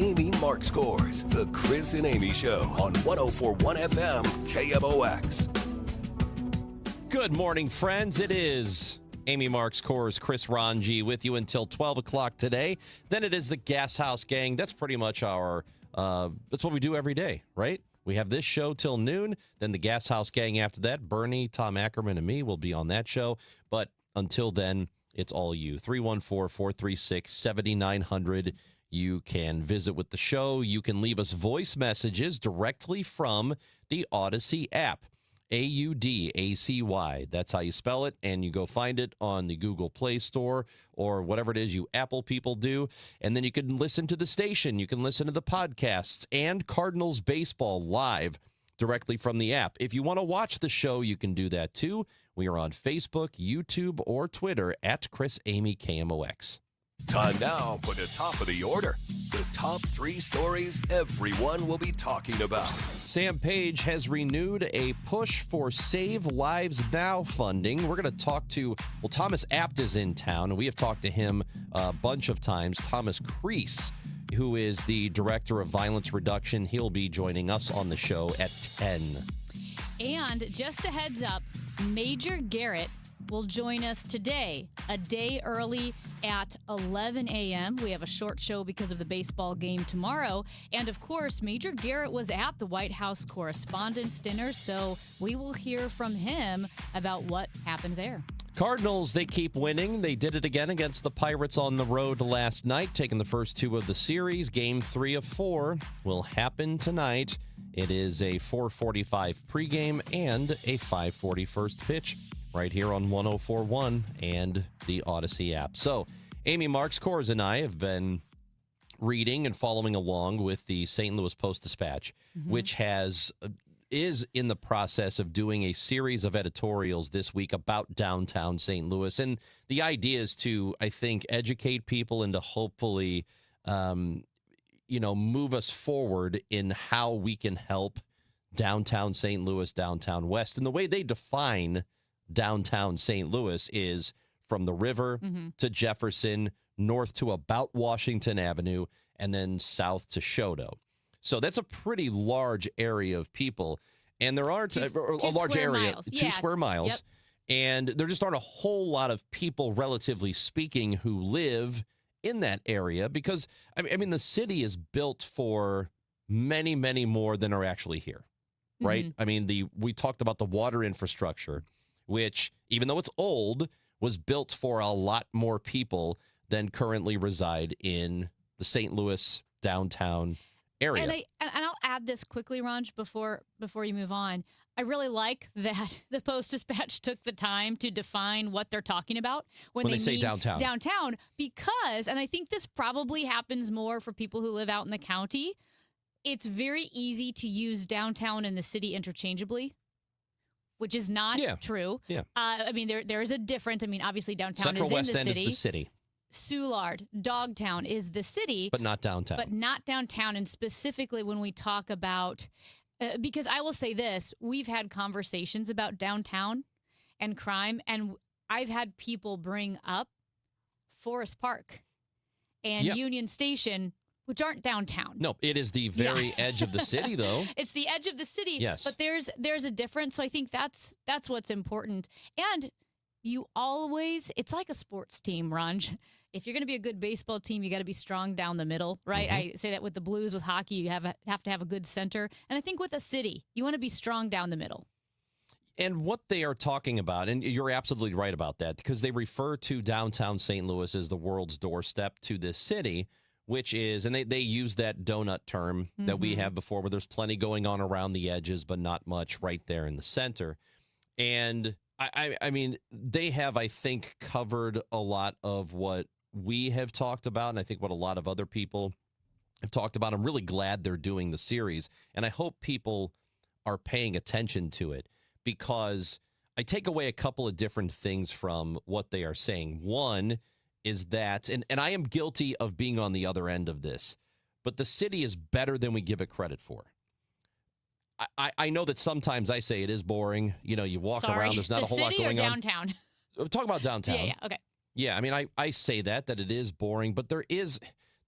Amy Mark Scores. The Chris and Amy Show on 104.1 FM KMOX. Good morning, friends. It is Amy Marks Scores, Chris Ranji with you until 12 o'clock today. Then it is the Gas House Gang. That's pretty much our, that's what we do every day, right? We have this show till noon. Then the Gas House Gang after that. Bernie, Tom Ackerman, and me will be on that show. But until then, it's all you. 314-436-7900. You can visit with the show. You can leave us voice messages directly from the Odyssey app. AUDACY. That's how you spell it. And you go find it on the Google Play Store or whatever it is you Apple people do. And then you can listen to the station. You can listen to the podcasts and Cardinals baseball live directly from the app. If you want to watch the show, you can do that too. We are on Facebook, YouTube, or Twitter at Chris Amy KMOX. Time now for the top of the order. The top three stories everyone will be talking about. Sam Page has renewed a push for Save Lives Now funding. We're going to talk to, Thomas Apt is in town, and we have talked to him a bunch of times. Thomas Creese, who is the director of violence reduction. He'll be joining us on the show at 10. And just a heads up, Major Garrett will join us today, a day early at 11 a.m. We have a short show because of the baseball game tomorrow. And, of course, Major Garrett was at the White House Correspondents' Dinner, so we will hear from him about what happened there. Cardinals, they keep winning. They did it again against the Pirates on the road last night, taking the first two of the series. Game 3 of 4 will happen tonight. It is a 4:45 pregame and a 5:40 first pitch right here on 104.1 and the Odyssey app. So, Amy Marks Scores and I have been reading and following along with the St. Louis Post-Dispatch, which is in the process of doing a series of editorials this week about downtown St. Louis. And the idea is to, I think, educate people and to hopefully, move us forward in how we can help downtown St. Louis, downtown West. And the way they define downtown St. Louis is from the river to Jefferson, north to about Washington Avenue, and then south to Choteau. So that's a pretty large area of people. And there aren't a large area, miles. 2 square miles. Yep. And there just aren't a whole lot of people, relatively speaking, who live in that area because, I mean, the city is built for many, many more than are actually here, right? I mean, we talked about the water infrastructure, which, even though it's old, was built for a lot more people than currently reside in the St. Louis downtown area. And I'll add this quickly, Ranj, before you move on. I really like that the Post-Dispatch took the time to define what they're talking about when they say mean downtown. Downtown, because, and I think this probably happens more for people who live out in the county, it's very easy to use downtown and the city interchangeably, which is not true. Yeah. I mean, there is a difference. I mean, obviously downtown Central is in West the End city. is the city. Soulard, Dogtown is the city. But not downtown. And specifically when we talk about, because I will say this, we've had conversations about downtown and crime, and I've had people bring up Forest Park and Union Station, which aren't downtown. No, it is the very edge of the city, though. It's the edge of the city. Yes. But there's a difference. So I think that's what's important. And you always, it's like a sports team, Ranj. If you're going to be a good baseball team, you got to be strong down the middle, right? I say that with the Blues, with hockey, you have to have a good center. And I think with a city, you want to be strong down the middle. And what they are talking about, and you're absolutely right about that, because they refer to downtown St. Louis as the world's doorstep to this city, which is, and they use that donut term that we have before, where there's plenty going on around the edges, but not much right there in the center. And I mean, they have, I think, covered a lot of what we have talked about, and I think what a lot of other people have talked about. I'm really glad they're doing the series, and I hope people are paying attention to it, because I take away a couple of different things from what they are saying. One is that, and I am guilty of being on the other end of this, but the city is better than we give it credit for. I know that sometimes I say it is boring. You know, you walk around, there's not a whole lot going on. The city or downtown? Talk about downtown. Yeah, okay. Yeah, I mean, I say that it is boring, but there is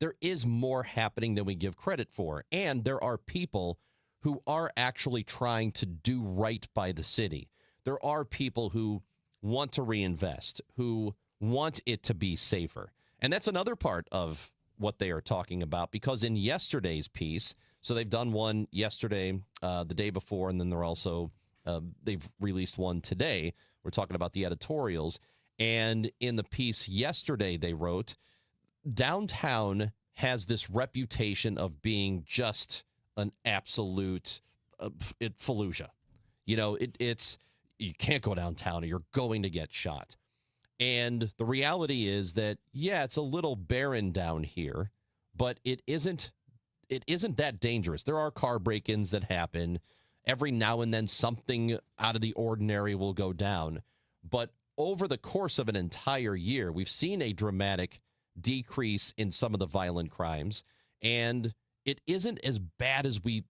there is more happening than we give credit for. And there are people who are actually trying to do right by the city. There are people who want to reinvest, who want it to be safer. And that's another part of what they are talking about, because in yesterday's piece, so they've done one yesterday, the day before, and then they're also, they've released one today. We're talking about the editorials. And in the piece yesterday, they wrote, downtown has this reputation of being just an absolute fallujah. You know, it's you can't go downtown or you're going to get shot. And the reality is that, yeah, it's a little barren down here, but it isn't that dangerous. There are car break-ins that happen. Every now and then something out of the ordinary will go down. But over the course of an entire year, we've seen a dramatic decrease in some of the violent crimes, and it isn't as bad as we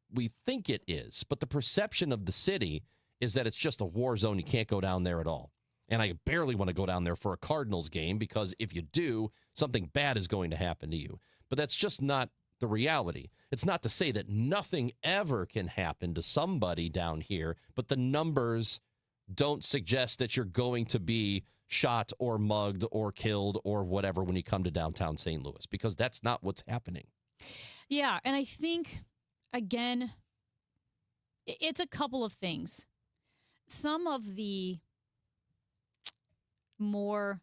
think it is. But the perception of the city is that it's just a war zone. You can't go down there at all. And I barely want to go down there for a Cardinals game, because if you do, something bad is going to happen to you. But that's just not the reality. It's not to say that nothing ever can happen to somebody down here, but the numbers don't suggest that you're going to be shot or mugged or killed or whatever when you come to downtown St. Louis, because that's not what's happening. Yeah, and I think, again, it's a couple of things. Some of the more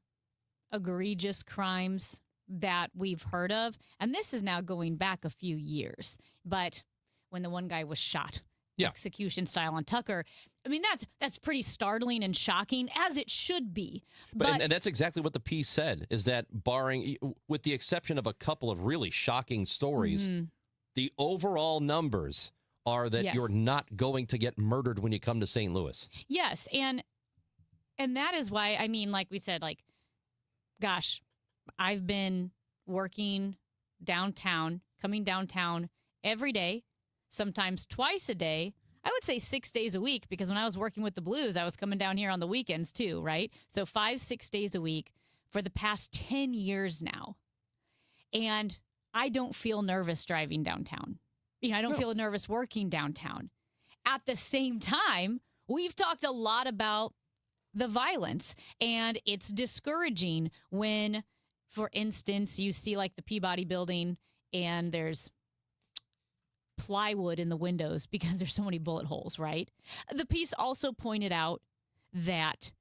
egregious crimes that we've heard of, and this is now going back a few years, but when the one guy was shot, execution style on Tucker, I mean, that's pretty startling and shocking, as it should be. But and that's exactly what the piece said, is that barring, with the exception of a couple of really shocking stories, the overall numbers are that you're not going to get murdered when you come to St. Louis. Yes, and that is why, I mean, like we said, like, gosh, I've been working downtown, coming downtown every day, sometimes twice a day. I would say 6 days a week, because when I was working with the Blues, I was coming down here on the weekends too, right? So 5-6 days a week for the past 10 years now. And I don't feel nervous driving downtown. You know, I don't feel nervous working downtown. At the same time, we've talked a lot about the violence, and it's discouraging when, for instance, you see like the Peabody building and there's plywood in the windows because there's so many bullet holes, right? The piece also pointed out that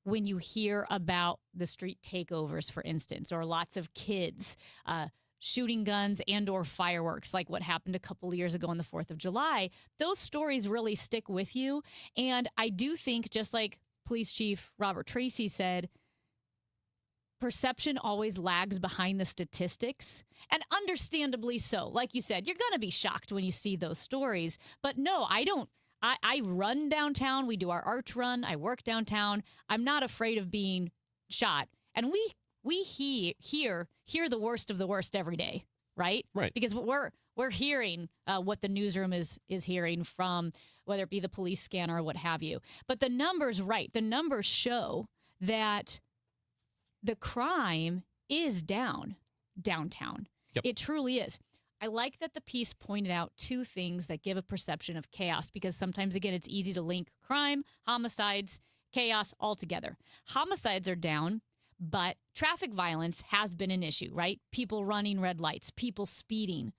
when you hear about the street takeovers, for instance, or lots of kids shooting guns and or fireworks, like what happened a couple of years ago on the 4th of July, those stories really stick with you. And I do think, just like Police Chief Robert Tracy said, perception always lags behind the statistics, and understandably so. Like you said, you're going to be shocked when you see those stories. But no, I don't. I run downtown. We do our arch run. I work downtown. I'm not afraid of being shot. And we hear the worst of the worst every day, right? Right. Because we're hearing what the newsroom is hearing from, whether it be the police scanner or what have you. But the numbers, right? The numbers show that the crime is downtown. Yep. It truly is. I like that the piece pointed out two things that give a perception of chaos, because sometimes, again, it's easy to link crime, homicides, chaos all together. Homicides are down, but traffic violence has been an issue, right? People running red lights, people speeding.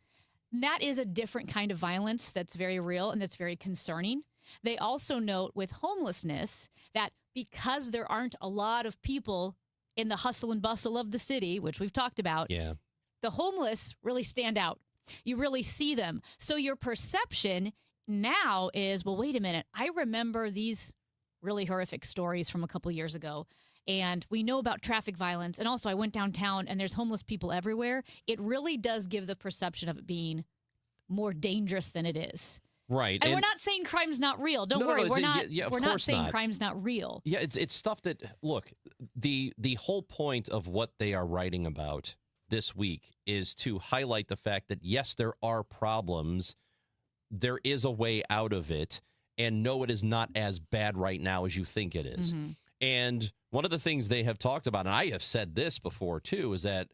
That is a different kind of violence that's very real and that's very concerning. They also note with homelessness that because there aren't a lot of people in the hustle and bustle of the city, which we've talked about, the homeless really stand out. You really see them. So your perception now is, well, wait a minute. I remember these really horrific stories from a couple of years ago, and we know about traffic violence. And also I went downtown and there's homeless people everywhere. It really does give the perception of it being more dangerous than it is. Right. And we're not saying crime's not real. Don't worry. We're not saying crime's not real. Yeah, it's stuff that, look, the whole point of what they are writing about this week is to highlight the fact that, yes, there are problems. There is a way out of it. And no, it is not as bad right now as you think it is. And one of the things they have talked about, and I have said this before too, is that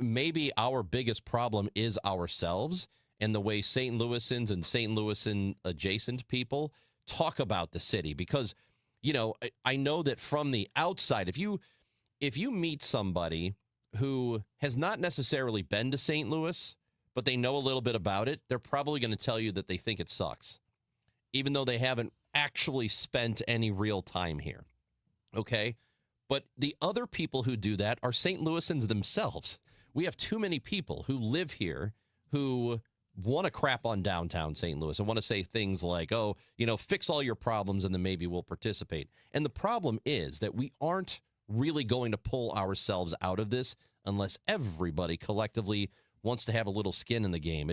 maybe our biggest problem is ourselves and the way St. Louisans and St. Louisan adjacent people talk about the city. Because, I know that from the outside, if you meet somebody who has not necessarily been to St. Louis, but they know a little bit about it, they're probably going to tell you that they think it sucks, even though they haven't actually spent any real time here. Okay? But the other people who do that are St. Louisans themselves. We have too many people who live here who want to crap on downtown St. Louis and want to say things like, oh, fix all your problems and then maybe we'll participate. And the problem is that we aren't really going to pull ourselves out of this unless everybody collectively wants to have a little skin in the game.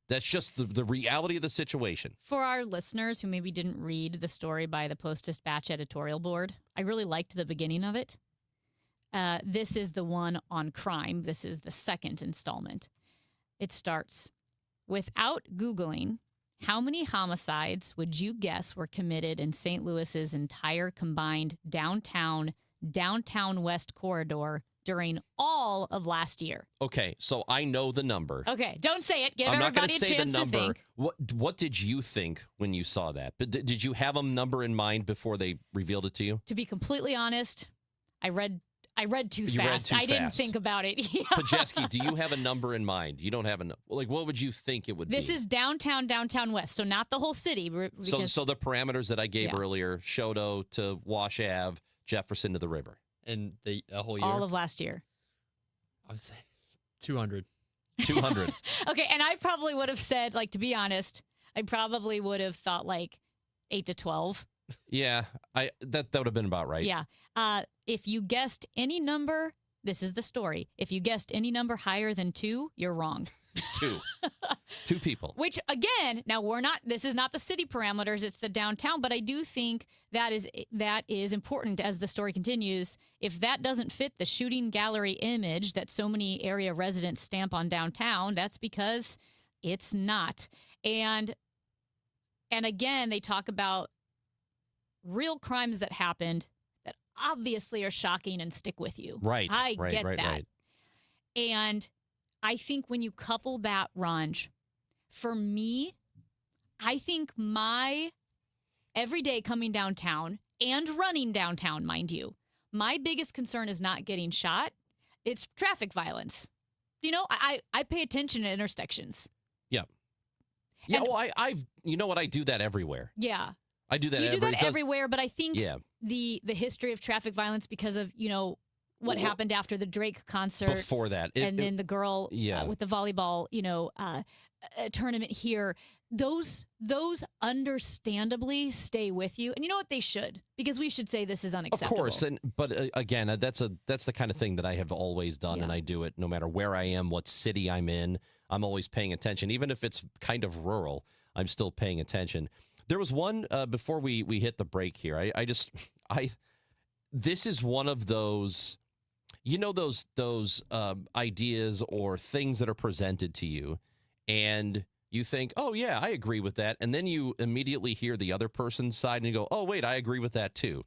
That's just the reality of the situation. For our listeners who maybe didn't read the story by the Post-Dispatch editorial board, I really liked the beginning of it. This is the one on crime. This is the second installment. It starts, without Googling, how many homicides would you guess were committed in St. Louis's entire combined downtown west corridor during all of last year? Okay, so I know the number. Okay, don't say it. Give I'm not going everybody to a say chance the number. to think. What did you think when you saw that? But did you have a number in mind before they revealed it to you? To be completely honest, I read too You fast. read too I didn't fast. think about it. Yeah. Pajeski, do you have a number in mind? You don't have a like. What would you think it would be? This is downtown west, so not the whole city. Because, So the parameters that I gave Yeah. earlier: Shoto to Wash Ave, Jefferson to the river. And the whole year? all of last year. I would say 200. 200. Okay, and I probably would have said, like, to be honest, I probably would have thought like 8 to 12. Yeah, that would have been about right. Yeah. If you guessed any number, this is the story. If you guessed any number higher than 2, you're wrong. It's 2. 2 people. Which, again, now this is not the city parameters, it's the downtown, but I do think that is important as the story continues. If that doesn't fit the shooting gallery image that so many area residents stamp on downtown, that's because it's not. And again, they talk about real crimes that happened that obviously are shocking and stick with you. Right. I right, get right, that. Right. And I think when you couple that, Ranj, for me, I think my everyday coming downtown and running downtown, mind you, my biggest concern is not getting shot. It's traffic violence. I pay attention at intersections. Yeah. Yeah. And- Well, you know what? I do that everywhere. Yeah. I do that. You do that everywhere, but I think Yeah. the history of traffic violence because of, what happened after the Drake concert. Before that. And then the girl Yeah. with the volleyball, tournament here. Those understandably stay with you. And you know what? They should, because we should say this is unacceptable. Of course, but again, that's the kind of thing that I have always done, and I do it no matter where I am, what city I'm in. I'm always paying attention, even if it's kind of rural. I'm still paying attention. There was one before we hit the break here. This is one of those, those ideas or things that are presented to you, and you think, oh, yeah, I agree with that. And then you immediately hear the other person's side and you go, oh, wait, I agree with that, too.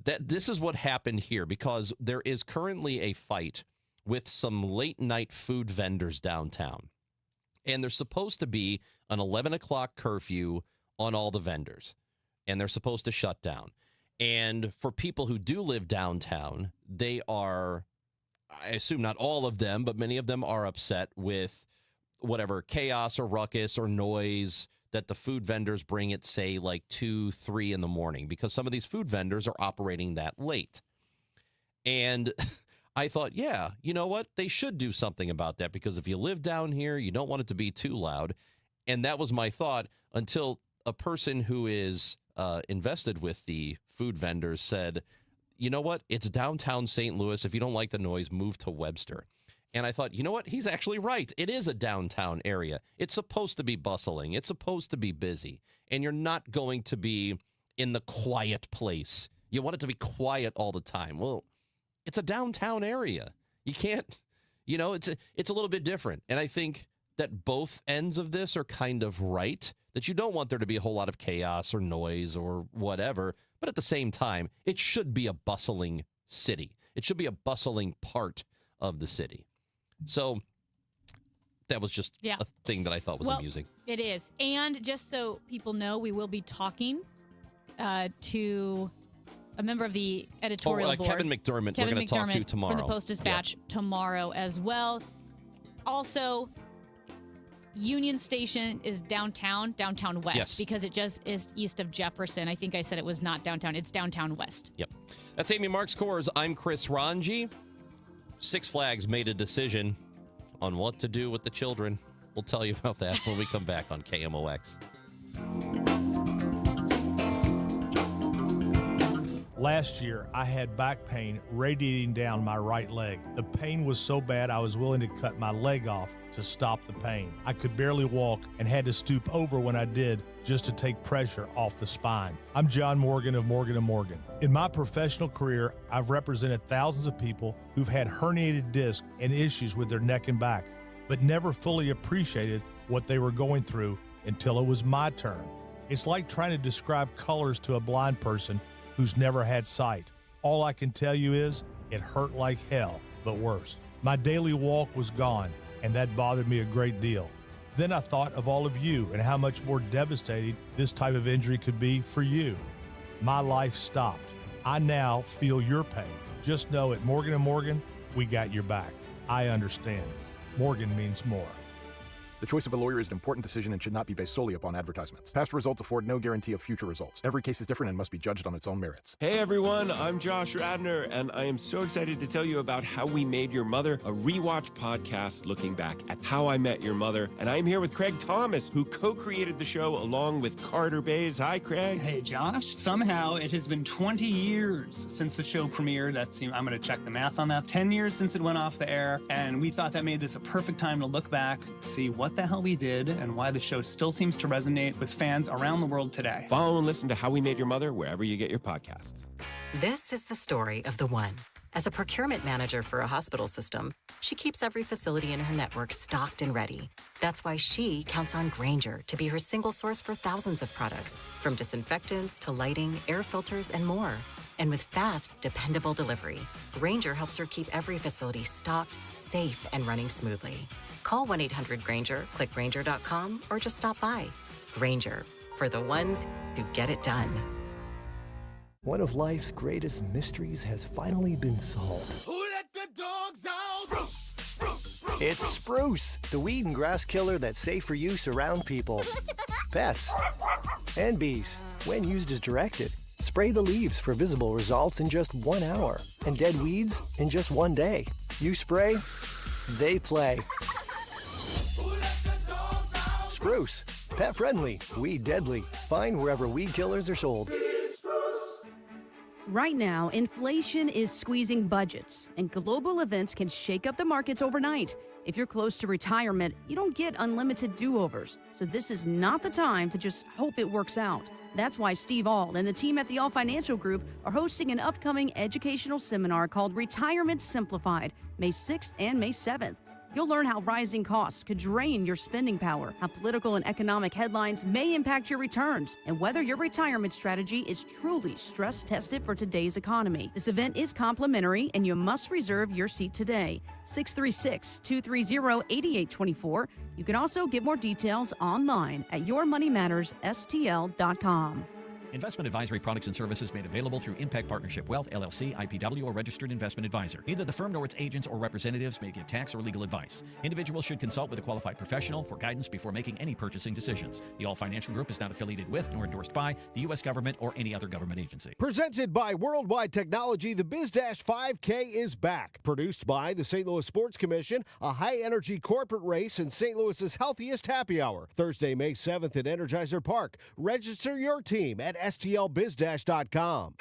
This is what happened here, because there is currently a fight with some late night food vendors downtown. And there's supposed to be an 11 o'clock curfew on all the vendors, and they're supposed to shut down. And for people who do live downtown, they are, I assume not all of them, but many of them are upset with whatever chaos or ruckus or noise that the food vendors bring at, say, like 2, 3 in the morning, because some of these food vendors are operating that late. And I thought, yeah, you know what? They should do something about that, because if you live down here, you don't want it to be too loud. And that was my thought until a person who is invested with the food vendors said, you know what? It's downtown St. Louis. If you don't like the noise, move to Webster. And I thought, you know what? He's actually right. It is a downtown area. It's supposed to be bustling. It's supposed to be busy. And you're not going to be in the quiet place. You want it to be quiet all the time. Well, it's a downtown area. You can't, it's a little bit different. And I think that both ends of this are kind of right, that you don't want there to be a whole lot of chaos or noise or whatever. But at the same time, it should be a bustling city. It should be a bustling part of the city. So that was just a thing that I thought was amusing. It is. And just so people know, we will be talking to a member of the editorial board. Kevin McDermott, we're going to talk to tomorrow. From the Post-Dispatch tomorrow as well. Also, Union Station is downtown west, because it just is east of Jefferson. I think I said it was not downtown. It's downtown west. Yep. That's Amy Marks Kors. I'm Chris Ranji. Six Flags made a decision on what to do with the children. We'll tell you about that when we come back on KMOX. Last year, I had back pain radiating down my right leg. The pain was so bad I was willing to cut my leg off to stop the pain. I could barely walk and had to stoop over when I did just to take pressure off the spine. I'm John Morgan of Morgan & Morgan. In my professional career, I've represented thousands of people who've had herniated discs and issues with their neck and back, but never fully appreciated what they were going through until it was my turn. It's like trying to describe colors to a blind person who's never had sight. All I can tell you is it hurt like hell, but worse. My daily walk was gone, and that bothered me a great deal. Then I thought of all of you and how much more devastating this type of injury could be for you. My life stopped. I now feel your pain. Just know at Morgan & Morgan, we got your back. I understand. Morgan means more. The choice of a lawyer is an important decision and should not be based solely upon advertisements. Past results afford no guarantee of future results. Every case is different and must be judged on its own merits. Hey everyone, I'm Josh Radner, and I am so excited to tell you about How We Made Your Mother, a rewatch podcast looking back at How I Met Your Mother. And I'm here with Craig Thomas, who co-created the show along with Carter Bays. Hi, Craig. Hey, Josh. Somehow it has been 20 years since the show premiered. I'm going to check the math on that. 10 years since it went off the air, and we thought that made this a perfect time to look back, see what the hell we did, and why the show still seems to resonate with fans around the world today. Follow and listen to How We Made Your Mother wherever you get your podcasts. This is the story of the one. As a procurement manager for a hospital system, she keeps every facility in her network stocked and ready. That's why she counts on Grainger to be her single source for thousands of products, from disinfectants to lighting, air filters, and more. And with fast, dependable delivery, Grainger helps her keep every facility stocked, safe, and running smoothly. Call 1-800-GRAINGER, click Grainger.com, or just stop by. Grainger, for the ones who get it done. One of life's greatest mysteries has finally been solved. Who let the dogs out? Spruce, spruce, spruce. It's Spruce, the weed and grass killer that's safe for use around people, pets, and bees. When used as directed, spray the leaves for visible results in just 1 hour, and dead weeds in just 1 day. You spray, they play. Spruce, pet friendly, weed deadly. Find wherever weed killers are sold. Right now, inflation is squeezing budgets, and global events can shake up the markets overnight. If you're close to retirement, you don't get unlimited do-overs, so this is not the time to just hope it works out. That's why Steve Auld and the team at the All Financial Group are hosting an upcoming educational seminar called Retirement Simplified, May 6th and May 7th. You'll learn how rising costs could drain your spending power, how political and economic headlines may impact your returns, and whether your retirement strategy is truly stress-tested for today's economy. This event is complimentary, and you must reserve your seat today. 636-230-8824. You can also get more details online at yourmoneymattersstl.com. Investment advisory products and services made available through Impact Partnership Wealth, LLC, IPW, or registered investment advisor. Neither the firm nor its agents or representatives may give tax or legal advice. Individuals should consult with a qualified professional for guidance before making any purchasing decisions. The All Financial Group is not affiliated with nor endorsed by the U.S. government or any other government agency. Presented by Worldwide Technology, the BizDash 5K is back. Produced by the St. Louis Sports Commission, a high-energy corporate race in St. Louis's healthiest happy hour. Thursday, May 7th at Energizer Park. Register your team at STLBizDash.com.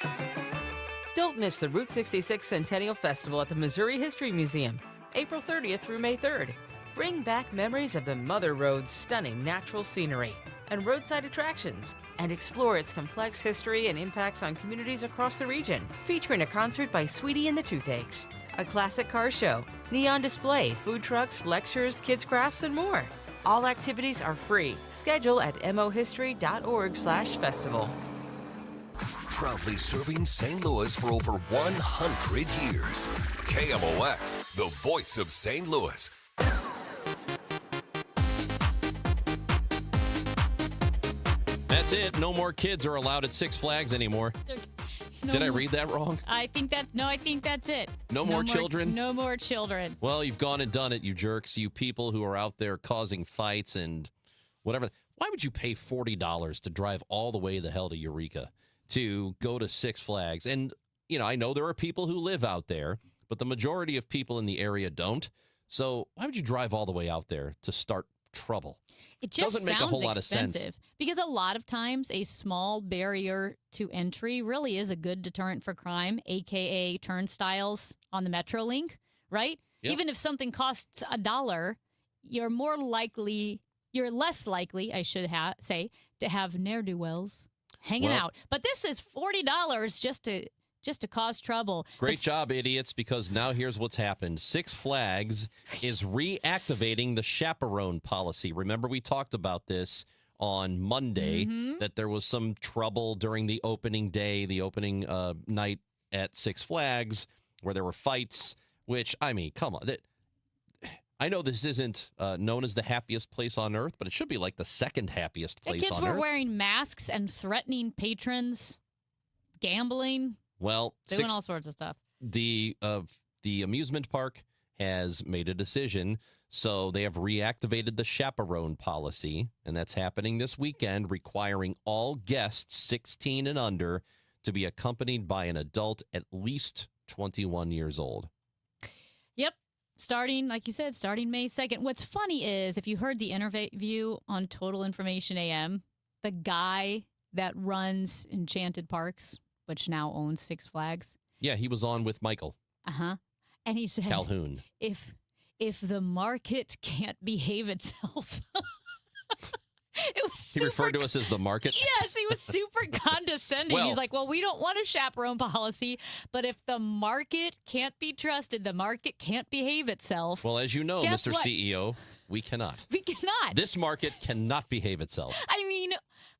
Don't miss the Route 66 Centennial Festival at the Missouri History Museum, April 30th through May 3rd. Bring back memories of the Mother Road's stunning natural scenery and roadside attractions, and explore its complex history and impacts on communities across the region. Featuring a concert by Sweetie and the Toothaches, a classic car show, neon display, food trucks, lectures, kids' crafts, and more. All activities are free. Schedule at mohistory.org/festival. Proudly serving St. Louis for over 100 years. KMOX, the voice of St. Louis. That's it. No more kids are allowed at Six Flags anymore. No Did I more- read that wrong? I think that's it. No more children? No more children. Well, you've gone and done it, you jerks. You people who are out there causing fights and whatever. Why would you pay $40 to drive all the way the hell to Eureka to go to Six Flags? And, I know there are people who live out there, but the majority of people in the area don't. So why would you drive all the way out there to start trouble? It just doesn't make a whole lot of sense. expensive because a lot of times a small barrier to entry really is a good deterrent for crime, aka turnstiles on the Metrolink, right? Yep. Even if something costs $1, you're less likely, I should say, to have ne'er-do-wells hanging out. But this is $40 just to cause trouble. Great job, idiots, because now here's what's happened. Six Flags is reactivating the chaperone policy. Remember, we talked about this on Monday, that there was some trouble during the opening day, the opening night at Six Flags, where there were fights, which, I mean, come on. I know this isn't known as the happiest place on earth, but it should be like the second happiest place on earth. The kids were wearing masks and threatening patrons, gambling. Well, doing all sorts of stuff. The amusement park has made a decision, so they have reactivated the chaperone policy, and that's happening this weekend, requiring all guests 16 and under to be accompanied by an adult at least 21 years old. Yep. Starting, like you said, starting May 2nd. What's funny is, if you heard the interview on Total Information AM, the guy that runs Enchanted Parks, which now owns Six Flags. Yeah, he was on with Michael. Uh-huh. And he said, Calhoun. If the market can't behave itself. It was super, He referred to us as the market? Yes, he was super condescending. Well, he's like, well, we don't want a chaperone policy, but if the market can't be trusted, the market can't behave itself. Well, as you know, Guess Mr. what? CEO, we cannot. We cannot. This market cannot behave itself. I mean,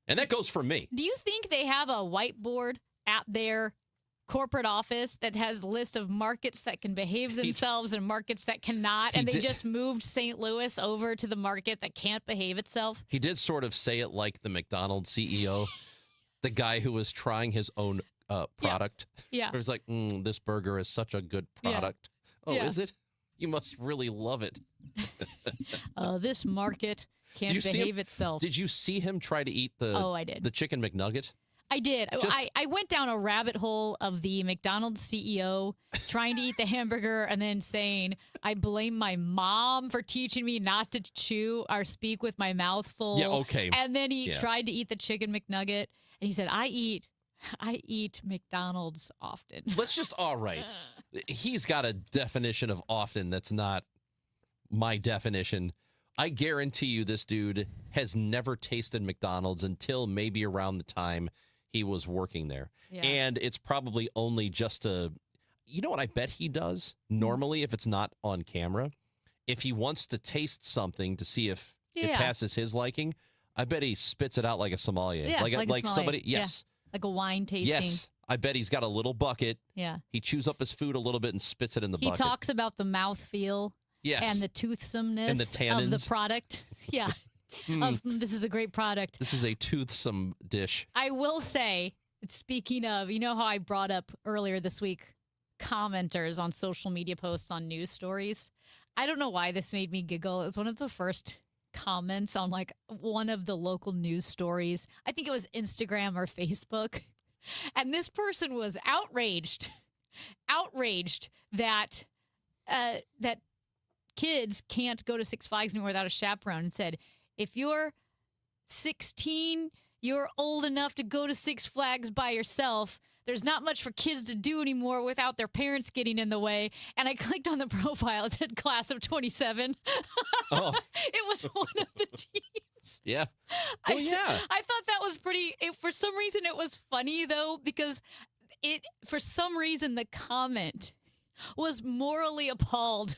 And that goes for me. do you think they have a whiteboard at their corporate office that has a list of markets that can behave themselves and markets that cannot, and they just moved St. Louis over to the market that can't behave itself? He did sort of say it like the McDonald's CEO, the guy who was trying his own product. Yeah. It was like, this burger is such a good Yeah. product. Oh, Yeah. is it? You must really love it. This market can't You see behave him- itself. Did you see him try to eat the Oh, I did. the chicken McNugget? I did. Just- I went down a rabbit hole of the McDonald's CEO trying to eat the hamburger and then saying, I blame my mom for teaching me not to chew or speak with my mouth full. Yeah, okay. And then he Yeah. tried to eat the chicken McNugget. And he said, I eat McDonald's often. Let's just, all right. He's got a definition of often that's not my definition. I guarantee you this dude has never tasted McDonald's until maybe around the time he was working there. Yeah. And it's probably only just you know what I bet he does normally if it's not on camera? If he wants to taste something to see if it Yeah. passes his liking, I bet he spits it out like a sommelier. Yeah, like a sommelier. somebody, Yeah. yes. Like a wine tasting. Yes. I bet he's got a little bucket. Yeah. He chews up his food a little bit and spits it in the He bucket. talks about the mouthfeel. Yes. And the toothsomeness And the of the tannins. product. Yeah. This is a great product. This is a toothsome dish. I will say, speaking of, you know how I brought up earlier this week commenters on social media posts on news stories? I don't know why this made me giggle. It was one of the first comments on like one of the local news stories. I think it was Instagram or Facebook. And this person was outraged that that kids can't go to Six Flags anymore without a chaperone, and said, if you're 16, you're old enough to go to Six Flags by yourself. There's not much for kids to do anymore without their parents getting in the way. And I clicked on the profile. It said class of 27. Oh. It was one of the teens. Yeah. Well, yeah. I thought that was pretty. For some reason, it was funny, though, because for some reason, the comment was morally appalled.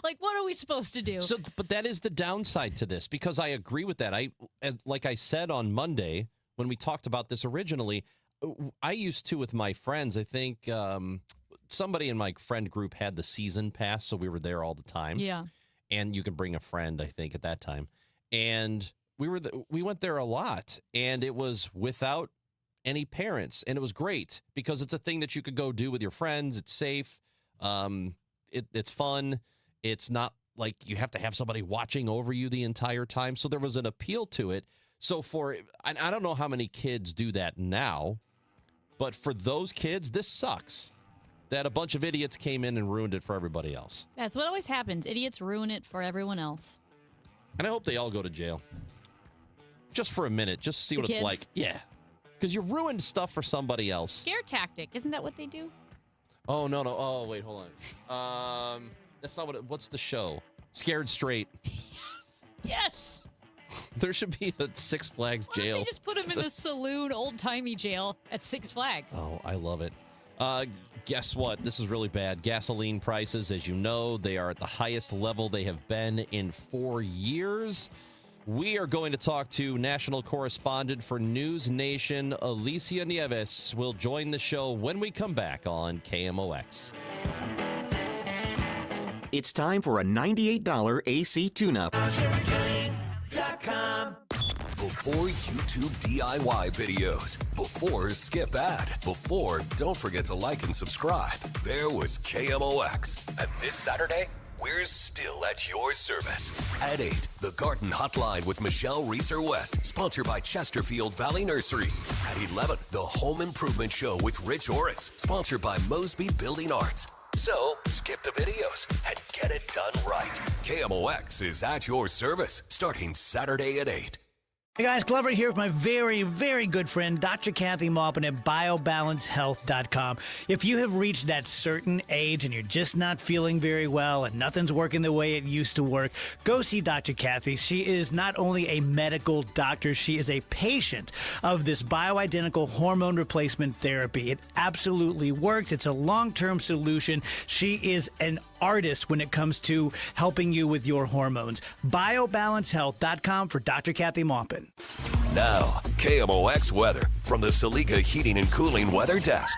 Like, what are we supposed to do? So, but that is the downside to this, because I agree with that. Like I said on Monday when we talked about this originally, I used to with my friends. I think somebody in my friend group had the season pass, so we were there all the time. Yeah. And you can bring a friend, I think, at that time. And we went there a lot, and it was without any parents, and it was great because it's a thing that you could go do with your friends. It's safe. It's fun. It's not like you have to have somebody watching over you the entire time. So there was an appeal to it. So I don't know how many kids do that now, but for those kids, this sucks. That a bunch of idiots came in and ruined it for everybody else. That's what always happens. Idiots ruin it for everyone else. And I hope they all go to jail. Just for a minute, just to see what The it's kids? like. Yeah. Because you ruined stuff for somebody else. Scare tactic. Isn't that what they do? Oh, no. Oh, wait, hold on. That's not what's the show? Scared Straight. Yes. There should be a Six Flags Why don't jail. they just put him in the saloon, old-timey jail at Six Flags? Oh, I love it. Guess what? This is really bad. Gasoline prices, as you know, they are at the highest level they have been in 4 years. We are going to talk to national correspondent for News Nation, Alicia Nieves, will join the show when we come back on KMOX. It's time for a $98 AC tune-up. Before YouTube DIY videos, before skip ad, before don't forget to like and subscribe, there was KMOX. And this Saturday, we're still at your service. At 8, the Garden Hotline with Michelle Reeser-West, sponsored by Chesterfield Valley Nursery. At 11, the Home Improvement Show with Rich Orris, sponsored by Mosby Building Arts. So, skip the videos and get it done right. KMOX is at your service, starting Saturday at 8. Hey guys, Glover here with my very, very good friend, Dr. Kathy Maupin at BioBalanceHealth.com. If you have reached that certain age and you're just not feeling very well and nothing's working the way it used to work, go see Dr. Kathy. She is not only a medical doctor, she is a patient of this bioidentical hormone replacement therapy. It absolutely works. It's a long-term solution. She is an artist when it comes to helping you with your hormones. BioBalanceHealth.com for Dr. Kathy Maupin. Now, KMOX weather from the Saliga Heating and Cooling Weather Desk.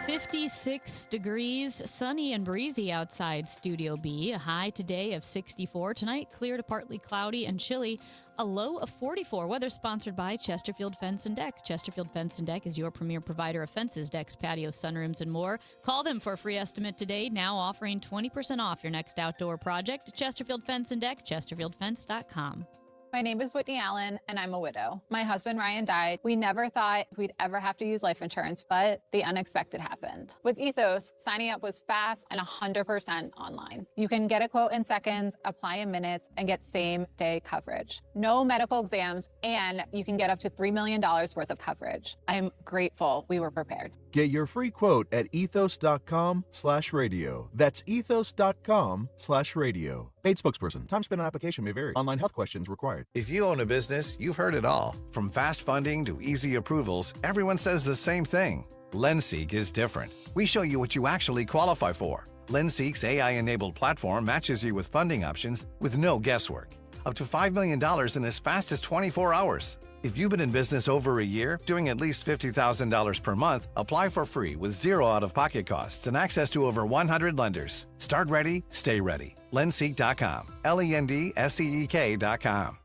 56 degrees, sunny and breezy outside Studio B. A high today of 64. Tonight, clear to partly cloudy and chilly. A low of 44. Weather sponsored by Chesterfield Fence and Deck. Chesterfield Fence and Deck is your premier provider of fences, decks, patios, sunrooms, and more. Call them for a free estimate today. Now offering 20% off your next outdoor project. Chesterfield Fence and Deck, chesterfieldfence.com. My name is Whitney Allen, and I'm a widow. My husband, Ryan, died. We never thought we'd ever have to use life insurance, but the unexpected happened. With Ethos, signing up was fast and 100% online. You can get a quote in seconds, apply in minutes, and get same-day coverage. No medical exams, and you can get up to $3 million worth of coverage. I'm grateful we were prepared. Get your free quote at ethos.com/radio. That's ethos.com/radio. Paid spokesperson. Time spent on application may vary. Online health questions required. If you own a business, you've heard it all. From fast funding to easy approvals, everyone says the same thing. LendSeek is different. We show you what you actually qualify for. LendSeek's AI-enabled platform matches you with funding options with no guesswork. Up to $5 million in as fast as 24 hours. If you've been in business over a year, doing at least $50,000 per month, apply for free with zero out-of-pocket costs and access to over 100 lenders. Start ready, stay ready. Lendseek.com. LENDSEEK.com.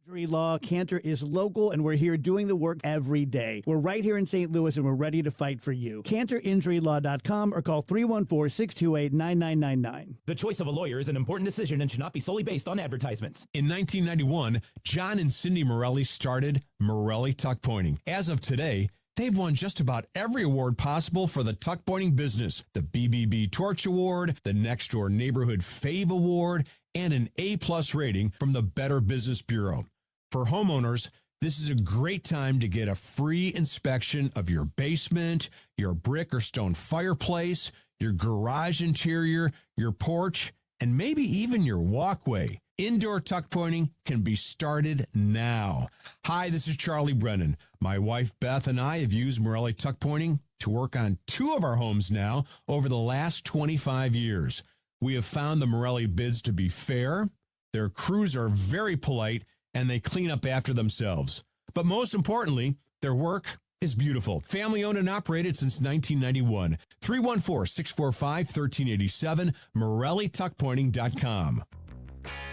Injury Law. Cantor is local, and we're here doing the work every day. We're right here in St. Louis, and we're ready to fight for you. CantorInjuryLaw.com or call 314-628-9999. The choice of a lawyer is an important decision and should not be solely based on advertisements. In 1991, John and Cindy Morelli started Morelli Tuck Pointing. As of today, they've won just about every award possible for the tuck pointing business. The BBB Torch Award, the Next Door Neighborhood Fave Award, and an A+ rating from the Better Business Bureau. For homeowners, this is a great time to get a free inspection of your basement, your brick or stone fireplace, your garage interior, your porch, and maybe even your walkway. Indoor tuck pointing can be started now. Hi, this is Charlie Brennan. My wife Beth and I have used Morelli Tuck Pointing to work on 2 of our homes now over the last 25 years. We have found the Morelli bids to be fair, their crews are very polite, and they clean up after themselves. But most importantly, their work is beautiful. Family owned and operated since 1991. 314-645-1387, MorelliTuckPointing.com.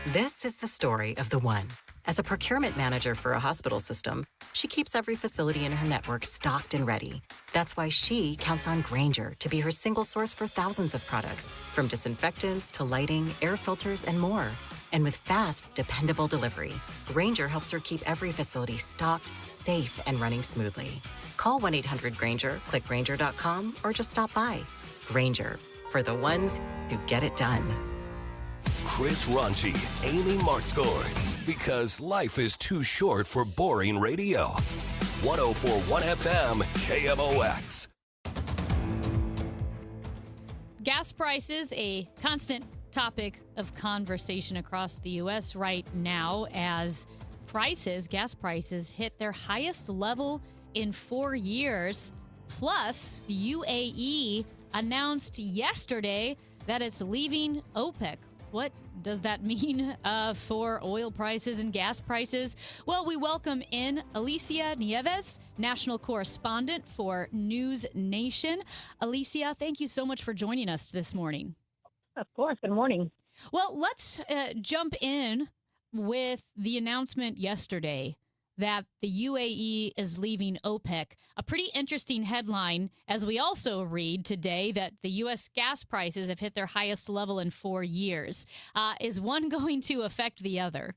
This is the story of the one. As a procurement manager for a hospital system, she keeps every facility in her network stocked and ready. That's why she counts on Grainger to be her single source for thousands of products, from disinfectants to lighting, air filters, and more. And with fast, dependable delivery, Grainger helps her keep every facility stocked, safe, and running smoothly. Call 1-800-GRAINGER, click Grainger.com, or just stop by. Grainger, for the ones who get it done. Chris Ronchi, Amy Markscores, because life is too short for boring radio. 104.1 FM, KMOX. Gas prices, a constant topic of conversation across the U.S. right now as gas prices hit their highest level in 4 years. Plus, UAE announced yesterday that it's leaving OPEC. What does that mean for oil prices and gas prices? Well, we welcome in Alicia Nieves, national correspondent for News Nation. Alicia, thank you so much for joining us this morning. Of course. Good morning. Well, let's jump in with the announcement yesterday that the UAE is leaving OPEC. A pretty interesting headline, as we also read today that the U.S. gas prices have hit their highest level in 4 years. Is one going to affect the other?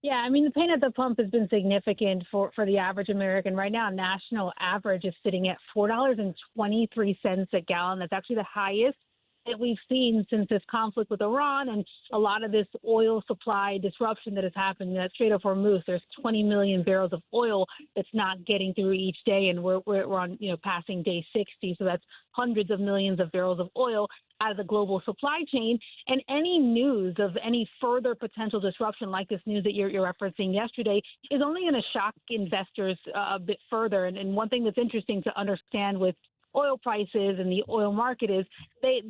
Yeah, I mean, the pain at the pump has been significant for the average American. Right now, national average is sitting at $4.23 a gallon. That's actually the highest that we've seen since this conflict with Iran and a lot of this oil supply disruption that has happened in that Strait of Hormuz. There's 20 million barrels of oil that's not getting through each day, and we're on passing day 60. So that's hundreds of millions of barrels of oil out of the global supply chain. And any news of any further potential disruption like this news that you're referencing yesterday is only going to shock investors a bit further. And one thing that's interesting to understand with oil prices and the oil market is they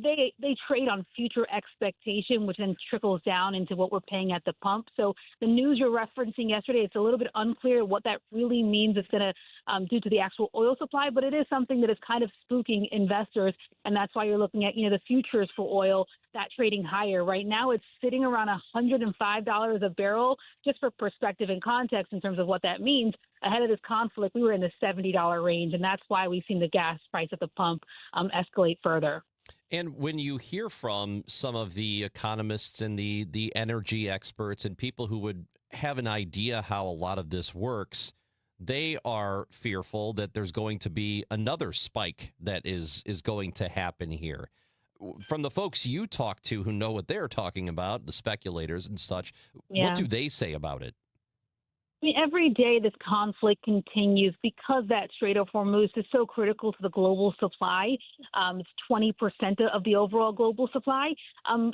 trade on future expectation, which then trickles down into what we're paying at the pump. So the news you're referencing yesterday, it's a little bit unclear what that really means it's going to do to the actual oil supply, but it is something that is kind of spooking investors, and that's why you're looking at the futures for oil that trading higher. Right now, it's sitting around $105 a barrel. Just for perspective and context in terms of what that means, ahead of this conflict, we were in the $70 range, and that's why we've seen the gas price at the pump escalate further. And when you hear from some of the economists and the energy experts and people who would have an idea how a lot of this works, they are fearful that there's going to be another spike that is going to happen here. From the folks you talk to who know what they're talking about, the speculators and such, What do they say about it? I mean, every day this conflict continues because that Strait of Hormuz is so critical to the global supply. It's 20% of the overall global supply.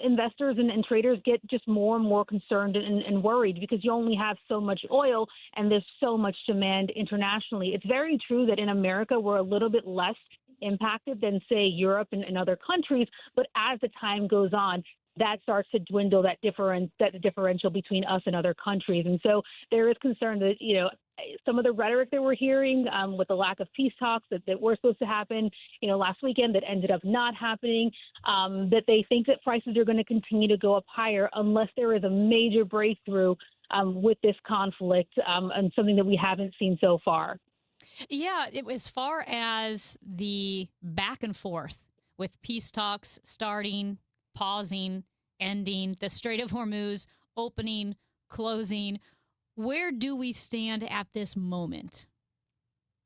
Investors and traders get just more and more concerned and worried because you only have so much oil and there's so much demand internationally. It's very true that in America we're a little bit less impacted than, say, Europe and other countries. But as the time goes on, that starts to dwindle, that differential between us and other countries. And so there is concern that, some of the rhetoric that we're hearing with the lack of peace talks that were supposed to happen, last weekend that ended up not happening, that they think that prices are going to continue to go up higher unless there is a major breakthrough with this conflict and something that we haven't seen so far. Yeah, as far as the back and forth with peace talks starting, pausing, ending, the Strait of Hormuz opening, closing, where do we stand at this moment?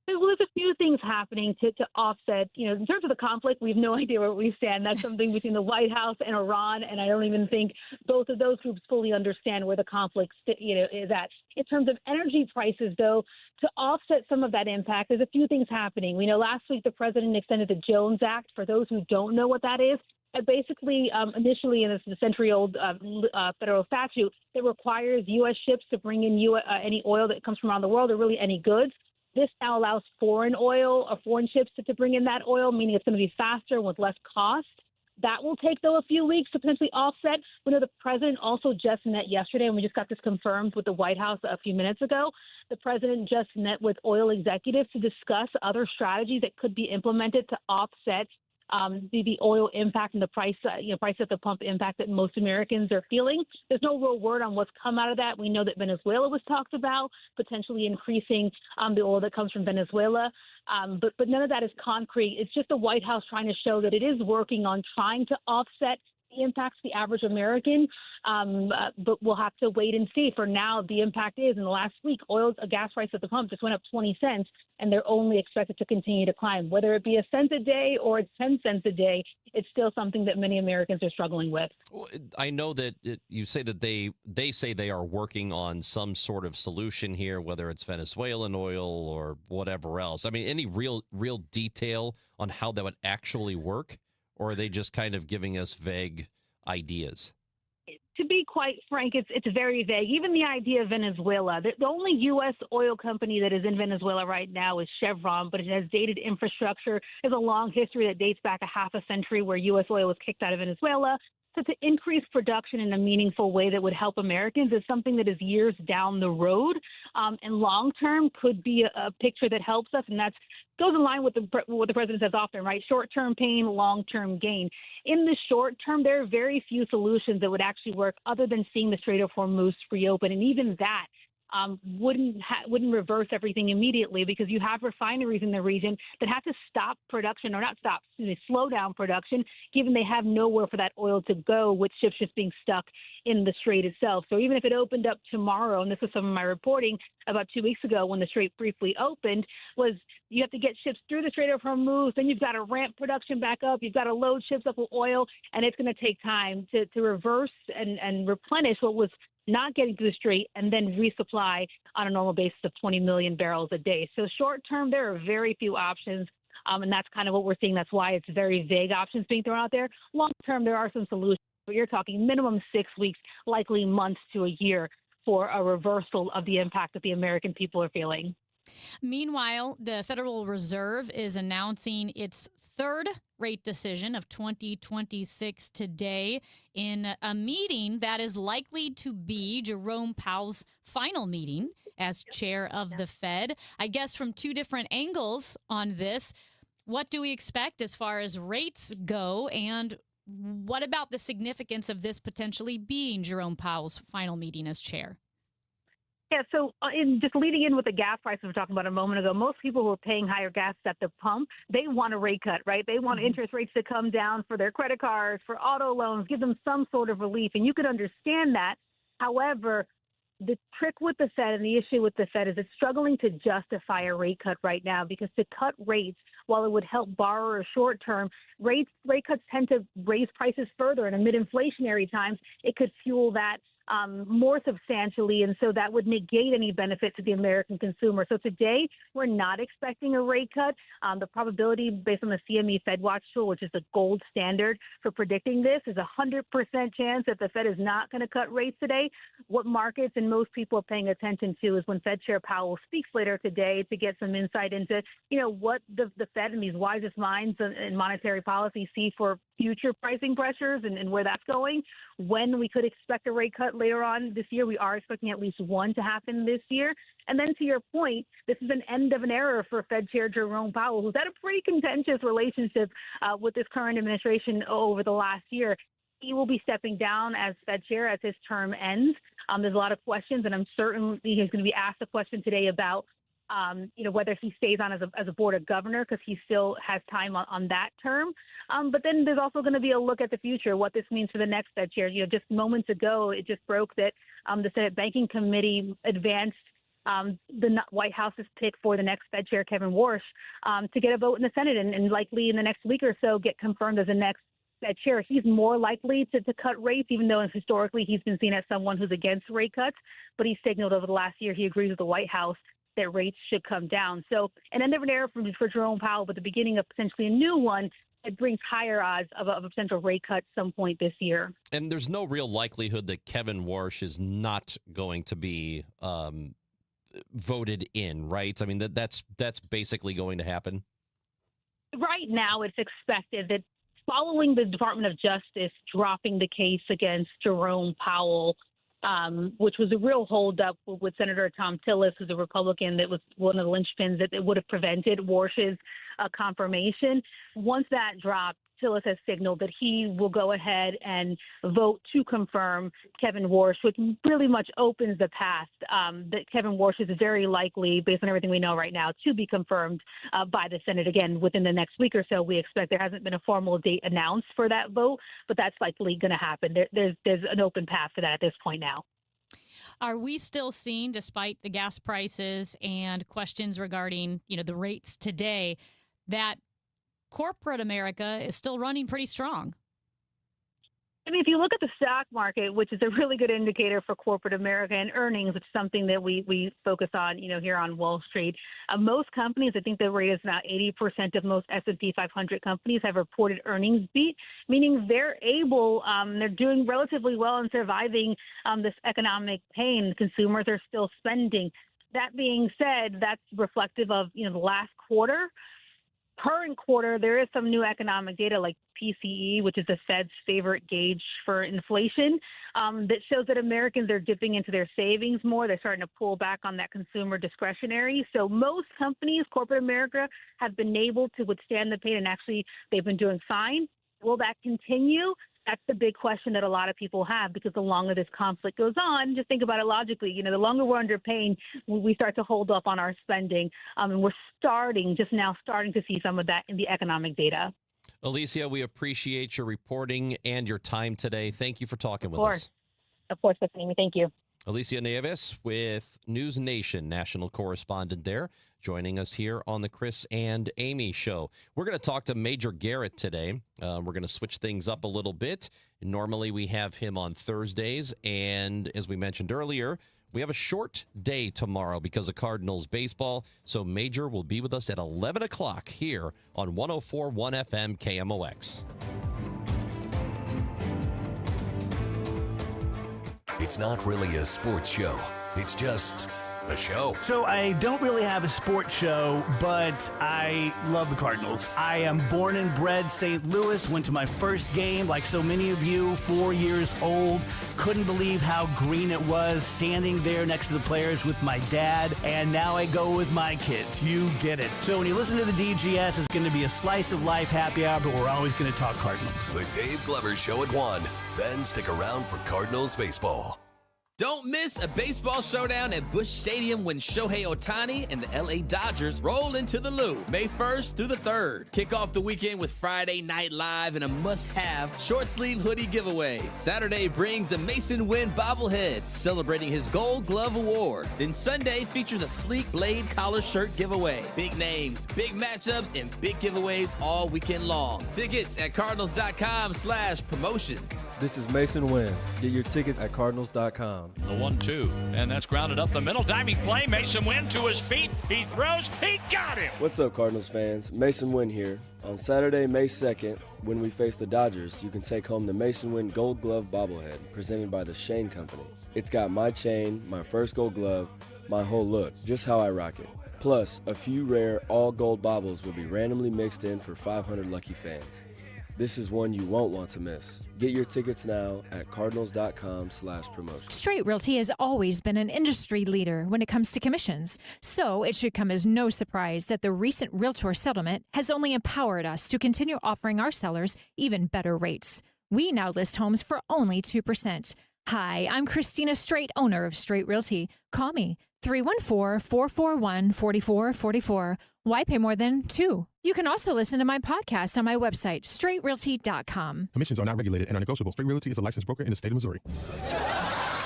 Well, there's a few things happening to offset. In terms of the conflict, we have no idea where we stand. That's something between the White House and Iran, and I don't even think both of those groups fully understand where the conflict is at. In terms of energy prices, though, to offset some of that impact, there's a few things happening. We know last week the president extended the Jones Act. For those who don't know what that is, basically, initially, and this is a century-old federal statute that requires U.S. ships to bring in any oil that comes from around the world, or really any goods. This now allows foreign oil or foreign ships to bring in that oil, meaning it's going to be faster with less cost. That will take, though, a few weeks to potentially offset. We know the president also just met yesterday, and we just got this confirmed with the White House a few minutes ago. The president just met with oil executives to discuss other strategies that could be implemented to offset the oil impact and the price at the pump impact that most Americans are feeling. There's no real word on what's come out of that. We know that Venezuela was talked about, potentially increasing the oil that comes from Venezuela. But none of that is concrete. It's just the White House trying to show that it is working on trying to offset the impacts to the average American. But we'll have to wait and see. For now, the impact is in the last week, gas price at the pump just went up 20 cents, and they're only expected to continue to climb. Whether it be a cent a day or it's 10 cents a day, it's still something that many Americans are struggling with. Well, I know that you say that they say they are working on some sort of solution here, whether it's Venezuelan oil or whatever else. I mean, any real detail on how that would actually work? Or are they just kind of giving us vague ideas? To be quite frank, it's very vague. Even the idea of Venezuela, the only U.S. oil company that is in Venezuela right now is Chevron, but it has dated infrastructure. There's a long history that dates back a half a century where U.S. oil was kicked out of Venezuela. So to increase production in a meaningful way that would help Americans is something that is years down the road, and long term could be a picture that helps us, and that goes in line with what the president says often, right? Short-term pain, long-term gain. In the short term, there are very few solutions that would actually work other than seeing the Strait of Hormuz reopen, and even that wouldn't reverse everything immediately, because you have refineries in the region that have to stop production, or not stop, slow down production, given they have nowhere for that oil to go, with ships just being stuck in the strait itself. So even if it opened up tomorrow, and this was some of my reporting about 2 weeks ago when the strait briefly opened, was you have to get ships through the Strait of Hormuz, then you've got to ramp production back up, you've got to load ships up with oil, and it's going to take time to reverse and replenish what was not getting to the strait, and then resupply on a normal basis of 20 million barrels a day. So short term, there are very few options, and that's kind of what we're seeing. That's why it's very vague options being thrown out there. Long term, there are some solutions, but you're talking minimum 6 weeks, likely months to a year for a reversal of the impact that the American people are feeling. Meanwhile, the Federal Reserve is announcing its third rate decision of 2026 today in a meeting that is likely to be Jerome Powell's final meeting as chair of the Fed. I guess from two different angles on this, what do we expect as far as rates go, and what about the significance of this potentially being Jerome Powell's final meeting as chair? Yeah, so in just leading in with the gas prices we were talking about a moment ago, most people who are paying higher gas at the pump, they want a rate cut, right? They want interest rates to come down for their credit cards, for auto loans, give them some sort of relief. And you could understand that. However, the trick with the Fed and the issue with the Fed is it's struggling to justify a rate cut right now, because to cut rates, while it would help borrowers short term, rate cuts tend to raise prices further. And in mid-inflationary times, it could fuel that more substantially, and so that would negate any benefit to the American consumer. So today, we're not expecting a rate cut. The probability based on the CME FedWatch tool, which is the gold standard for predicting this, is 100% chance that the Fed is not going to cut rates today. What markets and most people are paying attention to is when Fed Chair Powell speaks later today to get some insight into, what the Fed and these wisest minds in monetary policy see for future pricing pressures and where that's going. When we could expect a rate cut later on this year, we are expecting at least one to happen this year. And then to your point, this is an end of an era for Fed Chair Jerome Powell, who's had a pretty contentious relationship with this current administration over the last year. He will be stepping down as Fed Chair as his term ends. There's a lot of questions, and I'm certain he's going to be asked a question today about whether he stays on as a board of governor, because he still has time on that term. But then there's also going to be a look at the future, what this means for the next Fed chair. Just moments ago, it just broke that the Senate Banking Committee advanced the White House's pick for the next Fed chair, Kevin Warsh, to get a vote in the Senate and likely in the next week or so get confirmed as the next Fed chair. He's more likely to cut rates, even though historically he's been seen as someone who's against rate cuts. But he signaled over the last year he agrees with the White House that rates should come down. So an end of an era for Jerome Powell, but the beginning of potentially a new one that brings higher odds of a potential rate cut some point this year. And there's no real likelihood that Kevin Warsh is not going to be voted in, right? I mean, that's basically going to happen. Right now, it's expected that following the Department of Justice dropping the case against Jerome Powell, which was a real holdup with Senator Tom Tillis, who's a Republican, that was one of the linchpins that would have prevented Warsh's confirmation. Once that dropped, Tillis has signaled that he will go ahead and vote to confirm Kevin Warsh, which really much opens the path that Kevin Warsh is very likely, based on everything we know right now, to be confirmed by the Senate again within the next week or so. We expect. There hasn't been a formal date announced for that vote, but that's likely going to happen. There's an open path for that at this point now. Are we still seeing, despite the gas prices and questions regarding, the rates today, that corporate America is still running pretty strong? I mean, if you look at the stock market, which is a really good indicator for corporate America, and earnings, which is something that we focus on, here on Wall Street, most companies, I think the rate is about 80% of most S&P 500 companies have reported earnings beat, meaning they're able, they're doing relatively well and surviving this economic pain. Consumers are still spending. That being said, that's reflective of, the last quarter. Current quarter, there is some new economic data like PCE, which is the Fed's favorite gauge for inflation, that shows that Americans are dipping into their savings more. They're starting to pull back on that consumer discretionary. So most companies, corporate America, have been able to withstand the pain, and actually they've been doing fine. Will that continue? That's the big question that a lot of people have, because the longer this conflict goes on, just think about it logically, the longer we're under pain, we start to hold up on our spending. And we're just now starting to see some of that in the economic data. Alicia, we appreciate your reporting and your time today. Thank you for talking with us. Of course, Bethany. Thank you. Alicia Nieves with News Nation, national correspondent there, joining us here on the Chris and Amy Show. We're going to talk to Major Garrett today. We're going to switch things up a little bit. Normally, we have him on Thursdays, and as we mentioned earlier, we have a short day tomorrow because of Cardinals baseball, so Major will be with us at 11 o'clock here on 104.1 FM KMOX. It's not really a sports show. It's just a show. So I don't really have a sports show, but I love the Cardinals. I am born and bred St. Louis, went to my first game like so many of you, 4 years old. Couldn't believe how green it was standing there next to the players with my dad, and now I go with my kids. You get it. So when you listen to the DGS, it's going to be a slice of life happy hour, but we're always going to talk Cardinals. The Dave Glover Show at 1. Then stick around for Cardinals baseball. Don't miss a baseball showdown at Busch Stadium when Shohei Ohtani and the LA Dodgers roll into the Lou, May 1st through the 3rd. Kick off the weekend with Friday Night Live and a must-have short-sleeve hoodie giveaway. Saturday brings a Mason Wynn bobblehead celebrating his Gold Glove Award. Then Sunday features a sleek Blade collar shirt giveaway. Big names, big matchups, and big giveaways all weekend long. Tickets at cardinals.com/promotion. This is Mason Wynn. Get your tickets at cardinals.com. The 1-2, and that's grounded up the middle. Diving play, Mason Wynn to his feet. He throws, he got him! What's up, Cardinals fans? Mason Wynn here. On Saturday, May 2nd, when we face the Dodgers, you can take home the Mason Wynn Gold Glove bobblehead, presented by the Shane Company. It's got my chain, my first gold glove, my whole look, just how I rock it. Plus, a few rare all-gold baubles will be randomly mixed in for 500 lucky fans. This is one you won't want to miss. Get your tickets now at cardinals.com/promotion. Straight Realty has always been an industry leader when it comes to commissions. So it should come as no surprise that the recent Realtor settlement has only empowered us to continue offering our sellers even better rates. We now list homes for only 2%. Hi, I'm Christina Straight, owner of Straight Realty. Call me, 314-441-4444. Why pay more than 2? You can also listen to my podcast on my website, straightrealty.com. Commissions are not regulated and are negotiable. Straight Realty is a licensed broker in the state of Missouri.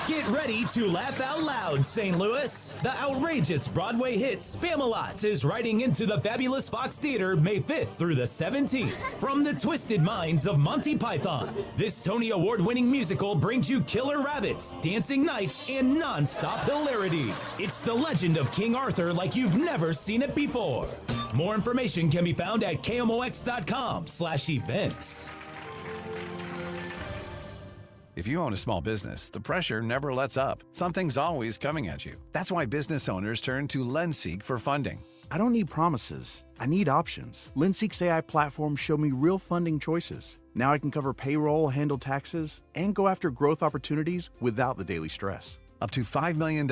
Get ready to laugh out loud, St. Louis. The outrageous Broadway hit Spamalot is riding into the fabulous Fox Theater May 5th through the 17th. From the twisted minds of Monty Python, this Tony Award-winning musical brings you killer rabbits, dancing knights, and non-stop hilarity. It's the legend of King Arthur like you've never seen it before. More information can be found at KMOX.com/events. If you own a small business, the pressure never lets up. Something's always coming at you. That's why business owners turn to LendSeek for funding. I don't need promises. I need options. LendSeek's AI platform showed me real funding choices. Now I can cover payroll, handle taxes, and go after growth opportunities without the daily stress. Up to $5 million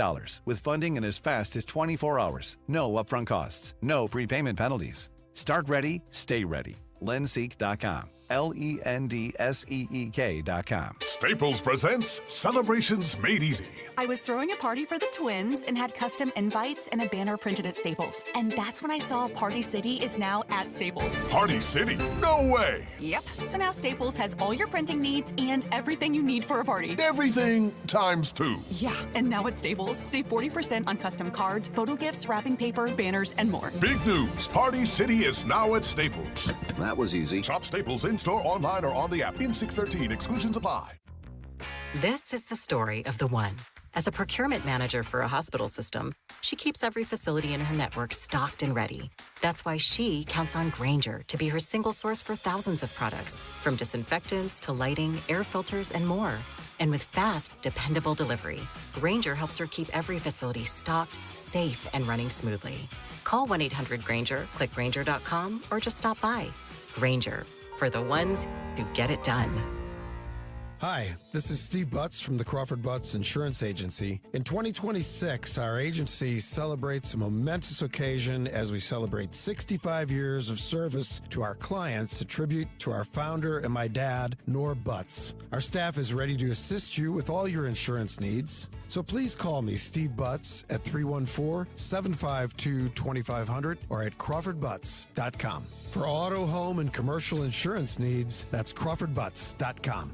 with funding in as fast as 24 hours. No upfront costs. No prepayment penalties. Start ready, stay ready. Lendseek.com. LENDSEEK.com. Staples presents Celebrations Made Easy. I was throwing a party for the twins and had custom invites and a banner printed at Staples. And that's when I saw Party City is now at Staples. Party City? No way! Yep. So now Staples has all your printing needs and everything you need for a party. Everything times 2. Yeah, and now at Staples, save 40% on custom cards, photo gifts, wrapping paper, banners, and more. Big news! Party City is now at Staples. That was easy. Shop Staples in-store, online, or on the app. In 613, exclusions apply. This is the story of the one. As a procurement manager for a hospital system, she keeps every facility in her network stocked and ready. That's why she counts on Grainger to be her single source for thousands of products, from disinfectants to lighting, air filters, and more. And with fast, dependable delivery, Grainger helps her keep every facility stocked, safe, and running smoothly. Call 1-800-GRAINGER, click Grainger.com, or just stop by. Grainger, for the ones who get it done. Hi, this is Steve Butts from the Crawford Butts Insurance Agency. In 2026, our agency celebrates a momentous occasion as we celebrate 65 years of service to our clients, a tribute to our founder and my dad, Norm Butts. Our staff is ready to assist you with all your insurance needs. So please call me, Steve Butts, at 314-752-2500 or at crawfordbutts.com. For auto, home, and commercial insurance needs, that's crawfordbutts.com.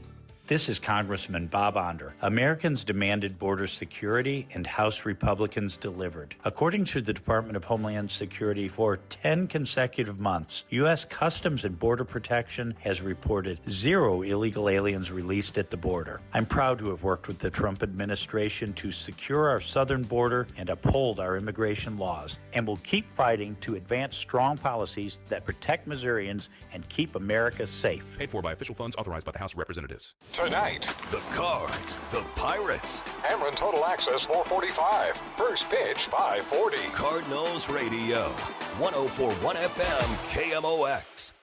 This is Congressman Bob Onder. Americans demanded border security, and House Republicans delivered. According to the Department of Homeland Security, for 10 consecutive months, U.S. Customs and Border Protection has reported 0 illegal aliens released at the border. I'm proud to have worked with the Trump administration to secure our southern border and uphold our immigration laws, and will keep fighting to advance strong policies that protect Missourians and keep America safe. Paid for by official funds authorized by the House of Representatives. Tonight, the Cards, the Pirates. Ameren Total Access 445. First pitch 540. Cardinals Radio, 104.1 FM KMOX.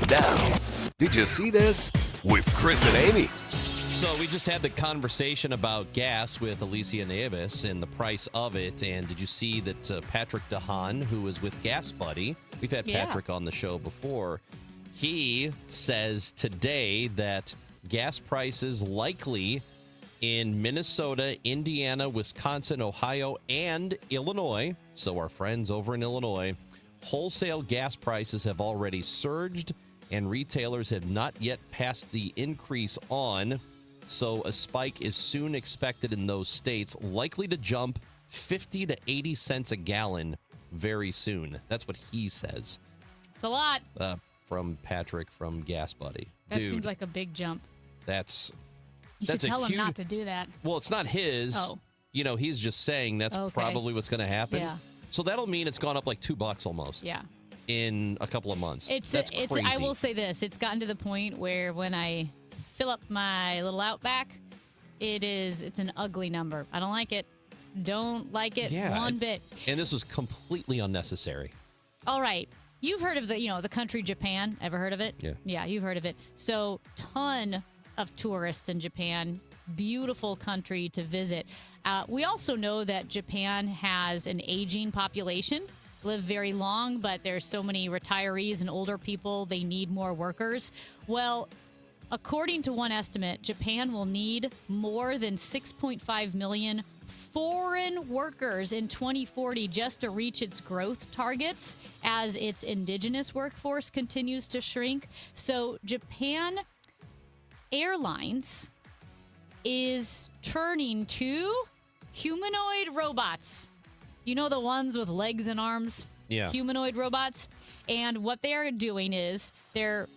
Now, did you see this? With Chris and Amy. So we just had the conversation about gas with Alicia Nieves and the price of it. And did you see that Patrick DeHaan, who was with Gas Buddy, we've had Patrick on the show before, he says today that gas prices likely in Minnesota, Indiana, Wisconsin, Ohio, and Illinois, so our friends over in Illinois, wholesale gas prices have already surged and retailers have not yet passed the increase on. So a spike is soon expected in those states, likely to jump 50 to 80 cents a gallon very soon. That's what he says. It's a lot. From Patrick from Gas Buddy. That Dude, seems like a big jump. That's You should tell him not to do that. Well, it's not his. Oh. You know, he's just saying that's Okay. probably what's going to happen. Yeah. So that'll mean it's gone up like $2 almost. Yeah. In a couple of months. It's crazy. I will say this. It's gotten to the point where when I fill up my little Outback, it's an ugly number. I don't like it. Don't like it one bit. And this was completely unnecessary. All right. You've heard of the country Japan. Ever heard of it? Yeah. Yeah, you've heard of it. So, ton of tourists in Japan. Beautiful country to visit. We also know that Japan has an aging population, live very long, but there's so many retirees and older people, they need more workers. Well, according to one estimate, Japan will need more than 6.5 million foreign workers in 2040 just to reach its growth targets as its indigenous workforce continues to shrink. So Japan Airlines is turning to humanoid robots. You know, the ones with legs and arms? Yeah. Humanoid robots. And what they're doing is their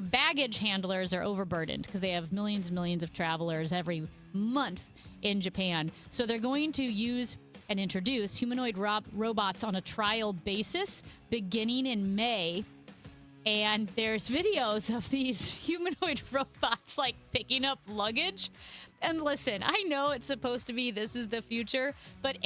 baggage handlers are overburdened because they have millions and millions of travelers every month in Japan. So they're going to use and introduce humanoid robots on a trial basis beginning in May. And there's videos of these humanoid robots like picking up luggage. And listen, I know it's supposed to be this is the future, but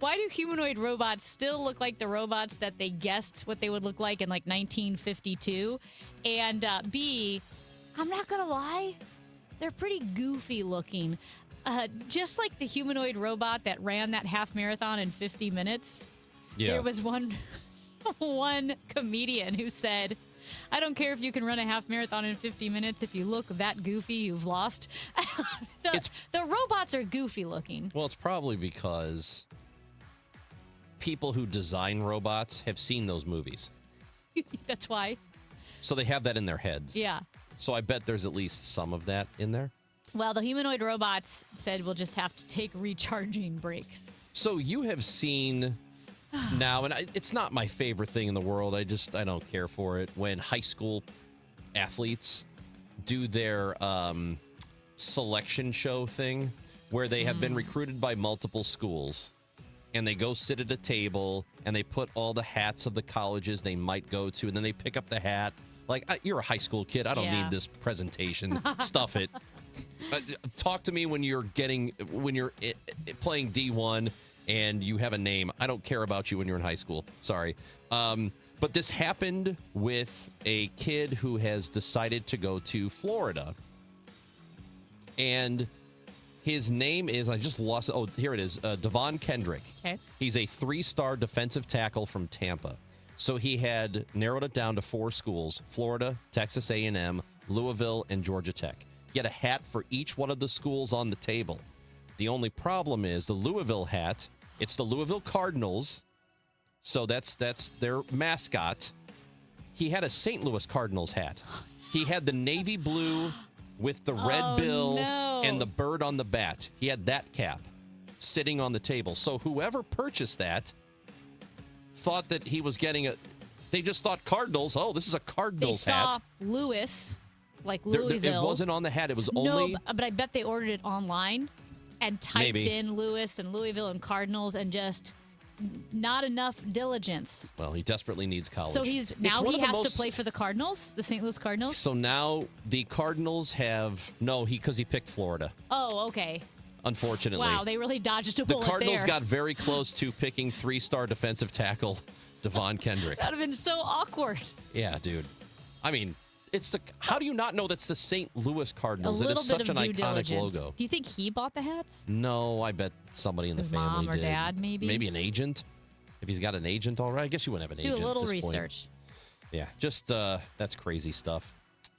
Why do humanoid robots still look like the robots that they guessed what they would look like in like 1952? And B, I'm not going to lie, they're pretty goofy looking. Just like the humanoid robot that ran that half marathon in 50 minutes. Yeah. There was one comedian who said, I don't care if you can run a half marathon in 50 minutes. If you look that goofy, you've lost. The robots are goofy looking. Well, it's probably because people who design robots have seen those movies. That's why. So they have that in their heads. Yeah. So I bet there's at least some of that in there. Well, the humanoid robots said we'll just have to take recharging breaks. So you have seen now, and it's not my favorite thing in the world. I don't care for it when high school athletes do their selection show thing where they have been recruited by multiple schools and they go sit at a table and they put all the hats of the colleges they might go to, and then they pick up the hat. Like, you're a high school kid. I don't need this presentation. Stuff it. Talk to me when you're playing D1 and you have a name. I don't care about you when you're in high school. Sorry. But this happened with a kid who has decided to go to Florida. And his name is, I just lost it. Oh, here it is. Devon Kendrick. Okay. He's a 3-star defensive tackle from Tampa. So he had narrowed it down to 4 schools: Florida, Texas A&M, Louisville, and Georgia Tech. He had a hat for each one of the schools on the table. The only problem is the Louisville hat, it's the Louisville Cardinals. So that's their mascot. He had a St. Louis Cardinals hat. He had the navy blue with the red bill and the bird on the bat. He had that cap sitting on the table. So whoever purchased that thought that he was getting they just thought Cardinals. Oh, this is a Cardinals hat. They saw Louis, like Louisville. It wasn't on the hat. It was only. No, but I bet they ordered it online and typed in Louis and Louisville and Cardinals and just not enough diligence. Well, he desperately needs college. So he has to play for the Cardinals, the St. Louis Cardinals. So now the Cardinals have because he picked Florida. Oh, okay. Unfortunately. Wow, they really dodged a bullet there. The Cardinals got very close to picking 3-star defensive tackle Devon Kendrick. That would have been so awkward. Yeah, dude. I mean, how do you not know that's the St. Louis Cardinals? A little it is bit such of an due iconic diligence. logo. Do you think he bought the hats? No, I bet somebody in the His family mom or did. dad, maybe? Maybe an agent. If he's got an agent, all right. I guess you wouldn't have an agent. Do a little at this research. Point. Yeah, just that's crazy stuff.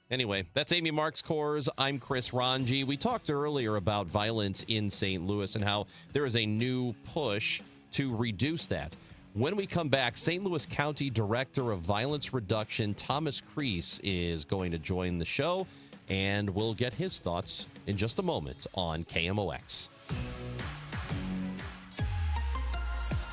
Anyway, that's Amy Marks Kors. I'm Chris Ranji. We talked earlier about violence in St. Louis and how there is a new push to reduce that. When we come back, St. Louis County Director of Violence Reduction, Thomas Kreese, is going to join the show, and we'll get his thoughts in just a moment on KMOX.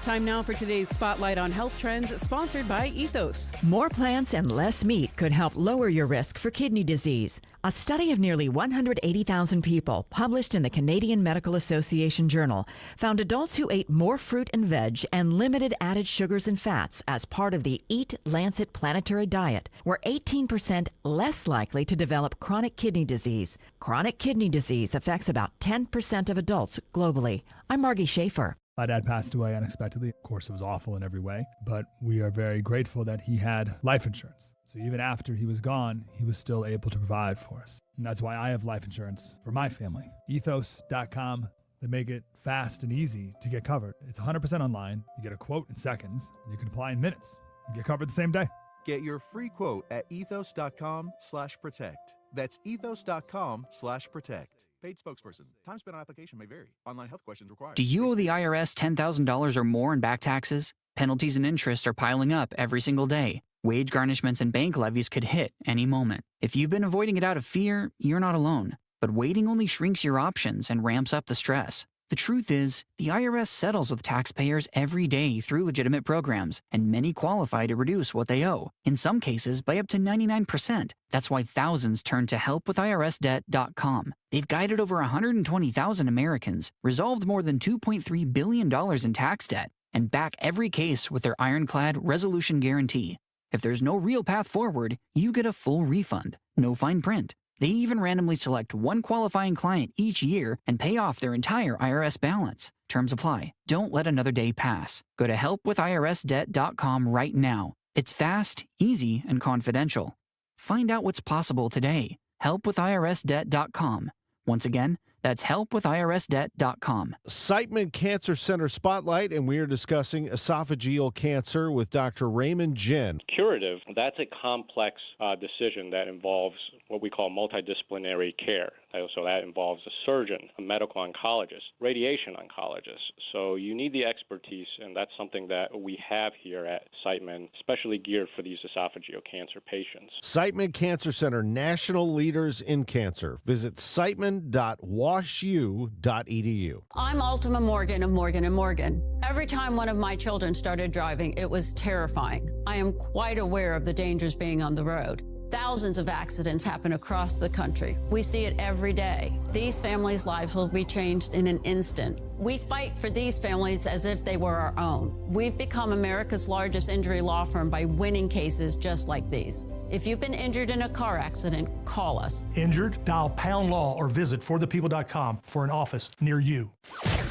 Time now for today's Spotlight on Health Trends, sponsored by Ethos. More plants and less meat could help lower your risk for kidney disease. A study of nearly 180,000 people, published in the Canadian Medical Association Journal, found adults who ate more fruit and veg and limited added sugars and fats as part of the Eat Lancet Planetary Diet were 18% less likely to develop chronic kidney disease. Chronic kidney disease affects about 10% of adults globally. I'm Margie Schaefer. My dad passed away unexpectedly. Of course, it was awful in every way, but we are very grateful that he had life insurance. So even after he was gone, he was still able to provide for us. And that's why I have life insurance for my family. Ethos.com. They make it fast and easy to get covered. It's 100% online. You get a quote in seconds. And you can apply in minutes. You get covered the same day. Get your free quote at ethos.com/protect. That's ethos.com/protect. Paid spokesperson. Time spent on application may vary. Online health questions required. Do you owe the IRS $10,000 or more in back taxes? Penalties and interest are piling up every single day. Wage garnishments and bank levies could hit any moment. If you've been avoiding it out of fear, you're not alone. But waiting only shrinks your options and ramps up the stress. The truth is, the IRS settles with taxpayers every day through legitimate programs, and many qualify to reduce what they owe, in some cases by up to 99%. That's why thousands turn to helpwithirsdebt.com. They've guided over 120,000 Americans, resolved more than $2.3 billion in tax debt, and back every case with their ironclad resolution guarantee. If there's no real path forward, you get a full refund, no fine print. They even randomly select one qualifying client each year and pay off their entire IRS balance. Terms apply. Don't let another day pass. Go to helpwithirsdebt.com right now. It's fast, easy, and confidential. Find out what's possible today. Helpwithirsdebt.com. Once again, that's helpwithirsdebt.com. Siteman Cancer Center Spotlight, and we are discussing esophageal cancer with Dr. Raymond Jin. Curative, that's a complex decision that involves what we call multidisciplinary care. So that involves a surgeon, a medical oncologist, radiation oncologist. So you need the expertise, and that's something that we have here at Siteman, especially geared for these esophageal cancer patients. Siteman Cancer Center, national leaders in cancer. Visit siteman.washu.edu. I'm Ultima Morgan of Morgan & Morgan. Every time one of my children started driving, it was terrifying. I am quite aware of the dangers being on the road. Thousands of accidents happen across the country. We see it every day. These families' lives will be changed in an instant. We fight for these families as if they were our own. We've become America's largest injury law firm by winning cases just like these. If you've been injured in a car accident, call us. Injured? Dial # law or visit forthepeople.com for an office near you.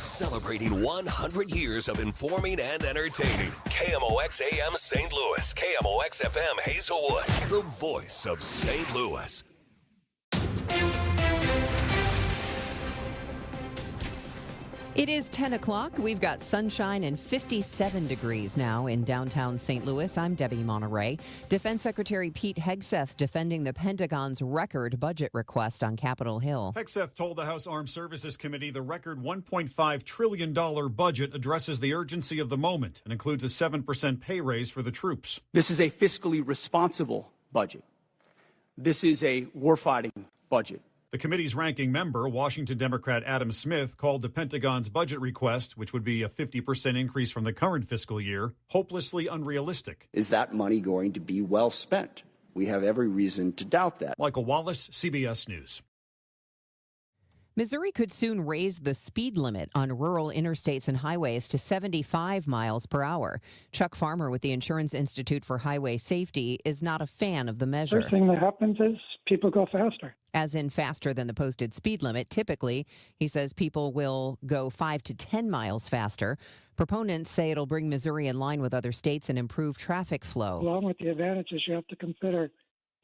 Celebrating 100 years of informing and entertaining. KMOX AM St. Louis, KMOX FM Hazelwood, the voice of St. Louis. It is 10 o'clock. We've got sunshine and 57 degrees now in downtown St. Louis. I'm Debbie Monterey. Defense Secretary Pete Hegseth defending the Pentagon's record budget request on Capitol Hill. Hegseth told the House Armed Services Committee the record $1.5 trillion budget addresses the urgency of the moment and includes a 7% pay raise for the troops. This is a fiscally responsible budget. This is a warfighting budget. The committee's ranking member, Washington Democrat Adam Smith, called the Pentagon's budget request, which would be a 50% increase from the current fiscal year, hopelessly unrealistic. Is that money going to be well spent? We have every reason to doubt that. Michael Wallace, CBS News. Missouri could soon raise the speed limit on rural interstates and highways to 75 miles per hour. Chuck Farmer with the Insurance Institute for Highway Safety is not a fan of the measure. First thing that happens is people go faster. As in faster than the posted speed limit. Typically, he says people will go 5 to 10 miles faster. Proponents say it'll bring Missouri in line with other states and improve traffic flow. Along with the advantages, you have to consider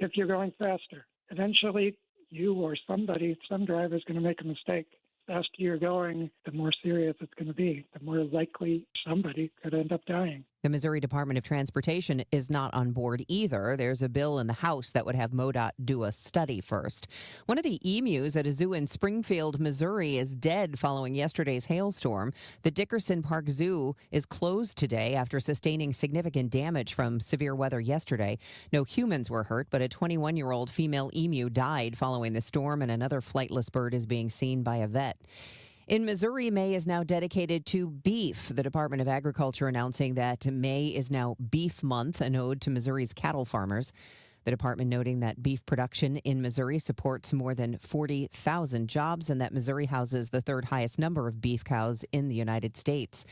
if you're going faster. Eventually, you or some driver is going to make a mistake. The faster you're going, the more serious it's going to be, the more likely somebody could end up dying. The Missouri Department of Transportation is not on board either. There's a bill in the House that would have MoDOT do a study first. One of the emus at a zoo in Springfield, Missouri is dead following yesterday's hailstorm. The Dickerson Park Zoo is closed today after sustaining significant damage from severe weather yesterday. No humans were hurt, but a 21-year-old female emu died following the storm, and another flightless bird is being seen by a vet. In Missouri, May is now dedicated to beef. The Department of Agriculture announcing that May is now Beef Month, an ode to Missouri's cattle farmers. The department noting that beef production in Missouri supports more than 40,000 jobs and that Missouri houses the third highest number of beef cows in the United States.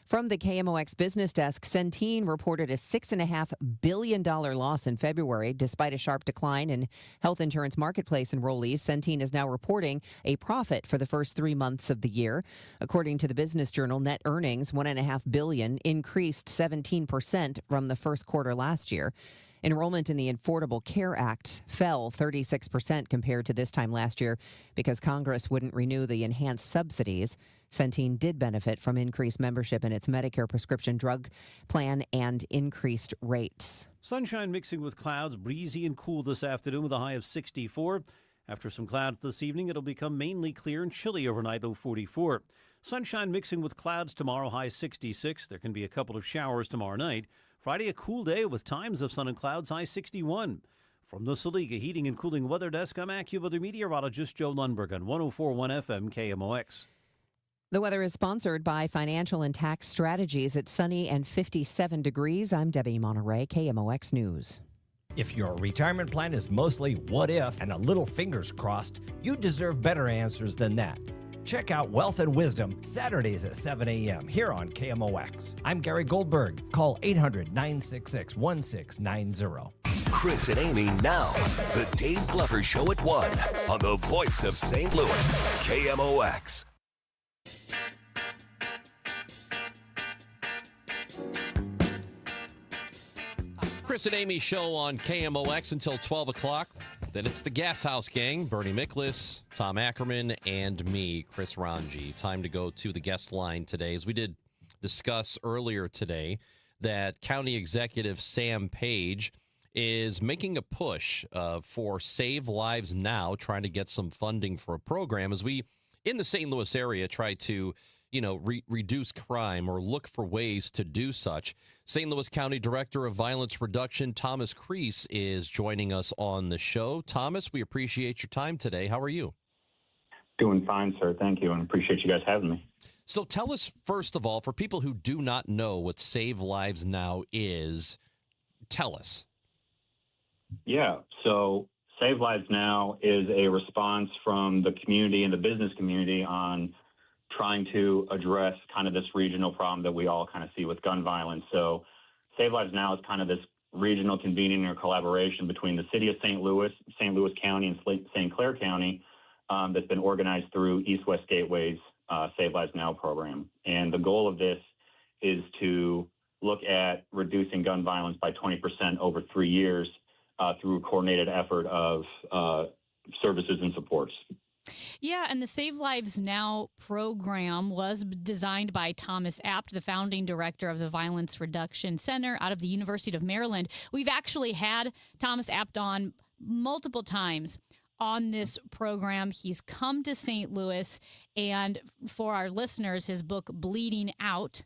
From the KMOX business desk, Centene reported a $6.5 billion loss in February. Despite a sharp decline in health insurance marketplace enrollees, Centene is now reporting a profit for the first 3 months of the year. According to the Business Journal, net earnings, $1.5 billion, increased 17% from the first quarter last year. Enrollment in the Affordable Care Act fell 36% compared to this time last year because Congress wouldn't renew the enhanced subsidies. Centene did benefit from increased membership in its Medicare prescription drug plan and increased rates. Sunshine mixing with clouds, breezy and cool this afternoon with a high of 64. After some clouds this evening, it'll become mainly clear and chilly overnight, low 44. Sunshine mixing with clouds tomorrow, high 66. There can be a couple of showers tomorrow night. Friday, a cool day with times of sun and clouds, high 61. From the Saliga Heating and Cooling Weather Desk, I'm AccuWeather meteorologist Joe Lundberg on 104.1 FM KMOX. The weather is sponsored by Financial and Tax Strategies. It's sunny and 57 degrees. I'm Debbie Monterey, KMOX News. If your retirement plan is mostly what if and a little fingers crossed, you deserve better answers than that. Check out Wealth and Wisdom Saturdays at 7 a.m. here on KMOX. I'm Gary Goldberg. Call 800-966-1690. Chris and Amy now. The Dave Glover Show at 1 on the voice of St. Louis, KMOX. Chris and Amy show on KMOX until 12 o'clock. Then it's the Gas House Gang, Bernie Miklas, Tom Ackerman, and me, Chris Ranji. Time to go to the guest line today. As we did discuss earlier today, that County Executive Sam Page is making a push for Save Lives Now, trying to get some funding for a program as we, in the St. Louis area, try to reduce crime or look for ways to do such. St. Louis County Director of Violence Reduction, Thomas Creese, is joining us on the show. Thomas, we appreciate your time today. How are you? Doing fine, sir. Thank you, and appreciate you guys having me. So tell us, first of all, for people who do not know what Save Lives Now is, tell us. Yeah, so Save Lives Now is a response from the community and the business community on trying to address kind of this regional problem that we all kind of see with gun violence. So Save Lives Now is kind of this regional convening or collaboration between the city of St. Louis County, and St. Clair County that's been organized through East West Gateway's Save Lives Now program. And the goal of this is to look at reducing gun violence by 20% over 3 years through a coordinated effort of services and supports. Yeah, and the Save Lives Now program was designed by Thomas Apt, the founding director of the Violence Reduction Center out of the University of Maryland. We've actually had Thomas Apt on multiple times on this program. He's come to St. Louis, and for our listeners, his book, Bleeding Out,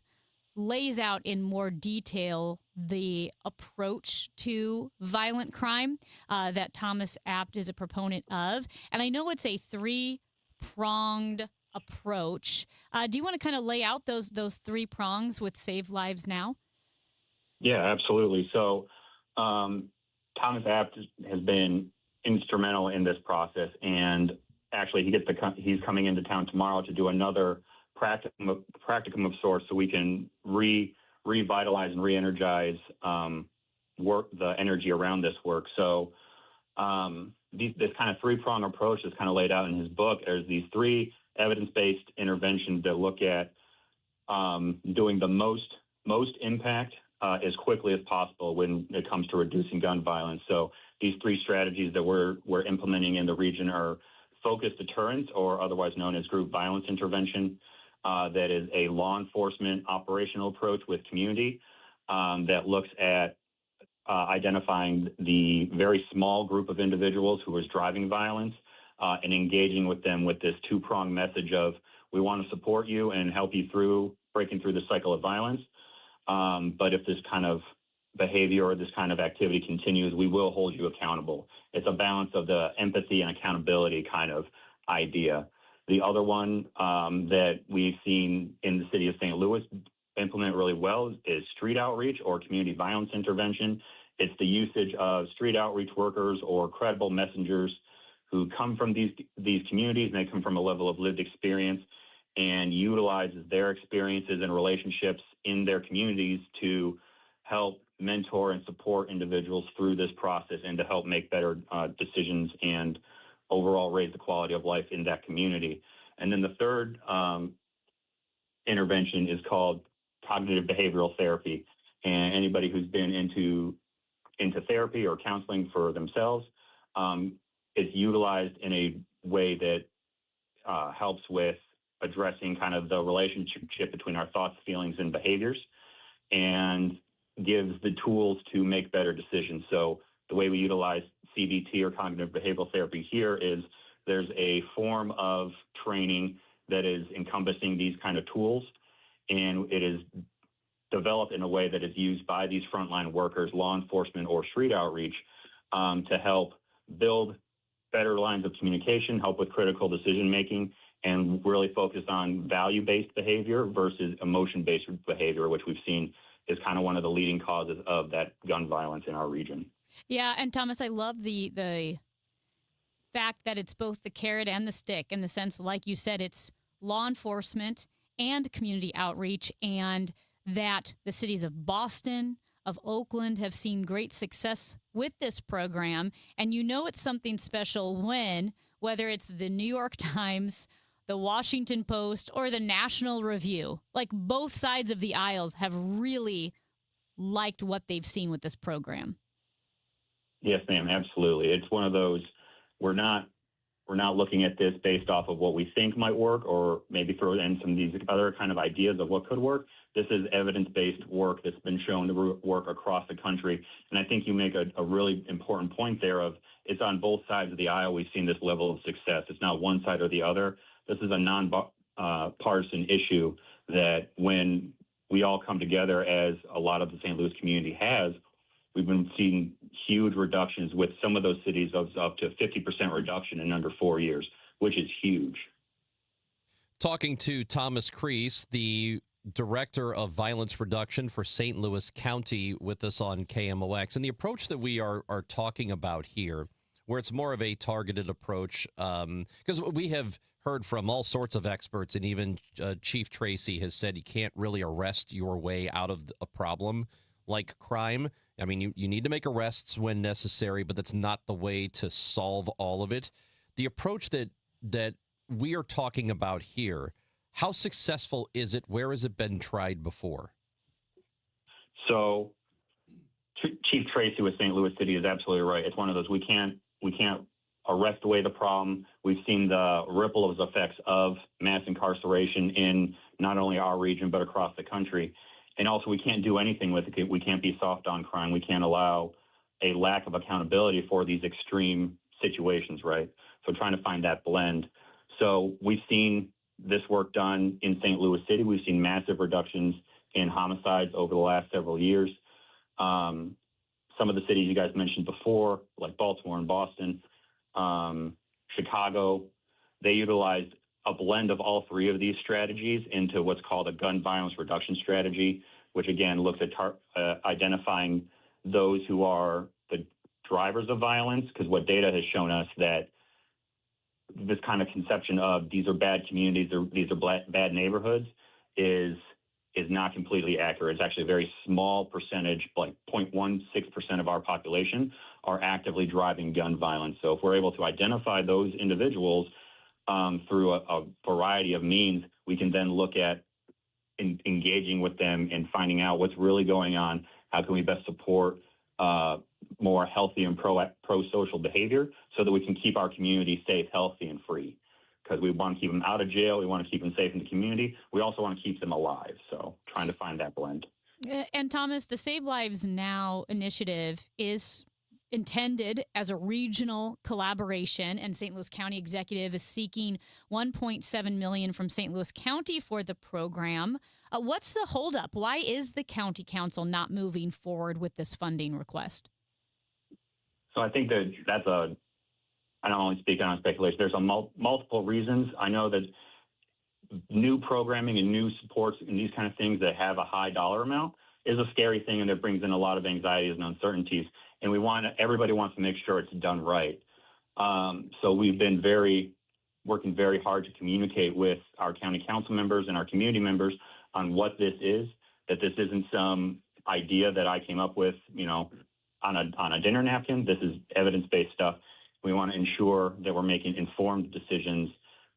lays out in more detail the approach to violent crime that Thomas Apt is a proponent of. And I know it's a three-pronged approach. Do you want to kind of lay out those three prongs with Save Lives Now? Yeah, absolutely. So Thomas Apt has been instrumental in this process, and actually he's coming into town tomorrow to do another practicum of sorts, so we can revitalize and re-energize the energy around this work. So this kind of three-prong approach is kind of laid out in his book. There's these three evidence-based interventions that look at doing the most impact as quickly as possible when it comes to reducing gun violence. So these three strategies that we're implementing in the region are focused deterrence, or otherwise known as group violence intervention. That is a law enforcement operational approach with community that looks at identifying the very small group of individuals who is driving violence and engaging with them with this two-pronged message of, we want to support you and help you through breaking through the cycle of violence. But if this kind of behavior or this kind of activity continues, we will hold you accountable. It's a balance of the empathy and accountability kind of idea. The other one that we've seen in the city of St. Louis implement really well is street outreach or community violence intervention. It's the usage of street outreach workers or credible messengers who come from these communities, and they come from a level of lived experience and utilizes their experiences and relationships in their communities to help mentor and support individuals through this process and to help make better decisions and overall raise the quality of life in that community. And then the third intervention is called cognitive behavioral therapy. And anybody who's been into therapy or counseling for themselves is utilized in a way that helps with addressing kind of the relationship between our thoughts, feelings, and behaviors, and gives the tools to make better decisions. So the way we utilize CBT or cognitive behavioral therapy here is there's a form of training that is encompassing these kind of tools, and it is developed in a way that is used by these frontline workers, law enforcement, or street outreach to help build better lines of communication, help with critical decision making, and really focus on value-based behavior versus emotion-based behavior, which we've seen is kind of one of the leading causes of that gun violence in our region. Yeah, and Thomas, I love the fact that it's both the carrot and the stick, in the sense, like you said, it's law enforcement and community outreach, and that the cities of Boston, of Oakland have seen great success with this program. And you know it's something special when, whether it's the New York Times, the Washington Post, or the National Review, like both sides of the aisles have really liked what they've seen with this program. Yes, ma'am, absolutely. It's one of those, we're not looking at this based off of what we think might work or maybe throw in some of these other kind of ideas of what could work. This is evidence-based work that's been shown to work across the country. And I think you make a really important point there of it's on both sides of the aisle we've seen this level of success. It's not one side or the other. This is a non-partisan issue that when we all come together, as a lot of the St. Louis community has, we've been seeing huge reductions with some of those cities of up to 50% reduction in under 4 years, which is huge. Talking to Thomas Kreis, the Director of Violence Reduction for St. Louis County, with us on KMOX. And the approach that we are talking about here, where it's more of a targeted approach, because we have heard from all sorts of experts, and even Chief Tracy has said you can't really arrest your way out of a problem like crime. I mean, you need to make arrests when necessary, but that's not the way to solve all of it. The approach that we are talking about here, how successful is it? Where has it been tried before? So Chief Tracy with St. Louis City is absolutely right. It's one of those, we can't arrest away the problem. We've seen the ripple of effects of mass incarceration in not only our region, but across the country. And also, we can't do anything with it. We can't be soft on crime. We can't allow a lack of accountability for these extreme situations, right? So trying to find that blend. So we've seen this work done in St. Louis City. We've seen massive reductions in homicides over the last several years. Some of the cities you guys mentioned before, like Baltimore and Boston, Chicago, they utilized a blend of all three of these strategies into what's called a gun violence reduction strategy, which again looks at identifying those who are the drivers of violence, because what data has shown us that this kind of conception of these are bad communities or these are bad neighborhoods is not completely accurate. It's actually a very small percentage, like 0.16% of our population are actively driving gun violence. So if we're able to identify those individuals through a variety of means, we can then look at engaging with them and finding out what's really going on. How can we best support more healthy and pro-social behavior so that we can keep our community safe, healthy, and free? Because we want to keep them out of jail. We want to keep them safe in the community. We also want to keep them alive. So trying to find that blend. And Thomas, the Save Lives Now initiative is intended as a regional collaboration, and St. Louis County Executive is seeking $1.7 million from St. Louis County for the program. What's the holdup? Why is the county council not moving forward with this funding request? So I think that's I don't only speak on speculation. There's multiple reasons. I know that new programming and new supports and these kind of things that have a high dollar amount is a scary thing, and it brings in a lot of anxieties and uncertainties. And everybody wants to make sure it's done right. So we've been working very hard to communicate with our county council members and our community members on what this is, that this isn't some idea that I came up with, on a dinner napkin. This is evidence-based stuff. We want to ensure that we're making informed decisions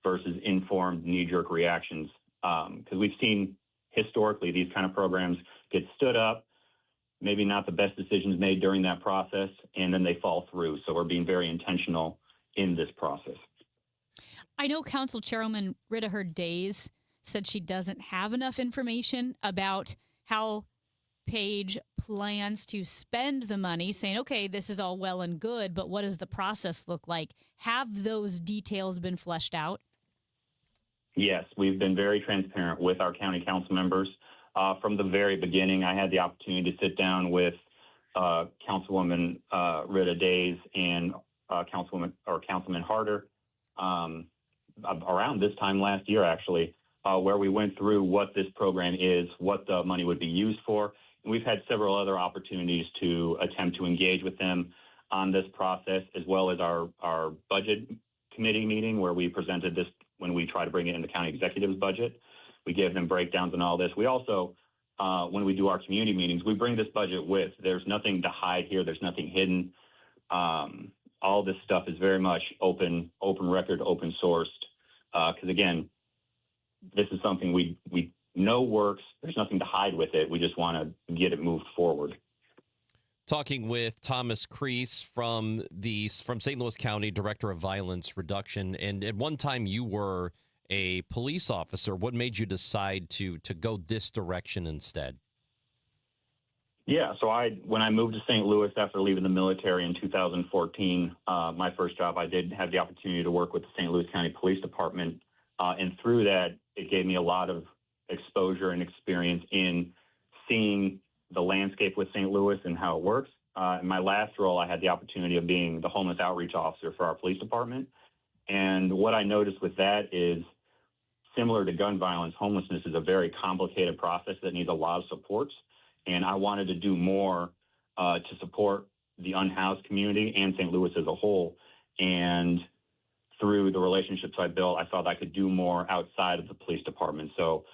versus informed knee-jerk reactions. Because we've seen historically these kind of programs get stood up, maybe not the best decisions made during that process, and then they fall through. So we're being very intentional in this process. I know Council Chairwoman Rita Hurd-Days said she doesn't have enough information about how Page plans to spend the money, saying, okay, this is all well and good, but what does the process look like? Have those details been fleshed out? Yes, we've been very transparent with our county council members. From the very beginning, I had the opportunity to sit down with Councilwoman Rita Days and Councilman Harder around this time last year, actually, where we went through what this program is, what the money would be used for. And we've had several other opportunities to attempt to engage with them on this process, as well as our budget committee meeting where we presented this when we try to bring it in the county executive's budget. We gave them breakdowns and all this. We also when we do our community meetings, we bring this budget with. There's nothing to hide here. There's nothing hidden. All this stuff is very much open record, open sourced. Because again, this is something we know works. There's nothing to hide with it. We just want to get it moved forward. Talking with Thomas Creese from St. Louis County, Director of Violence Reduction. And at one time you were a police officer. What made you decide to go this direction instead? Yeah, so when I moved to St. Louis after leaving the military in 2014, my first job, I did have the opportunity to work with the St. Louis County Police Department. And through that, it gave me a lot of exposure and experience in seeing the landscape with St. Louis and how it works. In my last role, I had the opportunity of being the homeless outreach officer for our police department. And what I noticed with that is, similar to gun violence, homelessness is a very complicated process that needs a lot of supports. And I wanted to do more to support the unhoused community and St. Louis as a whole. And through the relationships I built, I felt I could do more outside of the police department. So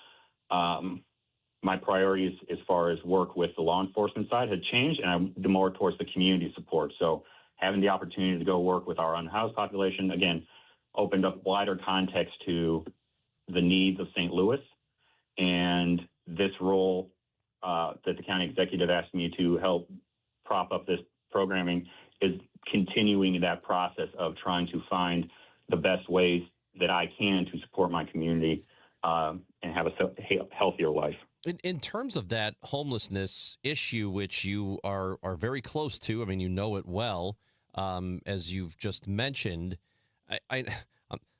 my priorities as far as work with the law enforcement side had changed, and I'm more towards the community support. So having the opportunity to go work with our unhoused population, again, opened up wider context to the needs of St. Louis. And this role that the county executive asked me to help prop up this programming is continuing that process of trying to find the best ways that I can to support my community and have a healthier life. In terms of that homelessness issue, which you are very close to, I mean, you know it well, as you've just mentioned,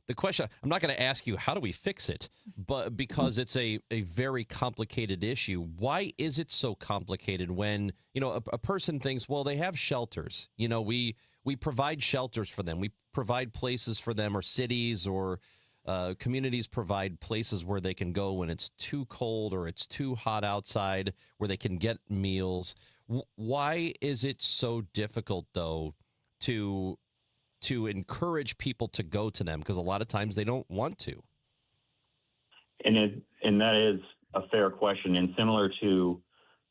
the question, I'm not going to ask you, how do we fix it? But because it's a very complicated issue. Why is it so complicated when, a person thinks, well, they have shelters. We provide shelters for them. We provide places for them, or cities or communities provide places where they can go when it's too cold or it's too hot outside, where they can get meals. Why is it so difficult, though, to encourage people to go to them? Because a lot of times they don't want to. And that is a fair question. And similar to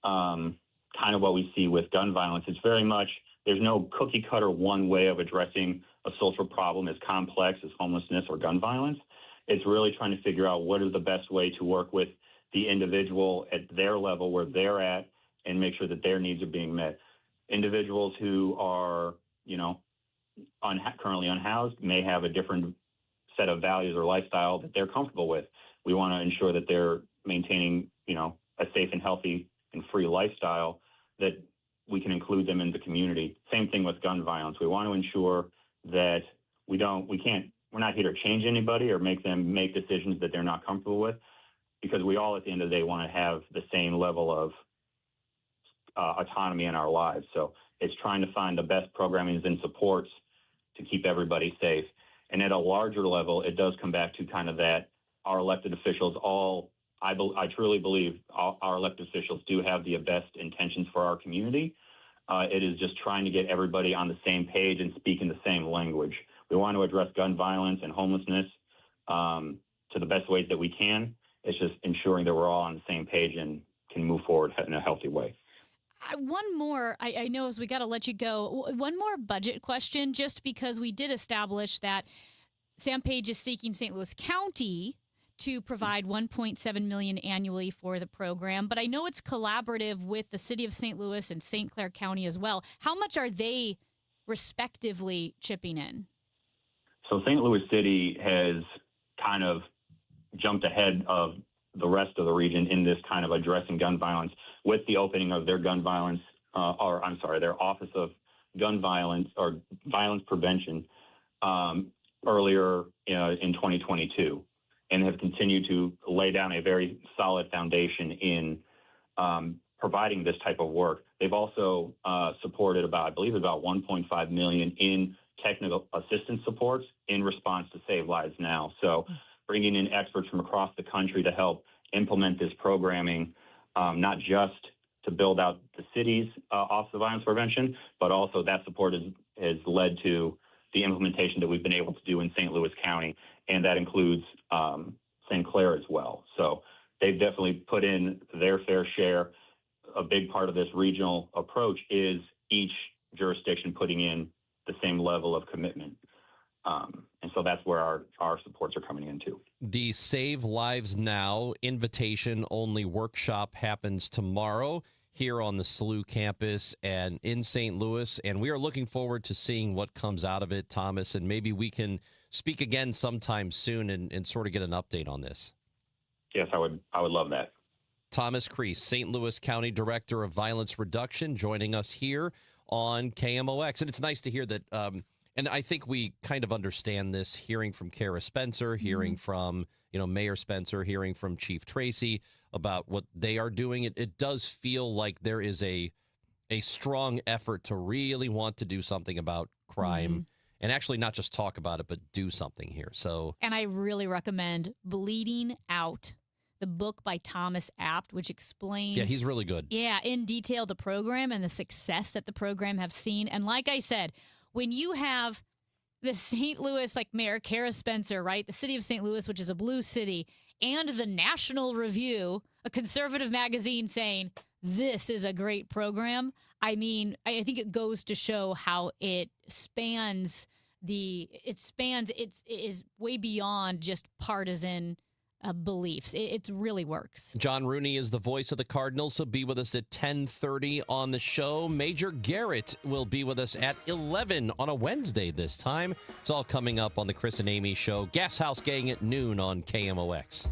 kind of what we see with gun violence, it's very much, there's no cookie cutter one way of addressing a social problem as complex as homelessness or gun violence. It's really trying to figure out what is the best way to work with the individual at their level where they're at and make sure that their needs are being met. Individuals who are, currently unhoused may have a different set of values or lifestyle that they're comfortable with. We want to ensure that they're maintaining, a safe and healthy and free lifestyle, that we can include them in the community. Same thing with gun violence. We want to ensure that we're not here to change anybody or make them make decisions that they're not comfortable with, because we all at the end of the day want to have the same level of autonomy in our lives. So it's trying to find the best programmings and supports to keep everybody safe. And at a larger level, it does come back to kind of that our elected officials I truly believe our elected officials do have the best intentions for our community. It is just trying to get everybody on the same page and speaking the same language. We want to address gun violence and homelessness to the best ways that we can. It's just ensuring that we're all on the same page and can move forward in a healthy way. One more, I know as we got to let you go, one more budget question, just because we did establish that Sam Page is seeking St. Louis County to provide $1.7 million annually for the program, but I know it's collaborative with the city of St. Louis and St. Clair County as well. How much are they respectively chipping in? So St. Louis City has kind of jumped ahead of the rest of the region in this kind of addressing gun violence with the opening of their their Office of Gun Violence or Violence Prevention earlier in 2022, and have continued to lay down a very solid foundation in providing this type of work. They've also supported about $1.5 million in technical assistance supports in response to Save Lives Now. So bringing in experts from across the country to help implement this programming, not just to build out the city's Office of Violence Prevention, but also that support has led to the implementation that we've been able to do in St. Louis County, and that includes St. Clair as well. So they've definitely put in their fair share. A big part of this regional approach is each jurisdiction putting in the same level of commitment. And so that's where our supports are coming in too. The Save Lives Now invitation-only workshop happens tomorrow here on the SLU campus and in St. Louis, and we are looking forward to seeing what comes out of it, Thomas, and maybe we can speak again sometime soon and sort of get an update on this. Yes, I would love that. Thomas Kreis, St. Louis County Director of Violence Reduction, joining us here on KMOX. And it's nice to hear that, and I think we kind of understand this, hearing from Kara Spencer, hearing from, Mayor Spencer, hearing from Chief Tracy about what they are doing. It does feel like there is a strong effort to really want to do something about crime and actually not just talk about it, but do something here. So, and I really recommend Bleeding Out, the book by Thomas Abt, which explains... Yeah, he's really good. Yeah, in detail the program and the success that the program have seen. And like I said, when you have the St. Louis, like Mayor Kara Spencer, right, the city of St. Louis, which is a blue city, and the National Review, a conservative magazine, saying this is a great program, I mean, I think it goes to show how it is way beyond just partisan beliefs. It really works. John Rooney is the voice of the Cardinals. He'll be with us at 10:30 on the show. Major Garrett will be with us at 11 on a Wednesday this time. It's all coming up on the Chris and Amy Show. Gas House Gang at noon on KMOX.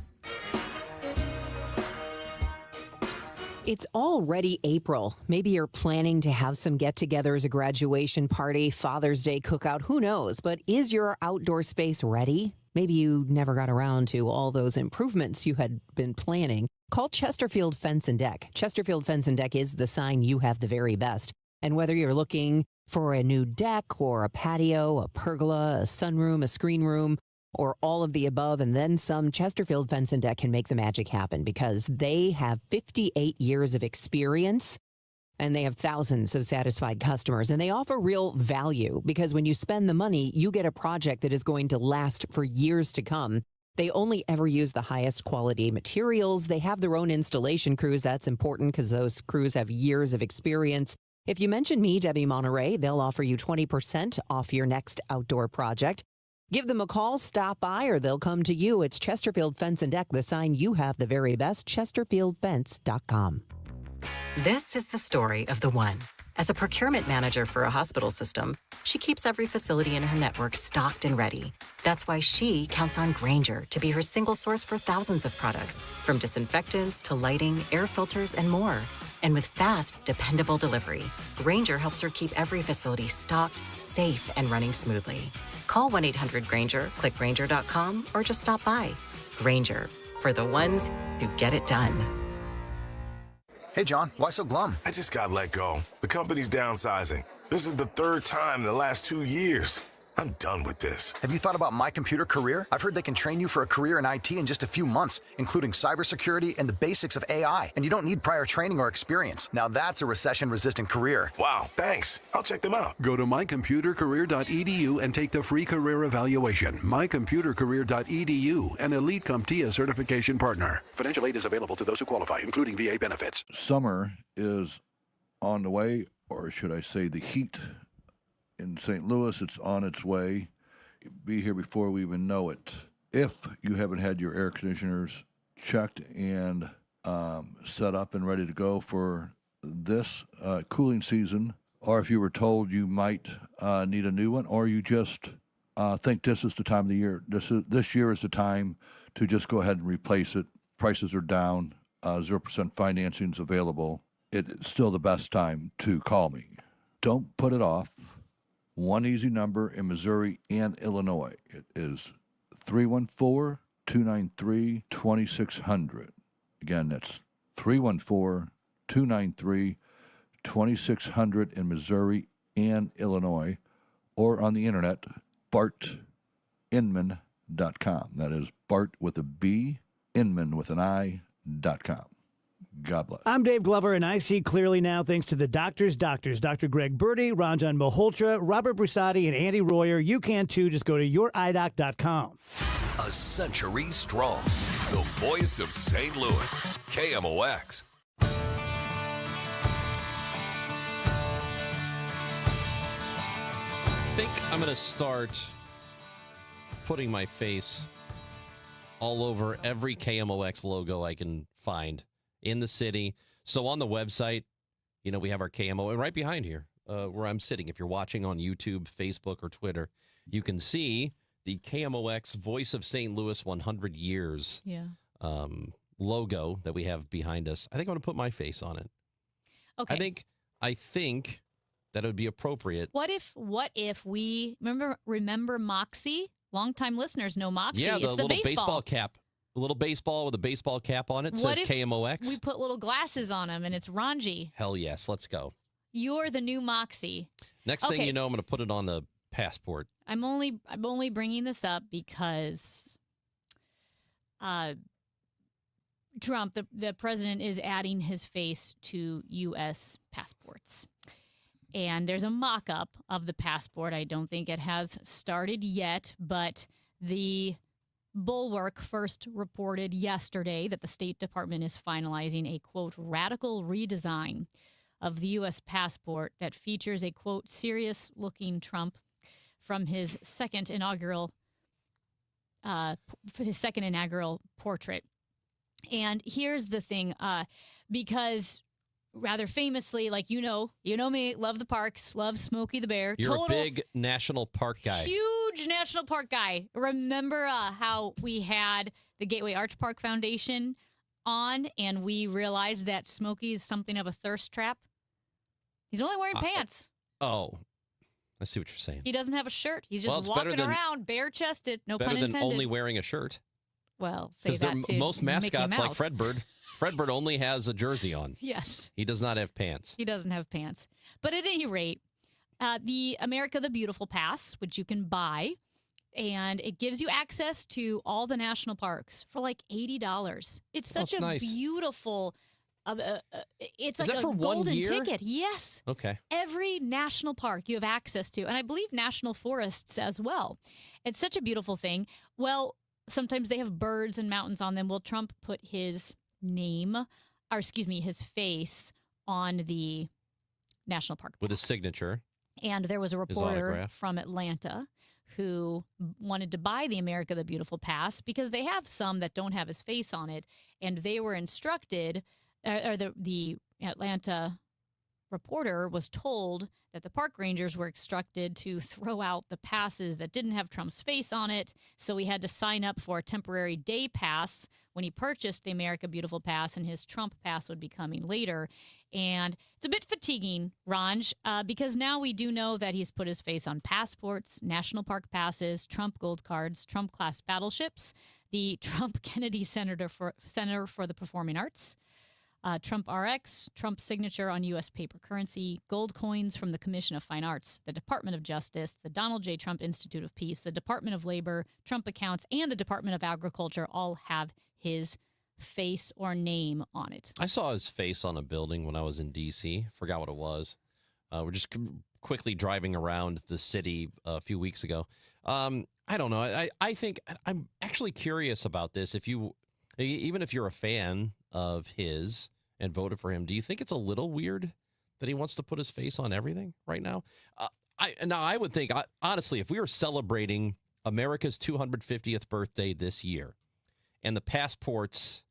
It's already April. Maybe you're planning to have some get-togethers, a graduation party, Father's Day cookout, who knows? But is your outdoor space ready? Maybe you never got around to all those improvements you had been planning. Call Chesterfield Fence and Deck. Chesterfield Fence and Deck is the sign you have the very best. And whether you're looking for a new deck or a patio, a pergola, a sunroom, a screen room, or all of the above and then some, Chesterfield Fence and Deck can make the magic happen because they have 58 years of experience and they have thousands of satisfied customers, and they offer real value because when you spend the money, you get a project that is going to last for years to come. They only ever use the highest quality materials. They have their own installation crews. That's important because those crews have years of experience. If you mention me, Debbie Monterey, they'll offer you 20% off your next outdoor project. Give them a call, stop by, or they'll come to you. It's Chesterfield Fence and Deck, the sign you have the very best, chesterfieldfence.com. This is the story of the one. As a procurement manager for a hospital system, she keeps every facility in her network stocked and ready. That's why she counts on Grainger to be her single source for thousands of products, from disinfectants to lighting, air filters, and more. And with fast, dependable delivery, Grainger helps her keep every facility stocked, safe, and running smoothly. Call 1-800-GRAINGER, click Grainger.com, or just stop by. Grainger, for the ones who get it done. Hey, John, why so glum? I just got let go. The company's downsizing. This is the third time in the last 2 years. I'm done with this. Have you thought about My Computer Career? I've heard they can train you for a career in IT in just a few months, including cybersecurity and the basics of AI. And you don't need prior training or experience. Now that's a recession-resistant career. Wow, thanks. I'll check them out. Go to mycomputercareer.edu and take the free career evaluation. Mycomputercareer.edu, an Elite CompTIA certification partner. Financial aid is available to those who qualify, including VA benefits. Summer is on the way, or should I say the heat. In St. Louis, it's on its way. Be here before we even know it. If you haven't had your air conditioners checked and set up and ready to go for this cooling season, or if you were told you might need a new one, or you just think this is the time of the year, this year is the time to just go ahead and replace it. Prices are down, 0% financing is available. It's still the best time to call me. Don't put it off. One easy number in Missouri and Illinois. It is 314-293-2600. Again, that's 314-293-2600 in Missouri and Illinois, or on the internet, bartinman.com. That is Bart with a B, Inman with an I.com. God bless. I'm Dave Glover, and I see clearly now thanks to the doctors, Dr. Greg Birdie, Ranjan Malhotra, Robert Brusati, and Andy Royer. You can too. Just go to youridoc.com. A century strong. The voice of St. Louis. KMOX. I think I'm going to start putting my face all over every KMOX logo I can find in the city. So on the website, we have our KMO, and right behind here, where I'm sitting, if you're watching on YouTube, Facebook, or Twitter, you can see the KMOX Voice of St. Louis 100 Years logo that we have behind us. I think I'm going to put my face on it. Okay. I think that it would be appropriate. What if we remember Moxie? Longtime listeners know Moxie. Yeah, it's the little baseball cap. A little baseball with a baseball cap on it. What says if KMOX. we put little glasses on them and it's Ranji? Hell yes, let's go. You're the new Moxie. Next thing you know, I'm going to put it on the passport. I'm only bringing this up because Trump, the president, is adding his face to U.S. passports. And there's a mock-up of the passport. I don't think it has started yet, but the Bulwark first reported yesterday that the State Department is finalizing a, quote, radical redesign of the U.S. passport that features a, quote, serious-looking Trump from his second inaugural portrait. And here's the thing, because rather famously, like you know me, love the parks, love Smokey the Bear. You're a big national park guy. Huge national park guy. Remember how we had the Gateway Arch Park Foundation on, and we realized that Smokey is something of a thirst trap? He's only wearing pants. Oh, I see what you're saying. He doesn't have a shirt. He's just walking around bare-chested, no pun intended. Better than only wearing a shirt. Well, say that to most mascots, Mickey like Mouse. Fredbird only has a jersey on. Yes. He does not have pants. He doesn't have pants. But at any rate, the America the Beautiful Pass, which you can buy, and it gives you access to all the national parks for like $80. It's such a nice. Beautiful. It's Is like that a for 1 golden year? ticket. Yes. Okay. Every national park you have access to, and I believe national forests as well. It's such a beautiful thing. Well, sometimes they have birds and mountains on them. Well, Trump put his his face on the national park with his signature. And there was a reporter autograph. from Atlanta who wanted to buy the America the Beautiful Pass because they have some that don't have his face on it. And they were instructed, or the Atlanta reporter was told that the park rangers were instructed to throw out the passes that didn't have Trump's face on it. So he had to sign up for a temporary day pass when he purchased the America Beautiful Pass, and his Trump pass would be coming later. And it's a bit fatiguing, Ranj, because now we do know that he's put his face on passports, national park passes, Trump gold cards, Trump-class battleships, the Trump Kennedy Center for the Performing Arts, Trump RX, Trump's signature on U.S. paper currency, gold coins from the Commission of Fine Arts, the Department of Justice, the Donald J. Trump Institute of Peace, the Department of Labor, Trump accounts, and the Department of Agriculture all have his face or name on it. I saw his face on a building when I was in D.C. Forgot what it was. We're just quickly driving around the city a few weeks ago. I don't know. I think I'm actually curious about this. Even if you're a fan of his and voted for him, do you think it's a little weird that he wants to put his face on everything right now? I would think, honestly, if we were celebrating America's 250th birthday this year and the passports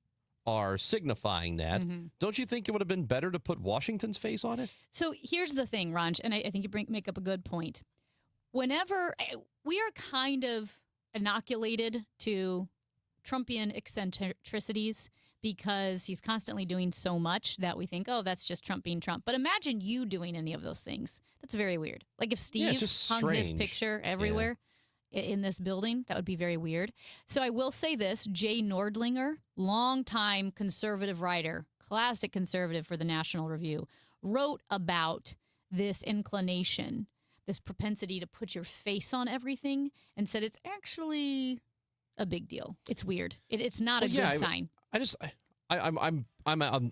are signifying that, don't you think it would have been better to put Washington's face on it? So here's the thing, Ranj, and I think you make up a good point. Whenever we are kind of inoculated to Trumpian eccentricities because he's constantly doing so much that we think, oh, that's just Trump being Trump. But imagine you doing any of those things. That's very weird. Like if Steve hung his picture everywhere in this building, that would be very weird. So I will say this, Jay Nordlinger, longtime conservative writer, classic conservative for the National Review, wrote about this inclination, this propensity to put your face on everything, and said it's actually a big deal. It's weird. It's not a good sign. I'm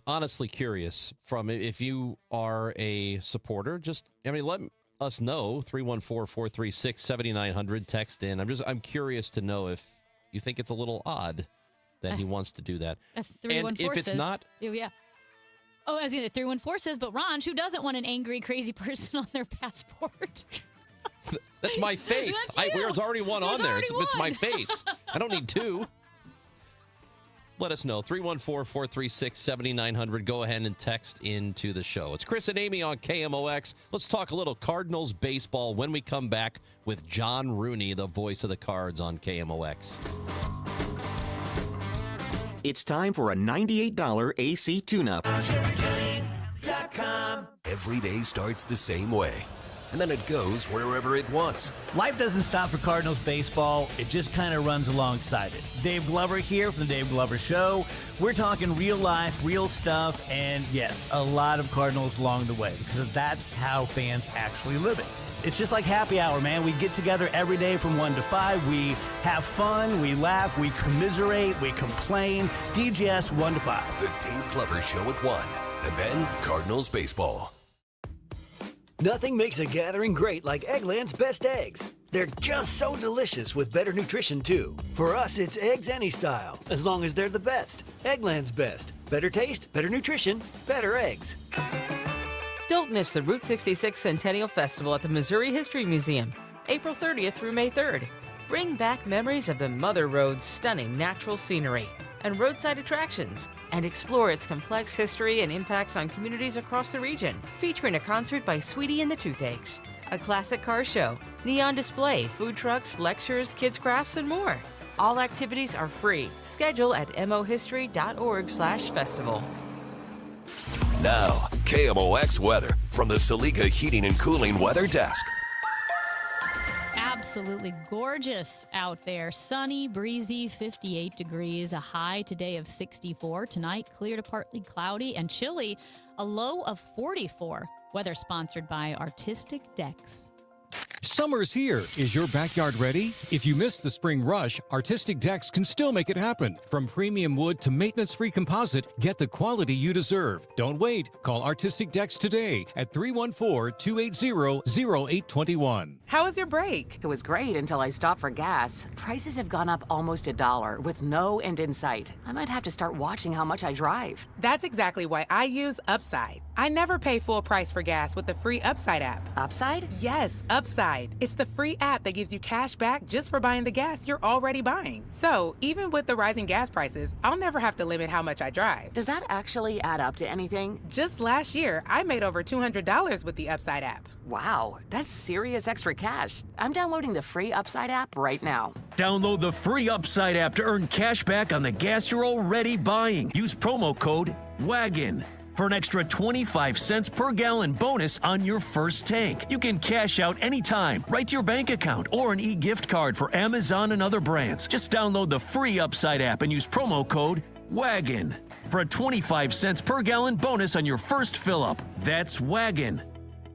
honestly curious from if you are a supporter. Let us know 314-436-7900. Text in. I'm curious to know if you think it's a little odd that he wants to do that. A 314 and if it's says, not, yeah. Oh, I was going to 314 says, but Ron, who doesn't want an angry, crazy person on their passport? that's my face. There's already one on there. It's my face. I don't need two. Let us know. 314-436-7900. Go ahead and text into the show. It's Chris and Amy on KMOX. Let's talk a little Cardinals baseball when we come back with John Rooney, the voice of the Cards on KMOX. It's time for a $98 AC tune-up. Every day starts the same way, and then it goes wherever it wants. Life doesn't stop for Cardinals baseball. It just kind of runs alongside it. Dave Glover here from the Dave Glover Show. We're talking real life, real stuff, and yes, a lot of Cardinals along the way, because that's how fans actually live it. It's just like happy hour, man. We get together every day from 1 to 5. We have fun, we laugh, we commiserate, we complain. DGS 1 to 5. The Dave Glover Show at 1, and then Cardinals baseball. Nothing makes a gathering great like Eggland's Best Eggs. They're just so delicious with better nutrition, too. For us, it's eggs any style, as long as they're the best. Eggland's Best. Better taste, better nutrition, better eggs. Don't miss the Route 66 Centennial Festival at the Missouri History Museum, April 30th through May 3rd. Bring back memories of the Mother Road's stunning natural scenery and roadside attractions, and explore its complex history and impacts on communities across the region. Featuring a concert by Sweetie and the Toothaches, a classic car show, neon display, food trucks, lectures, kids' crafts, and more. All activities are free. Schedule at mohistory.org/festival. Now, KMOX weather from the Saliga Heating and Cooling Weather Desk. Absolutely gorgeous out there. Sunny, breezy, 58 degrees. A high today of 64. Tonight, clear to partly cloudy and chilly. A low of 44. Weather sponsored by Artistic Decks. Summer's here. Is your backyard ready? If you missed the spring rush, Artistic Decks can still make it happen. From premium wood to maintenance-free composite, get the quality you deserve. Don't wait. Call Artistic Decks today at 314-280-0821. How was your break? It was great until I stopped for gas. Prices have gone up almost $1 with no end in sight. I might have to start watching how much I drive. That's exactly why I use Upside. I never pay full price for gas with the free Upside app. Upside? Yes, Upside. It's the free app that gives you cash back just for buying the gas you're already buying. So, even with the rising gas prices, I'll never have to limit how much I drive. Does that actually add up to anything? Just last year, I made over $200 with the Upside app. Wow, that's serious extra cash. I'm downloading the free Upside app right now. Download the free Upside app to earn cash back on the gas you're already buying. Use promo code WAGON for an extra 25 cents per gallon bonus on your first tank. You can cash out anytime, right to your bank account, or an e-gift card for Amazon and other brands. Just download the free Upside app and use promo code WAGON for a 25 cents per gallon bonus on your first fill-up. That's WAGON.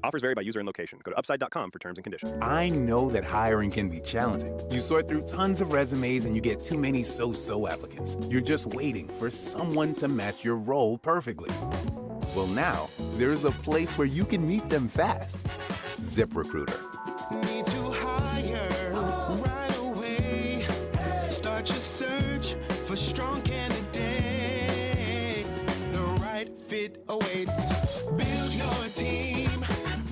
Offers vary by user and location. Go to upside.com for terms and conditions. I know that hiring can be challenging. You sort through tons of resumes and you get too many so-so applicants. You're just waiting for someone to match your role perfectly. Well, now, there's a place where you can meet them fast. ZipRecruiter. Need to hire right away. Start your search for strong candidates. The right fit awaits. Build your team.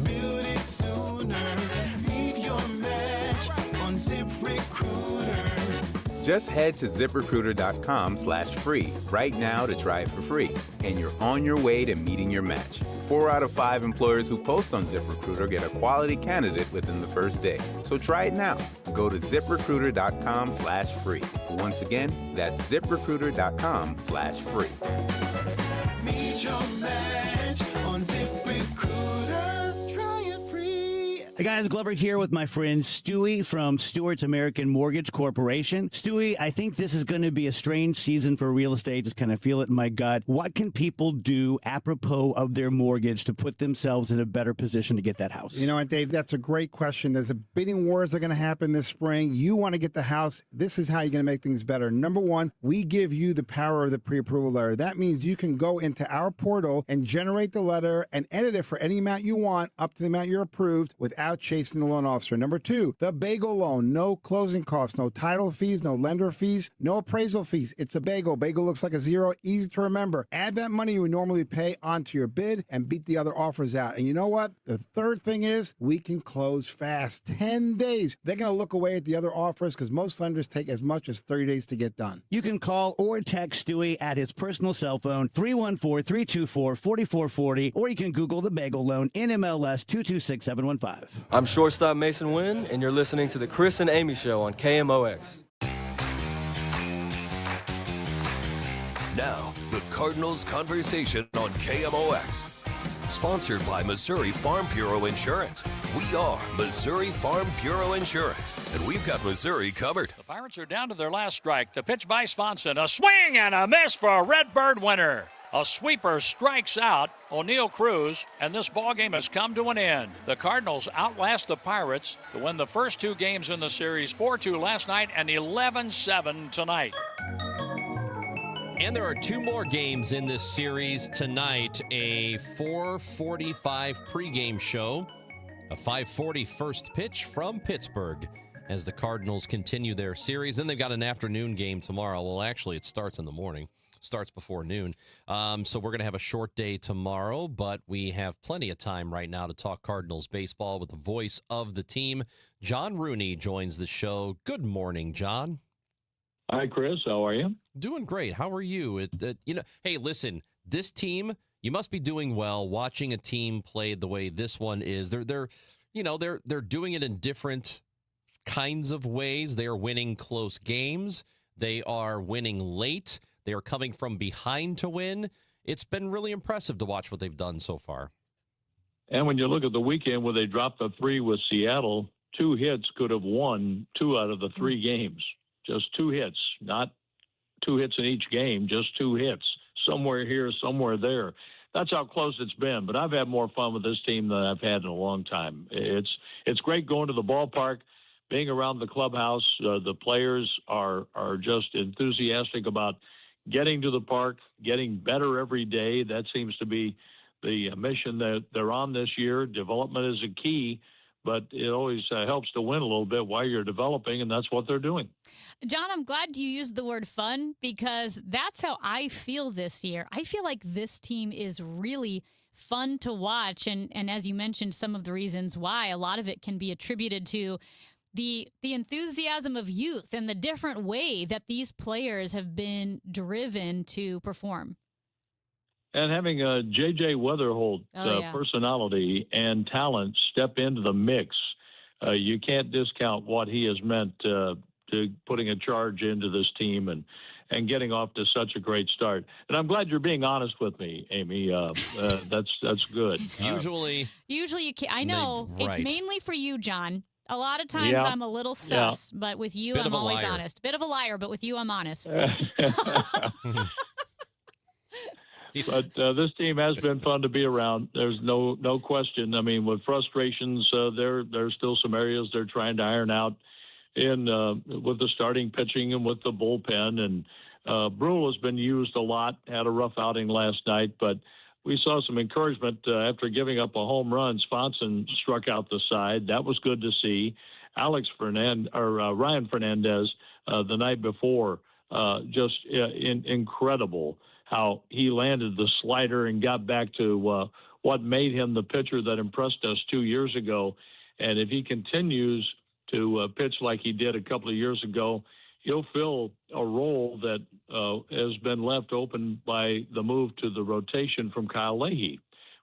Build it sooner. Meet your match on ZipRecruiter. Just head to ZipRecruiter.com/free right now to try it for free. And you're on your way to meeting your match. 4 out of 5 employers who post on ZipRecruiter get a quality candidate within the first day. So try it now. Go to ZipRecruiter.com/free. Once again, that's ZipRecruiter.com/free. Meet your match on ZipRecruiter. Try it free. Hey guys, Glover here with my friend Stewie from Stewart's American Mortgage Corporation. Stewie, I think this is going to be a strange season for real estate. Just kind of feel it in my gut. What can people do apropos of their mortgage to put themselves in a better position to get that house? You know what, Dave, that's a great question. There's a bidding wars that are going to happen this spring. You want to get the house. This is how you're going to make things better. Number one, we give you the power of the pre-approval letter. That means you can go into our portal and generate the letter and edit it for any amount you want up to the amount you're approved without without chasing the loan officer. Number 2, the bagel loan. No closing costs, no title fees, no lender fees, no appraisal fees. It's a bagel. Bagel looks like a zero, easy to remember. Add that money you would normally pay onto your bid and beat the other offers out. And you know what? The third thing is we can close fast. 10 days. They're going to look away at the other offers because most lenders take as much as 30 days to get done. You can call or text Stewie at his personal cell phone, 314-324-4440, or you can Google the bagel loan in MLS 226715. I'm shortstop Mason Wynn, and you're listening to the Chris and Amy Show on KMOX. Now, the Cardinals Conversation on KMOX. Sponsored by Missouri Farm Bureau Insurance. We are Missouri Farm Bureau Insurance, and we've got Missouri covered. The Pirates are down to their last strike. The pitch by Swanson. A swing and a miss for a Redbird winner. A sweeper strikes out O'Neill Cruz, and this ballgame has come to an end. The Cardinals outlast the Pirates to win the first 2 games in the series, 4-2 last night and 11-7 tonight. And there are 2 more games in this series tonight. A 4:45 pregame show, a 5:40 first pitch from Pittsburgh as the Cardinals continue their series. Then they've got an afternoon game tomorrow. Well, actually, it starts in the morning. Starts before noon. So we're going to have a short day tomorrow, but we have plenty of time right now to talk Cardinals baseball with the voice of the team. John Rooney joins the show. Good morning, John. Hi, Chris. How are you? Doing great. How are you? Hey, listen, this team, you must be doing well watching a team play the way this one is. They're doing it in different kinds of ways. They are winning close games. They are winning late. They are coming from behind to win. It's been really impressive to watch what they've done so far. And when you look at the weekend where they dropped the 3 with Seattle, 2 hits could have won 2 out of the 3 games. Just 2 hits, not 2 hits in each game, just 2 hits. Somewhere here, somewhere there. That's how close it's been. But I've had more fun with this team than I've had in a long time. It's great going to the ballpark, being around the clubhouse. The players are just enthusiastic about getting to the park, getting better every day. That seems to be the mission that they're on this year. Development is a key, but it always helps to win a little bit while you're developing, and that's what they're doing. John, I'm glad you used the word fun because that's how I feel this year. I feel like this team is really fun to watch, and as you mentioned, some of the reasons why, a lot of it can be attributed to the enthusiasm of youth and the different way that these players have been driven to perform. And having a J.J. Wetherholt personality and talent step into the mix, you can't discount what he has meant to putting a charge into this team and getting off to such a great start. And I'm glad you're being honest with me, Amy. That's good. Usually you can't. I know. Right. It's mainly for you, John. A lot of times I'm a little sus, but with you, I'm always honest. Bit of a liar, but with you, I'm honest. But this team has been fun to be around. There's no question. I mean, with frustrations, there's still some areas they're trying to iron out with the starting pitching and with the bullpen. And Brule has been used a lot, had a rough outing last night, but we saw some encouragement after giving up a home run. Swanson struck out the side. That was good to see. Ryan Fernandez the night before, just incredible how he landed the slider and got back to what made him the pitcher that impressed us 2 years ago. And if he continues to pitch like he did a couple of years ago, he'll fill a role that has been left open by the move to the rotation from Kyle Leahy.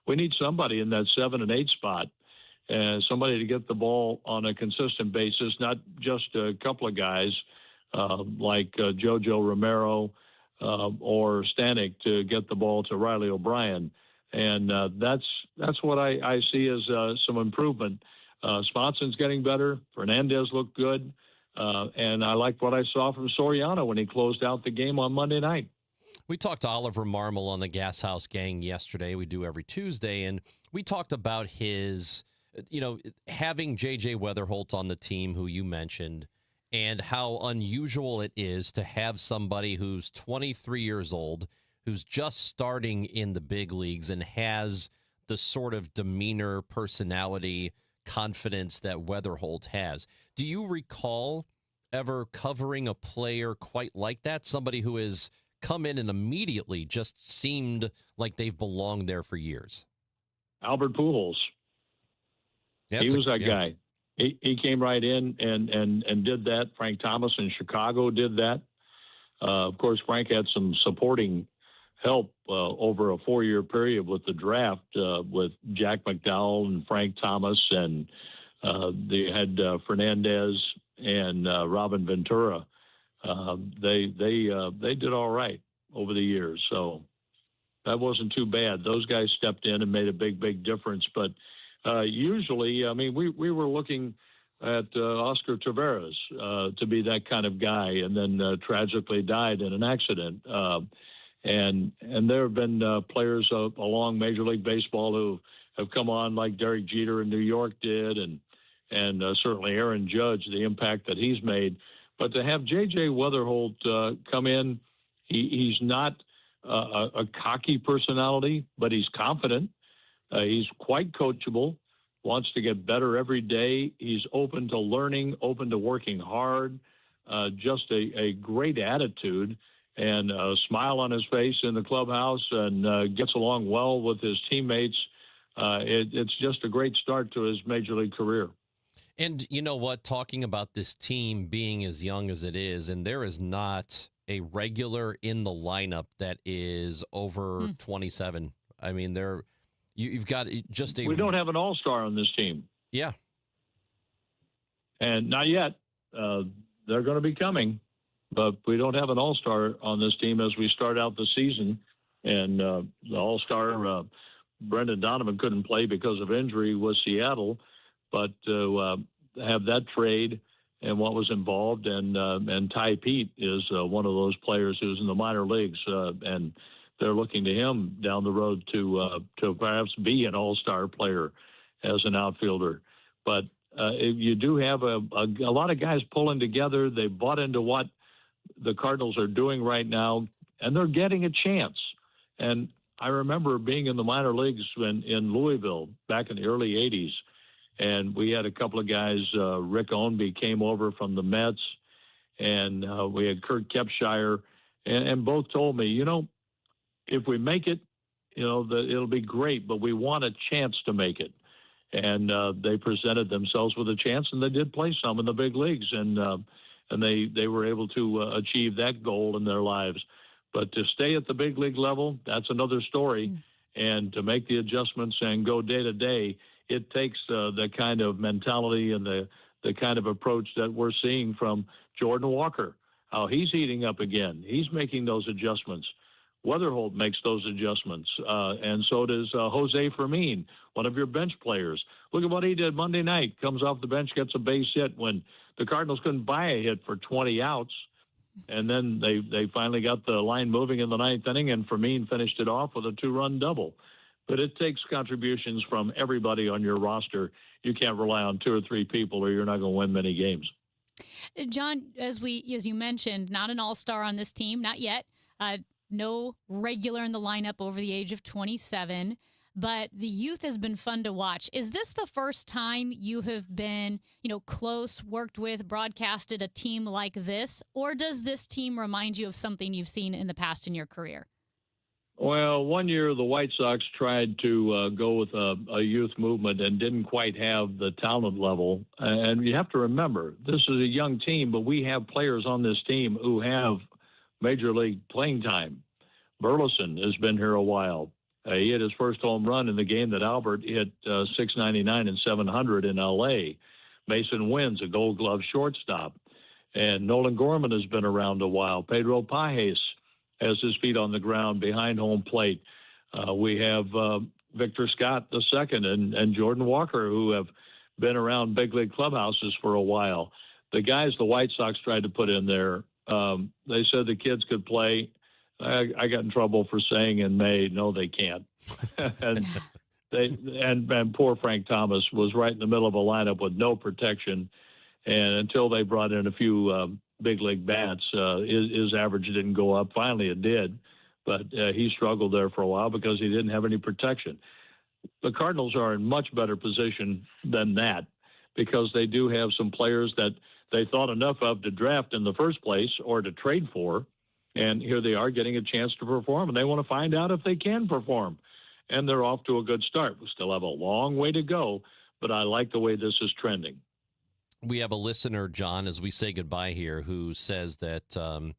We need somebody in that 7 and 8 spot, somebody to get the ball on a consistent basis, not just a couple of guys like JoJo Romero or Stanek to get the ball to Riley O'Brien. And that's what I see as some improvement. Swансon's getting better. Fernandez looked good. And I like what I saw from Soriano when he closed out the game on Monday night. We talked to Oliver Marmol on the Gas House Gang yesterday. We do every Tuesday. And we talked about his, having J.J. Wetherholt on the team, who you mentioned, and how unusual it is to have somebody who's 23 years old, who's just starting in the big leagues and has the sort of demeanor, personality, confidence that Weatherholt has. Do you recall ever covering a player quite like that? Somebody who has come in and immediately just seemed like they've belonged there for years. Albert Pujols. He was that guy. He came right in and did that. Frank Thomas in Chicago did that. Of course, Frank had some supporting help over a 4-year period with the draft with Jack McDowell and Frank Thomas, and they had Fernandez and Robin Ventura. They did all right over the years, so that wasn't too bad. Those guys stepped in and made a big difference. But usually, I mean, we were looking at Oscar Taveras to be that kind of guy, and then tragically died in an accident. And there have been players along Major League Baseball who have come on, like Derek Jeter in New York did, and certainly Aaron Judge, the impact that he's made. But to have J.J. Weatherholt come in, he's not a cocky personality, but he's confident. He's quite coachable, wants to get better every day. He's open to learning, open to working hard, just a great attitude and a smile on his face in the clubhouse, and gets along well with his teammates. It's just a great start to his Major League career. And you know what? Talking about this team being as young as it is, and there is not a regular in the lineup that is over 27. I mean, you've got just a... We don't have an all-star on this team. Yeah. And not yet. They're going to be coming, but we don't have an all-star on this team as we start out the season. And the all-star, Brendan Donovan, couldn't play because of injury with Seattle. But to have that trade and what was involved, and Ty Pete is one of those players who's in the minor leagues, and they're looking to him down the road to perhaps be an all-star player as an outfielder. But you do have a lot of guys pulling together. They bought into what the Cardinals are doing right now, and they're getting a chance. And I remember being in the minor leagues in Louisville back in the early 80s, and we had a couple of guys. Rick Ownby came over from the Mets, and we had Kurt Kepshire, and both told me, if we make it, it'll be great, but we want a chance to make it. And they presented themselves with a chance, and they did play some in the big leagues, and they were able to achieve that goal in their lives. But to stay at the big league level, that's another story. And to make the adjustments and go day to day, it takes the kind of mentality and the kind of approach that we're seeing from Jordan Walker, how he's heating up again. He's making those adjustments. Weatherholt makes those adjustments, and so does Jose Fermin, one of your bench players. Look at what he did Monday night. Comes off the bench, gets a base hit when the Cardinals couldn't buy a hit for 20 outs. And then they finally got the line moving in the ninth inning, and Fermin finished it off with a 2-run double. But it takes contributions from everybody on your roster. You can't rely on 2 or 3 people, or you're not going to win many games. John, as you mentioned, not an all-star on this team, not yet. No regular in the lineup over the age of 27, but the youth has been fun to watch. Is this the first time you have been, close, worked with, broadcasted a team like this, or does this team remind you of something you've seen in the past in your career? Well, one year the White Sox tried to go with a youth movement and didn't quite have the talent level. And you have to remember, this is a young team, but we have players on this team who have Major League playing time. Burleson has been here a while. He hit his first home run in the game that Albert hit 699 and 700 in L.A. Mason Wins, a Gold Glove shortstop. And Nolan Gorman has been around a while. Pedro Pajes has his feet on the ground behind home plate. We have Victor Scott II and Jordan Walker, who have been around big league clubhouses for a while. The guys the White Sox tried to put in there, they said the kids could play. I got in trouble for saying in May, no, they can't. and poor Frank Thomas was right in the middle of a lineup with no protection. And until they brought in a few big league bats, his average didn't go up. Finally, it did. But he struggled there for a while because he didn't have any protection. the Cardinals are in much better position than that because they do have some players that they thought enough of to draft in the first place or to trade for, and here they are getting a chance to perform, and they want to find out if they can perform. And they're off to a good start. We still have a long way to go, but I like the way this is trending. We have a listener, John, as we say goodbye here, who says that...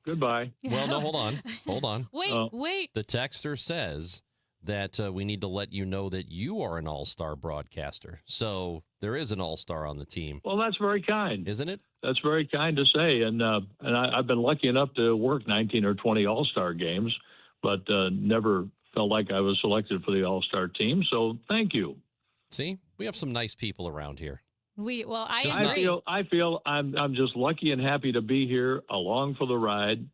goodbye. Well, no, hold on. Wait. The texter says that we need to let you know that you are an all-star broadcaster. So there is an all-star on the team. Well, that's very kind. Isn't it? That's very kind to say. And I've been lucky enough to work 19 or 20 all-star games, but never felt like I was selected for the all-star team. So thank you. See, we have some nice people around here. I feel I'm just lucky and happy to be here along for the ride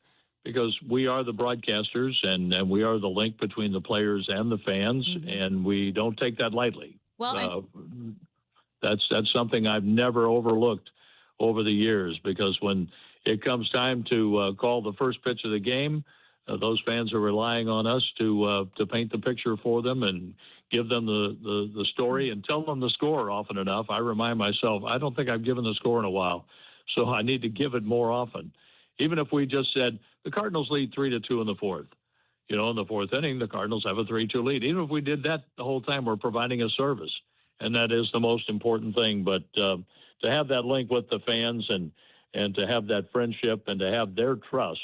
because we are the broadcasters and we are the link between the players and the fans, and we don't take that lightly. Well, that's something I've never overlooked over the years because when it comes time to call the first pitch of the game, those fans are relying on us to paint the picture for them and give them the story and tell them the score often enough. I remind myself, I don't think I've given the score in a while, so I need to give it more often. Even if we just said the Cardinals lead 3-2 in the fourth, in the fourth inning, the Cardinals have a 3-2 lead. Even if we did that the whole time, we're providing a service, and that is the most important thing. But to have that link with the fans and to have that friendship and to have their trust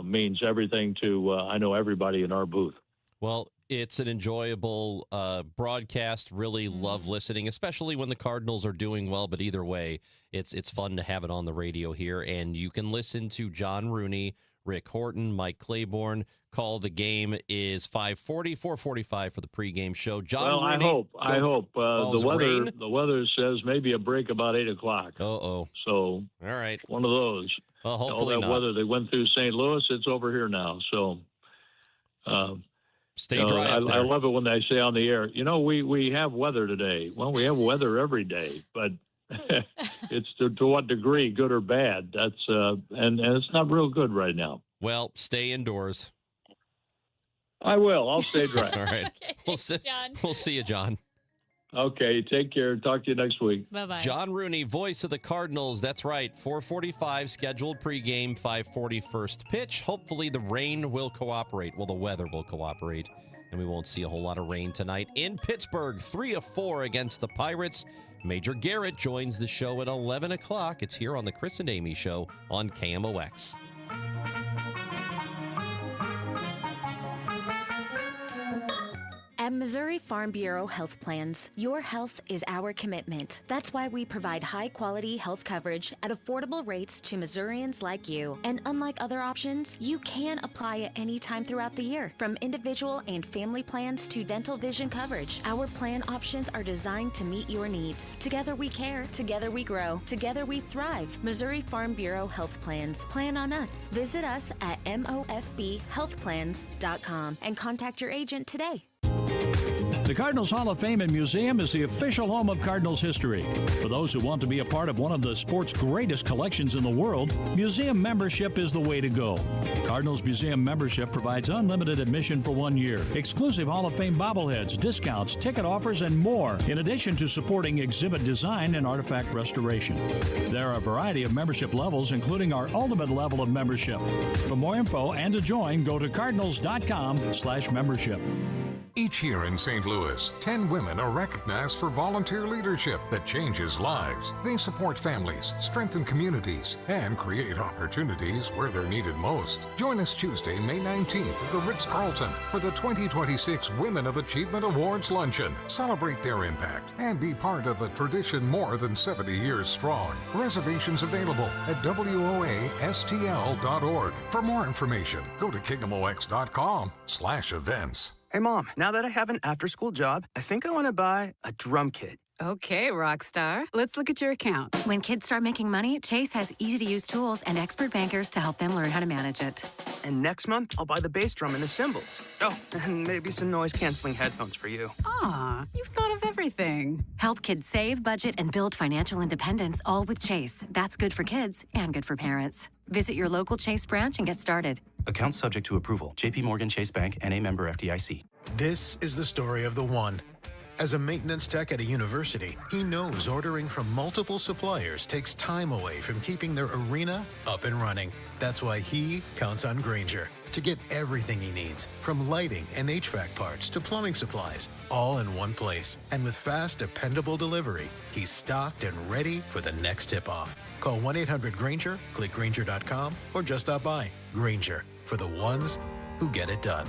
means everything to, I know, everybody in our booth. Well, it's an enjoyable broadcast. Really love listening, especially when the Cardinals are doing well. But either way, it's fun to have it on the radio here. And you can listen to John Rooney, Rick Horton, Mike Claiborne. Call the game is 5:40, 4:45 for the pregame show. John Rooney. I hope. The weather says maybe a break about 8 o'clock. So, all right. One of those. Well, hopefully all that not. weather that went through St. Louis, it's over here now. So, stay dry. I love it when they say on the air, we have weather today. Well, we have weather every day, but it's to what degree, good or bad. That's and it's not real good right now. Well, stay indoors. I will. I'll stay dry. All right. Okay, We'll see you, John. Okay. Take care. Talk to you next week. Bye-bye. John Rooney, voice of the Cardinals. That's right. 4:45 scheduled pregame, 5:40 first pitch. Hopefully the rain will cooperate. Well, the weather will cooperate, and we won't see a whole lot of rain tonight. In Pittsburgh, 3 of 4 against the Pirates. Major Garrett joins the show at 11 o'clock. It's here on the Chris and Amy Show on KMOX. At Missouri Farm Bureau Health Plans, your health is our commitment. That's why we provide high-quality health coverage at affordable rates to Missourians like you. And unlike other options, you can apply at any time throughout the year. From individual and family plans to dental vision coverage, our plan options are designed to meet your needs. Together we care, together we grow, together we thrive. Missouri Farm Bureau Health Plans. Plan on us. Visit us at mofbhealthplans.com and contact your agent today. The Cardinals Hall of Fame and Museum is the official home of Cardinals history. For those who want to be a part of one of the sport's greatest collections in the world, museum membership is the way to go. Cardinals Museum membership provides unlimited admission for 1 year, exclusive Hall of Fame bobbleheads, discounts, ticket offers, and more, in addition to supporting exhibit design and artifact restoration. There are a variety of membership levels, including our ultimate level of membership. For more info and to join, go to cardinals.com/membership. Each year in St. Louis, 10 women are recognized for volunteer leadership that changes lives. They support families, strengthen communities, and create opportunities where they're needed most. Join us Tuesday, May 19th at the Ritz-Carlton for the 2026 Women of Achievement Awards Luncheon. Celebrate their impact and be part of a tradition more than 70 years strong. Reservations available at WOASTL.org. For more information, go to KMOX.com/events. Hey, Mom, now that I have an after-school job, I think I want to buy a drum kit. Okay, Rockstar. Let's look at your account. When kids start making money, Chase has easy-to-use tools and expert bankers to help them learn how to manage it. And next month, I'll buy the bass drum and the cymbals. Oh, and maybe some noise-canceling headphones for you. Aw, you've thought of everything. Help kids save, budget, and build financial independence, all with Chase. That's good for kids and good for parents. Visit your local Chase branch and get started. Account subject to approval. JP Morgan Chase Bank, N.A. member FDIC. This is the story of the one. As a maintenance tech at a university, he knows ordering from multiple suppliers takes time away from keeping their arena up and running. That's why he counts on Grainger to get everything he needs, from lighting and HVAC parts to plumbing supplies, all in one place. And with fast, dependable delivery, he's stocked and ready for the next tip-off. Call 1-800-GRAINGER, click Grainger.com, or just stop by. Grainger, for the ones who get it done.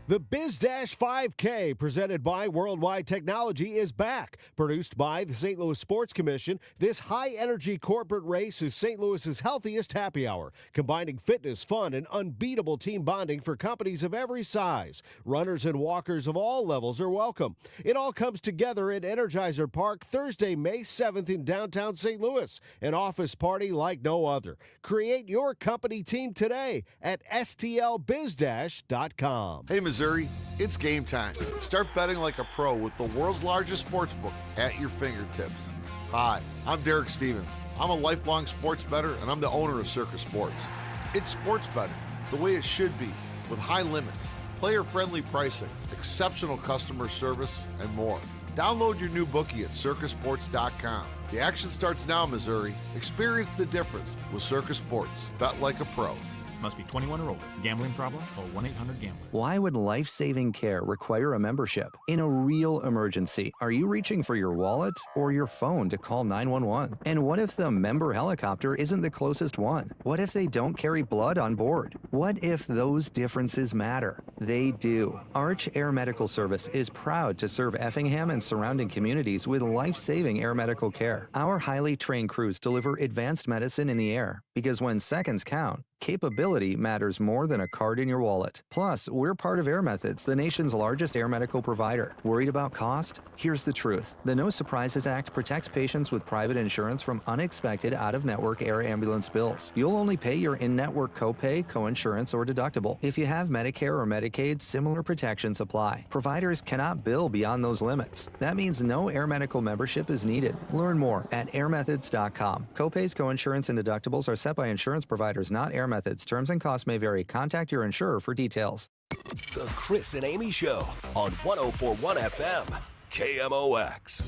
The BizDash 5K, presented by Worldwide Technology, is back. Produced by the St. Louis Sports Commission, this high-energy corporate race is St. Louis's healthiest happy hour, combining fitness, fun, and unbeatable team bonding for companies of every size. Runners and walkers of all levels are welcome. It all comes together at Energizer Park Thursday, May 7th in downtown St. Louis, an office party like no other. Create your company team today at stlbizdash.com. Hey, Missouri, it's game time. Start betting like a pro with the world's largest sportsbook at your fingertips. Hi, I'm Derek Stevens. I'm a lifelong sports bettor, and I'm the owner of Circus Sports. It's sports betting the way it should be, with high limits, player-friendly pricing, exceptional customer service, and more. Download your new bookie at circusports.com. The action starts now, Missouri. Experience the difference with Circus Sports. Bet like a pro. Must be 21 or older. Gambling problem? Call 1-800-GAMBLER. Why would life-saving care require a membership? In a real emergency, are you reaching for your wallet or your phone to call 911? And what if the member helicopter isn't the closest one? What if they don't carry blood on board? What if those differences matter? They do. Arch Air Medical Service is proud to serve Effingham and surrounding communities with life-saving air medical care. Our highly trained crews deliver advanced medicine in the air, because when seconds count, capability matters more than a card in your wallet. Plus, we're part of Air Methods, the nation's largest air medical provider. Worried about cost? Here's the truth. The No Surprises Act protects patients with private insurance from unexpected out-of-network air ambulance bills. You'll only pay your in-network copay, coinsurance, or deductible. If you have Medicare or Medicaid, similar protections apply. Providers cannot bill beyond those limits. That means no air medical membership is needed. Learn more at airmethods.com. Copays, coinsurance, and deductibles are set by insurance providers, not Air Methods. Terms and costs may vary. Contact your insurer for details. The Chris and Amy Show on 104.1 FM, KMOX.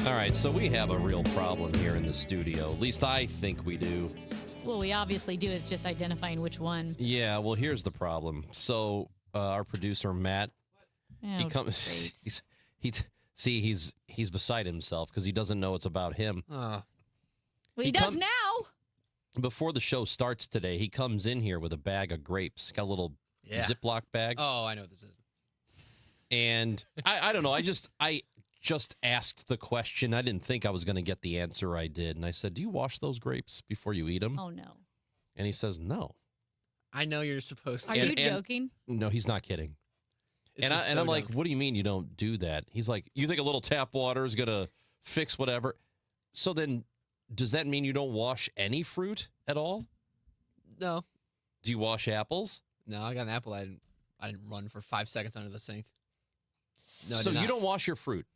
All right, so we have a real problem here in the studio. At least I think we do. Well, we obviously do. It's just identifying which one. Yeah, well, here's the problem. So our producer, Matt, he comes. He's beside himself because he doesn't know it's about him. Well, he does now. Before the show starts today, he comes in here with a bag of grapes. Got a little Ziploc bag. Oh, I know what this is. And I don't know. I just asked the question. I didn't think I was going to get the answer I did. And I said, do you wash those grapes before you eat them? Oh, no. And he says, no. I know you're supposed to. Are you joking? No, he's not kidding. I'm like, what do you mean you don't do that? He's like, you think a little tap water is going to fix whatever? So then, does that mean you don't wash any fruit at all? No. Do you wash apples? No, I got an apple. I didn't run for 5 seconds under the sink. No, so you don't wash your fruit?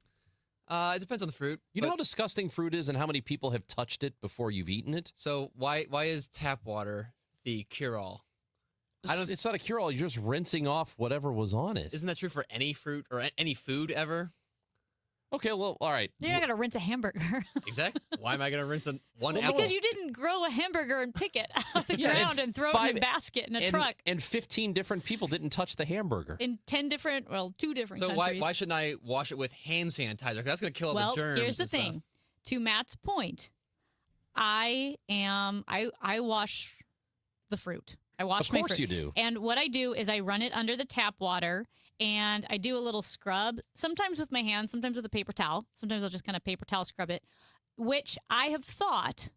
It depends on the fruit. You know how disgusting fruit is and how many people have touched it before you've eaten it? So why is tap water the cure-all? It's not a cure-all. You're just rinsing off whatever was on it. Isn't that true for any fruit or any food ever? Okay, well, all right. You're not going to rinse a hamburger. Exactly. Why am I going to rinse one apple? Because you didn't grow a hamburger and pick it out of the ground and throw it in a basket in a truck. And 15 different people didn't touch the hamburger. In 2 different countries. So why shouldn't I wash it with hand sanitizer? Because that's going to kill all the germs. Well, here's the thing. To Matt's point, I wash the fruit. I wash my fruit. Of course you do. And what I do is I run it under the tap water, and I do a little scrub, sometimes with my hands, sometimes with a paper towel. Sometimes I'll just kind of paper towel scrub it, which I have thought,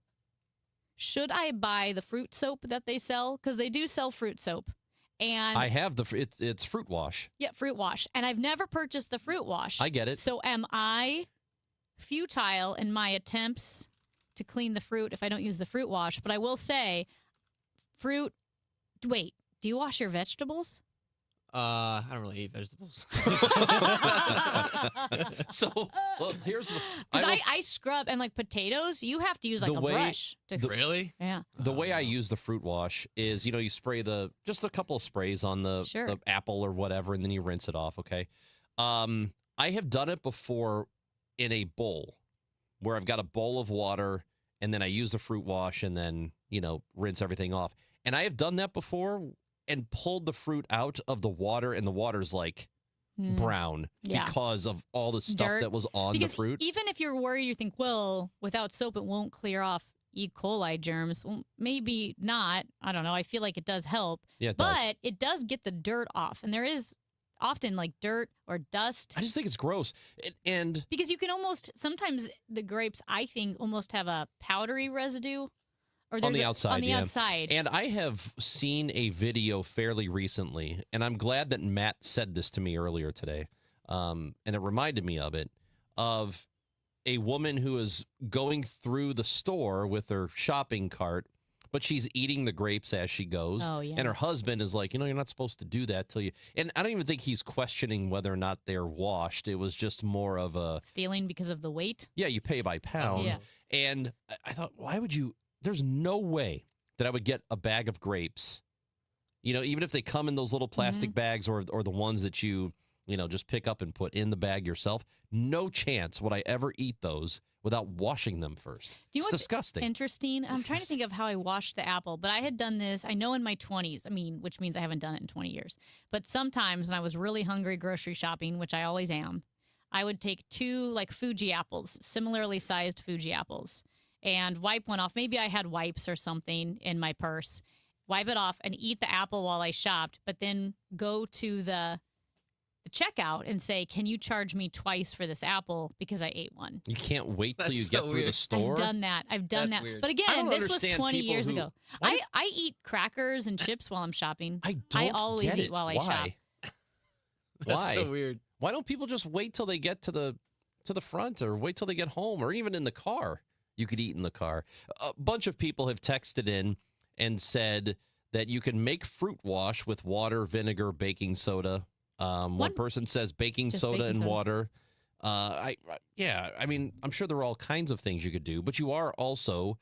should I buy the fruit soap that they sell? Because they do sell fruit soap. And I have it's fruit wash. Yeah, fruit wash. And I've never purchased the fruit wash. I get it. So am I futile in my attempts to clean the fruit if I don't use the fruit wash? But I will say, wait, do you wash your vegetables? I don't really eat vegetables. So, well, here's what I scrub, and like potatoes, you have to use like a brush. Really? Yeah. The way I use the fruit wash is, you spray just a couple of sprays on the apple or whatever, and then you rinse it off, okay? I have done it before in a bowl where I've got a bowl of water and then I use the fruit wash and then, rinse everything off. And I have done that before and pulled the fruit out of the water and the water's like brown because of all the stuff Dirt. that was on Because the fruit. even if you're worried, you think, well, without soap, it won't clear off E. coli germs. Well, maybe not. I don't know. I feel like it does help. Yeah, it but does. it does get the dirt off. And there is often like dirt or dust. I just think it's gross. And Because you can almost, sometimes the grapes, I think, almost have a powdery residue. Or on there's the outside, On the yeah. outside. And I have seen a video fairly recently, and I'm glad that Matt said this to me earlier today, and it reminded me of it, of a woman who is going through the store with her shopping cart, but she's eating the grapes as she goes. Oh, yeah. And her husband is like, you're not supposed to do that till you... And I don't even think he's questioning whether or not they're washed. It was just more of a... Stealing because of the weight. Yeah, you pay by pound. Yeah. And I thought, why would you... There's no way that I would get a bag of grapes, even if they come in those little plastic bags or the ones that you just pick up and put in the bag yourself. No chance would I ever eat those without washing them first. Do you know It's what's disgusting. Interesting. I'm trying to think of how I washed the apple, but I had done this, I know in my 20s, which means I haven't done it in 20 years. But sometimes when I was really hungry grocery shopping, which I always am, I would take 2 like Fuji apples, similarly sized Fuji apples, and wipe one off. Maybe I had wipes or something in my purse. Wipe it off and eat the apple while I shopped, but then go to the checkout and say, can you charge me twice for this apple because I ate one? You can't wait till That's you so get through the weird. store. I've done that. That's that. weird. But I again, don't this was understand 20 people years who- ago. Why I eat crackers and chips while I'm shopping. I don't always get eat it. while I Why? shop. That's Why? so weird. Why don't people just wait till they get to the front or wait till they get home or even in the car? You could eat in the car. A bunch of people have texted in and said that you can make fruit wash with water, vinegar, baking soda. One person says baking Just soda baking and soda. water. I'm sure there are all kinds of things you could do, but you are also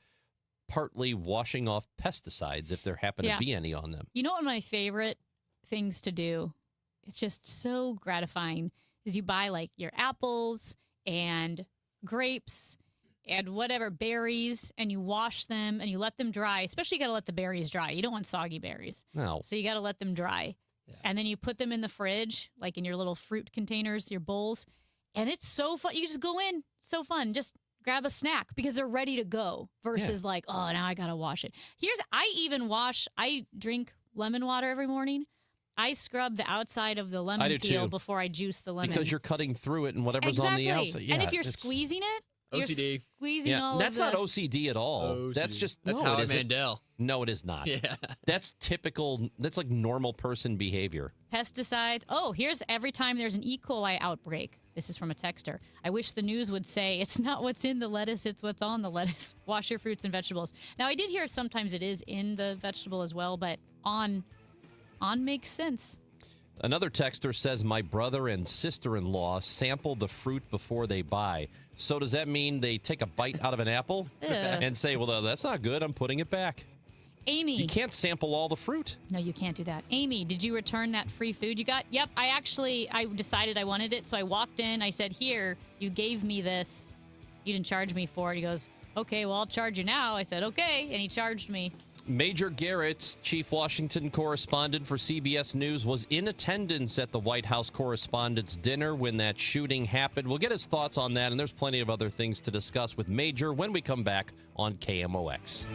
partly washing off pesticides if there happen Yeah. to be any on them. You know what my favorite things to do? It's just so gratifying. Is you buy like your apples and grapes and whatever berries, and you wash them and you let them dry. Especially, you got to let the berries dry. You don't want soggy berries, No. so you got to let them dry. And then you put them in the fridge, like in your little fruit containers, your bowls, and it's so fun. You just go in, so fun. Just grab a snack because they're ready to go. Versus like, oh, now I gotta wash it. I drink lemon water every morning. I scrub the outside of the I lemon do peel too. before I juice the lemon. Because you're cutting through it and whatever's on the outside. Yeah, and if you're it's- squeezing it, you're OCD. squeezing all that's of the... not OCD at all. OCD. That's just That's no, Howie it isn't. Mandel. No, it is not. Yeah. That's typical. That's like normal person behavior. Pesticides. Oh, here's every time there's an E. coli outbreak. This is from a texter. I wish the news would say it's not what's in the lettuce, it's what's on the lettuce. Wash your fruits and vegetables. Now, I did hear sometimes it is in the vegetable as well, but on makes sense. Another texter says my brother and sister-in-law sample the fruit before they buy. So does that mean they take a bite out of an apple Ugh. and say, well, that's not good. I'm putting it back. Amy. You can't sample all the fruit. No, you can't do that. Amy, did you return that free food you got? Yep, I decided I wanted it, so I walked in. I said, here, you gave me this. You didn't charge me for it. He goes, okay, well, I'll charge you now. I said, okay, and he charged me. Major Garrett, chief Washington correspondent for CBS News, was in attendance at the White House Correspondents' Dinner when that shooting happened. We'll get his thoughts on that, and there's plenty of other things to discuss with Major when we come back on KMOX.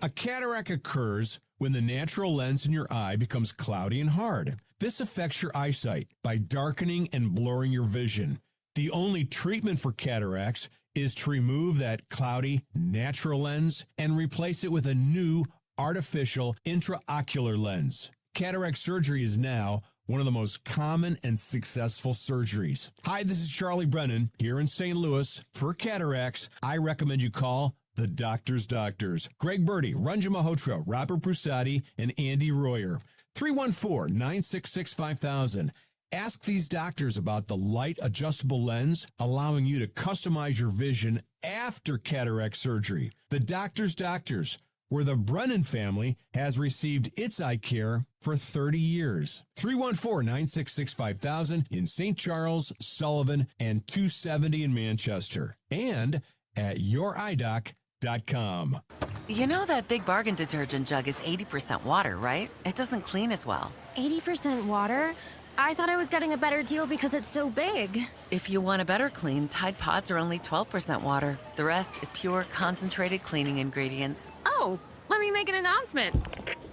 A cataract occurs when the natural lens in your eye becomes cloudy and hard. This affects your eyesight by darkening and blurring your vision. The only treatment for cataracts is to remove that cloudy natural lens and replace it with a new artificial intraocular lens. Cataract surgery is now one of the most common and successful surgeries. Hi, this is Charlie Brennan here in St. Louis. For cataracts, I recommend you call the doctor's doctors. Greg Birdie, Ranjan Malhotra, Robert Brusati, and Andy Royer. 314-966-5000. Ask these doctors about the light adjustable lens, allowing you to customize your vision after cataract surgery. The doctor's doctors, where the Brennan family has received its eye care for 30 years. 314-966-5000 in St. Charles, Sullivan, and 270 in Manchester. And at youridoc.com. You know that Big Bargain detergent jug is 80% water, right? It doesn't clean as well. 80% water? I thought I was getting a better deal because it's so big. If you want a better clean, Tide Pods are only 12% water. The rest is pure, concentrated cleaning ingredients. Oh, let me make an announcement.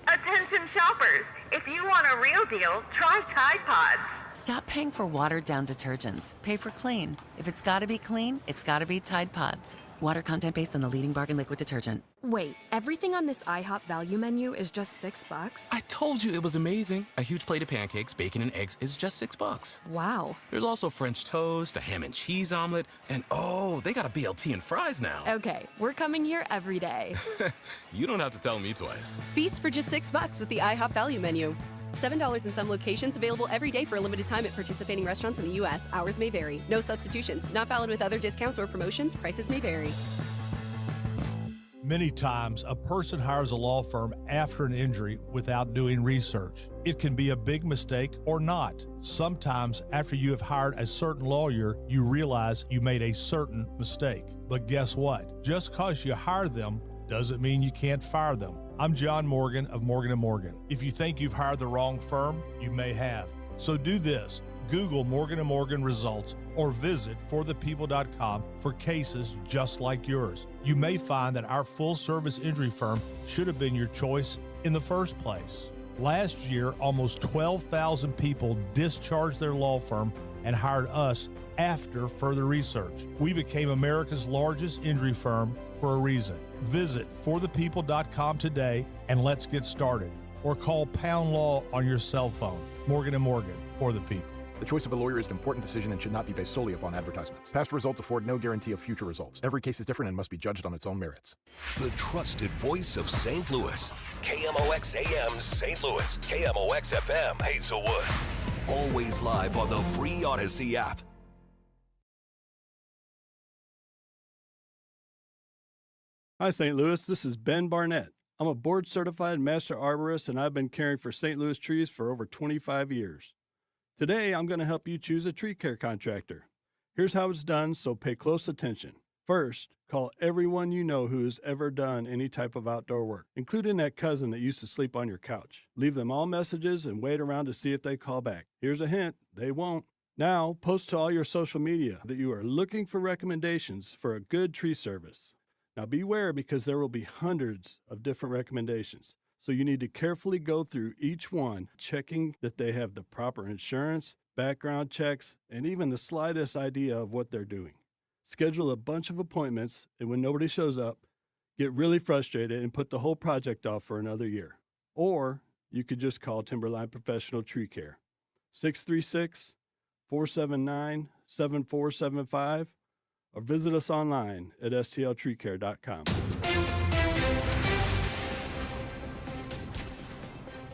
Attention shoppers, if you want a real deal, try Tide Pods. Stop paying for watered-down detergents. Pay for clean. If it's gotta be clean, it's gotta be Tide Pods. Water content based on the leading bargain liquid detergent. Wait, everything on this IHOP value menu is just $6? I told you it was amazing. A huge plate of pancakes, bacon, and eggs is just $6. Wow. There's also French toast, a ham and cheese omelet, and oh, they got a BLT and fries now. Okay, we're coming here every day. You don't have to tell me twice. Feast for just $6 with the IHOP value menu. $7 in some locations, available every day for a limited time at participating restaurants in the U.S. Hours may vary. No substitutions. Not valid with other discounts or promotions. Prices may vary. Many times, a person hires a law firm after an injury without doing research. It can be a big mistake or not. Sometimes, after you have hired a certain lawyer, you realize you made a certain mistake. But guess what? Just because you hire them doesn't mean you can't fire them. I'm John Morgan of Morgan & Morgan. If you think you've hired the wrong firm, you may have. So do this. Google Morgan & Morgan results or visit forthepeople.com for cases just like yours. You may find that our full-service injury firm should have been your choice in the first place. Last year, almost 12,000 people discharged their law firm and hired us after further research. We became America's largest injury firm for a reason. Visit forthepeople.com today and let's get started. Or call Pound Law on your cell phone. Morgan & Morgan, for the people. The choice of a lawyer is an important decision and should not be based solely upon advertisements. Past results afford no guarantee of future results. Every case is different and must be judged on its own merits. The trusted voice of St. Louis. KMOX AM St. Louis. KMOX FM Hazelwood. Always live on the free Odyssey app. Hi, St. Louis. This is Ben Barnett. I'm a board-certified master arborist, and I've been caring for St. Louis trees for over 25 years. Today, I'm going to help you choose a tree care contractor. Here's how it's done, so pay close attention. First, call everyone you know who has ever done any type of outdoor work, including that cousin that used to sleep on your couch. Leave them all messages and wait around to see if they call back. Here's a hint, they won't. Now, post to all your social media that you are looking for recommendations for a good tree service. Now beware, because there will be hundreds of different recommendations. So you need to carefully go through each one, checking that they have the proper insurance, background checks, and even the slightest idea of what they're doing. Schedule a bunch of appointments, and when nobody shows up, get really frustrated and put the whole project off for another year. Or you could just call Timberline Professional Tree Care, 636-479-7475, or visit us online at stltreecare.com.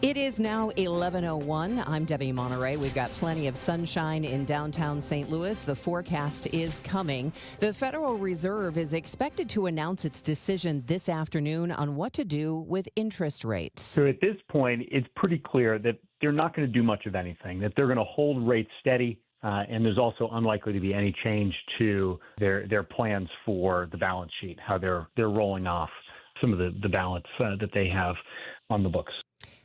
It is now 11:01. I'm Debbie Monterey. We've got plenty of sunshine in downtown St. Louis. The forecast is coming. The Federal Reserve is expected to announce its decision this afternoon on what to do with interest rates. So at this point, it's pretty clear that they're not going to do much of anything, that they're going to hold rates steady. And there's also unlikely to be any change to their plans for the balance sheet, how they're rolling off some of the balance that they have on the books.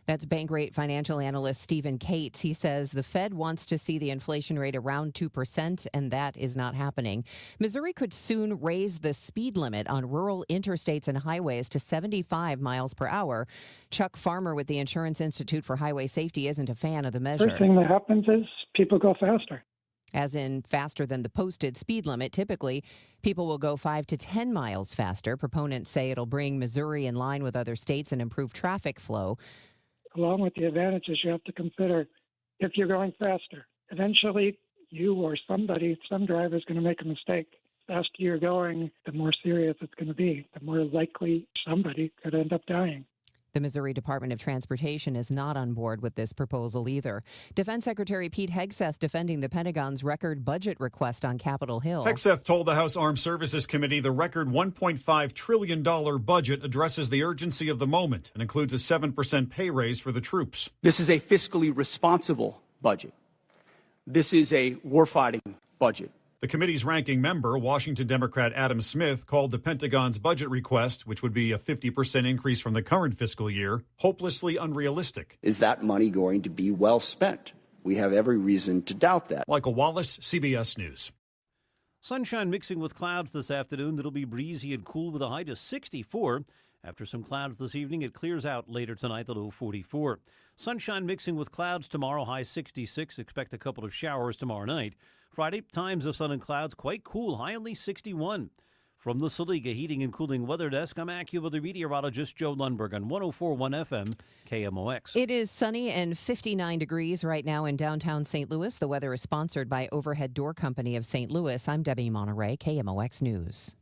That's Bankrate financial analyst Stephen Cates. He says the Fed wants to see the inflation rate around 2%, and that is not happening. Missouri could soon raise the speed limit on rural interstates and highways to 75 miles per hour. Chuck Farmer with the Insurance Institute for Highway Safety isn't a fan of the measure. First thing that happens is people go faster. As in faster than the posted speed limit. Typically, people will go 5 to 10 miles faster. Proponents say it'll bring Missouri in line with other states and improve traffic flow. Along with the advantages, you have to consider if you're going faster. Eventually, you or some driver is going to make a mistake. The faster you're going, the more serious it's going to be. The more likely somebody could end up dying. The Missouri Department of Transportation is not on board with this proposal either. Defense Secretary Pete Hegseth defending the Pentagon's record budget request on Capitol Hill. Hegseth told the House Armed Services Committee the record $1.5 trillion budget addresses the urgency of the moment and includes a 7% pay raise for the troops. This is a fiscally responsible budget. This is a warfighting budget. The committee's ranking member, Washington Democrat Adam Smith, called the Pentagon's budget request, which would be a 50% increase from the current fiscal year, hopelessly unrealistic. Is that money going to be well spent? We have every reason to doubt that. Michael Wallace, CBS News. Sunshine mixing with clouds this afternoon. It'll be breezy and cool with a high to 64. After some clouds this evening, it clears out later tonight, the low 44. Sunshine mixing with clouds tomorrow, high 66. Expect a couple of showers tomorrow night. Friday, times of sun and clouds, quite cool, high only 61. From the Saliga Heating and Cooling Weather Desk, I'm AccuWeather meteorologist Joe Lundberg on 104.1 FM KMOX. It is sunny and 59 degrees right now in downtown St. Louis. The weather is sponsored by Overhead Door Company of St. Louis. I'm Debbie Monterey, KMOX News.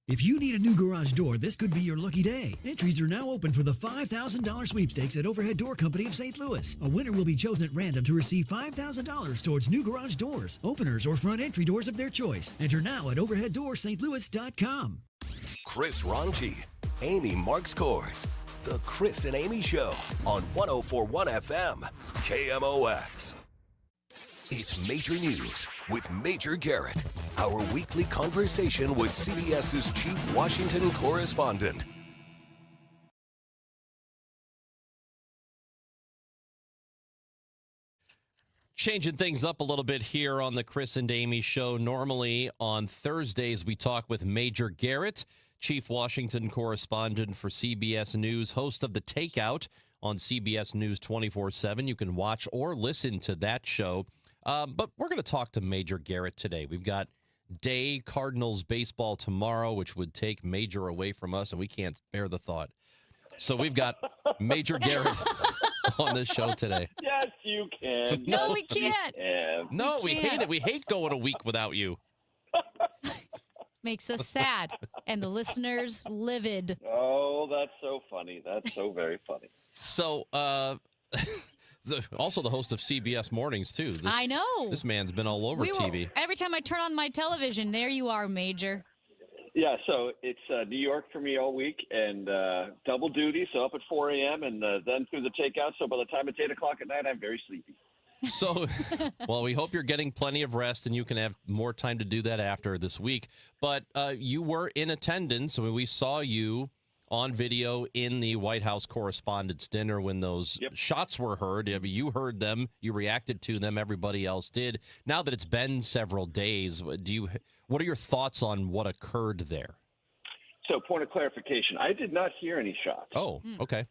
If you need a new garage door, this could be your lucky day. Entries are now open for the $5,000 sweepstakes at Overhead Door Company of St. Louis. A winner will be chosen at random to receive $5,000 towards new garage doors, openers, or front entry doors of their choice. Enter now at overheaddoorstlouis.com. Chris Ranji, Amy Marks Kors. The Chris and Amy Show on 104.1 FM, KMOX. It's Major News with Major Garrett, our weekly conversation with CBS's chief Washington correspondent. Changing things up a little bit here on the Chris and Amy Show. Normally on Thursdays, we talk with Major Garrett, chief Washington correspondent for CBS News, host of The Takeout on CBS News 24/7. You can watch or listen to that show. But we're going to talk to Major Garrett today. We've got Day Cardinals baseball tomorrow, which would take Major away from us, and we can't bear the thought. So we've got Major Garrett on this show today. Yes, you can. No, we can't. No, we hate it. We hate going a week without you. Makes us sad, and the listeners livid. Oh, that's so funny. That's so very funny. So, also the host of CBS Mornings, too. I know. This man's been all over TV. Every time I turn on my television, there you are, Major. Yeah, so it's New York for me all week and double duty, so up at 4 a.m. and then through the takeout. So by the time it's 8 o'clock at night, I'm very sleepy. So, well, we hope you're getting plenty of rest and you can have more time to do that after this week. But you were in attendance. I mean, we saw you on video in the White House Correspondents' Dinner when those shots were heard. I mean, you heard them, you reacted to them, everybody else did. Now that it's been several days, what are your thoughts on what occurred there? So, point of clarification, I did not hear any shots. Oh, okay.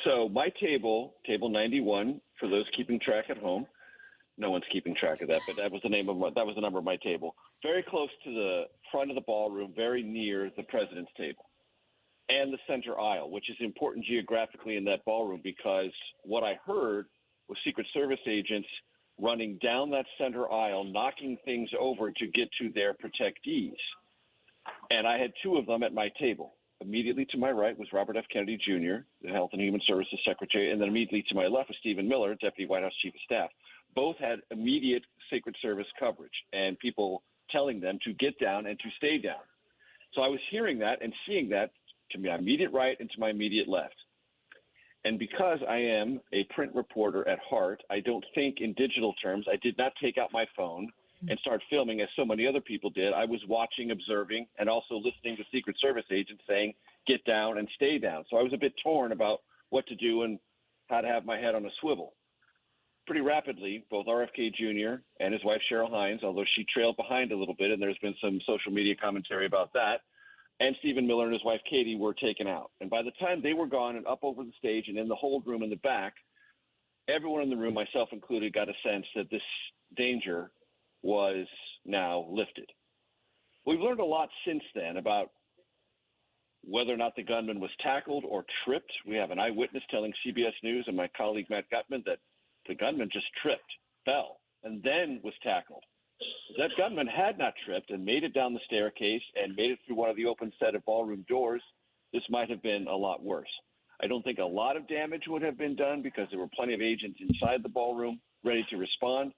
So my table 91, for those keeping track at home, no one's keeping track of that, but that was the number of my table. Very close to the front of the ballroom, very near the president's table. And the center aisle, which is important geographically in that ballroom because what I heard was Secret Service agents running down that center aisle, knocking things over to get to their protectees. And I had two of them at my table. Immediately to my right was Robert F. Kennedy Jr., the Health and Human Services Secretary, and then immediately to my left was Stephen Miller, Deputy White House Chief of Staff. Both had immediate Secret Service coverage and people telling them to get down and to stay down. So I was hearing that and seeing that to my immediate right and to my immediate left. And because I am a print reporter at heart, I don't think in digital terms. I did not take out my phone and start filming as so many other people did. I was watching, observing, and also listening to Secret Service agents saying, get down and stay down. So I was a bit torn about what to do and how to have my head on a swivel. Pretty rapidly, both RFK Jr. and his wife Cheryl Hines, although she trailed behind a little bit, and there's been some social media commentary about that, and Stephen Miller and his wife Katie were taken out. And by the time they were gone and up over the stage and in the hold room in the back, everyone in the room, myself included, got a sense that this danger was now lifted. We've learned a lot since then about whether or not the gunman was tackled or tripped. We have an eyewitness telling CBS News and my colleague Matt Gutman that the gunman just tripped, fell, and then was tackled. If that gunman had not tripped and made it down the staircase and made it through one of the open set of ballroom doors, this might have been a lot worse. I don't think a lot of damage would have been done because there were plenty of agents inside the ballroom ready to respond.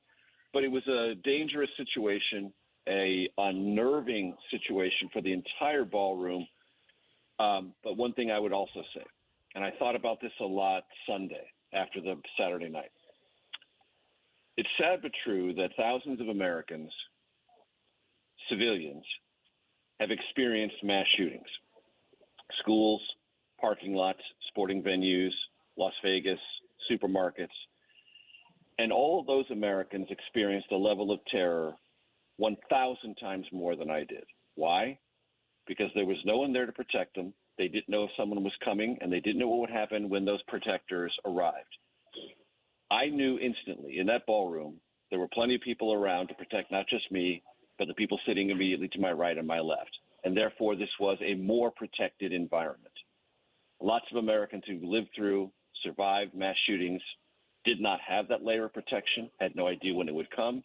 But it was a dangerous situation, a unnerving situation for the entire ballroom. But one thing I would also say, and I thought about this a lot Sunday after the Saturday night. It's sad but true that thousands of Americans, civilians, have experienced mass shootings. Schools, parking lots, sporting venues, Las Vegas, supermarkets. And all of those Americans experienced a level of terror 1,000 times more than I did. Why? Because there was no one there to protect them. They didn't know if someone was coming, and they didn't know what would happen when those protectors arrived. I knew instantly in that ballroom there were plenty of people around to protect not just me, but the people sitting immediately to my right and my left. And therefore, this was a more protected environment. Lots of Americans who lived through, survived mass shootings, did not have that layer of protection, had no idea when it would come,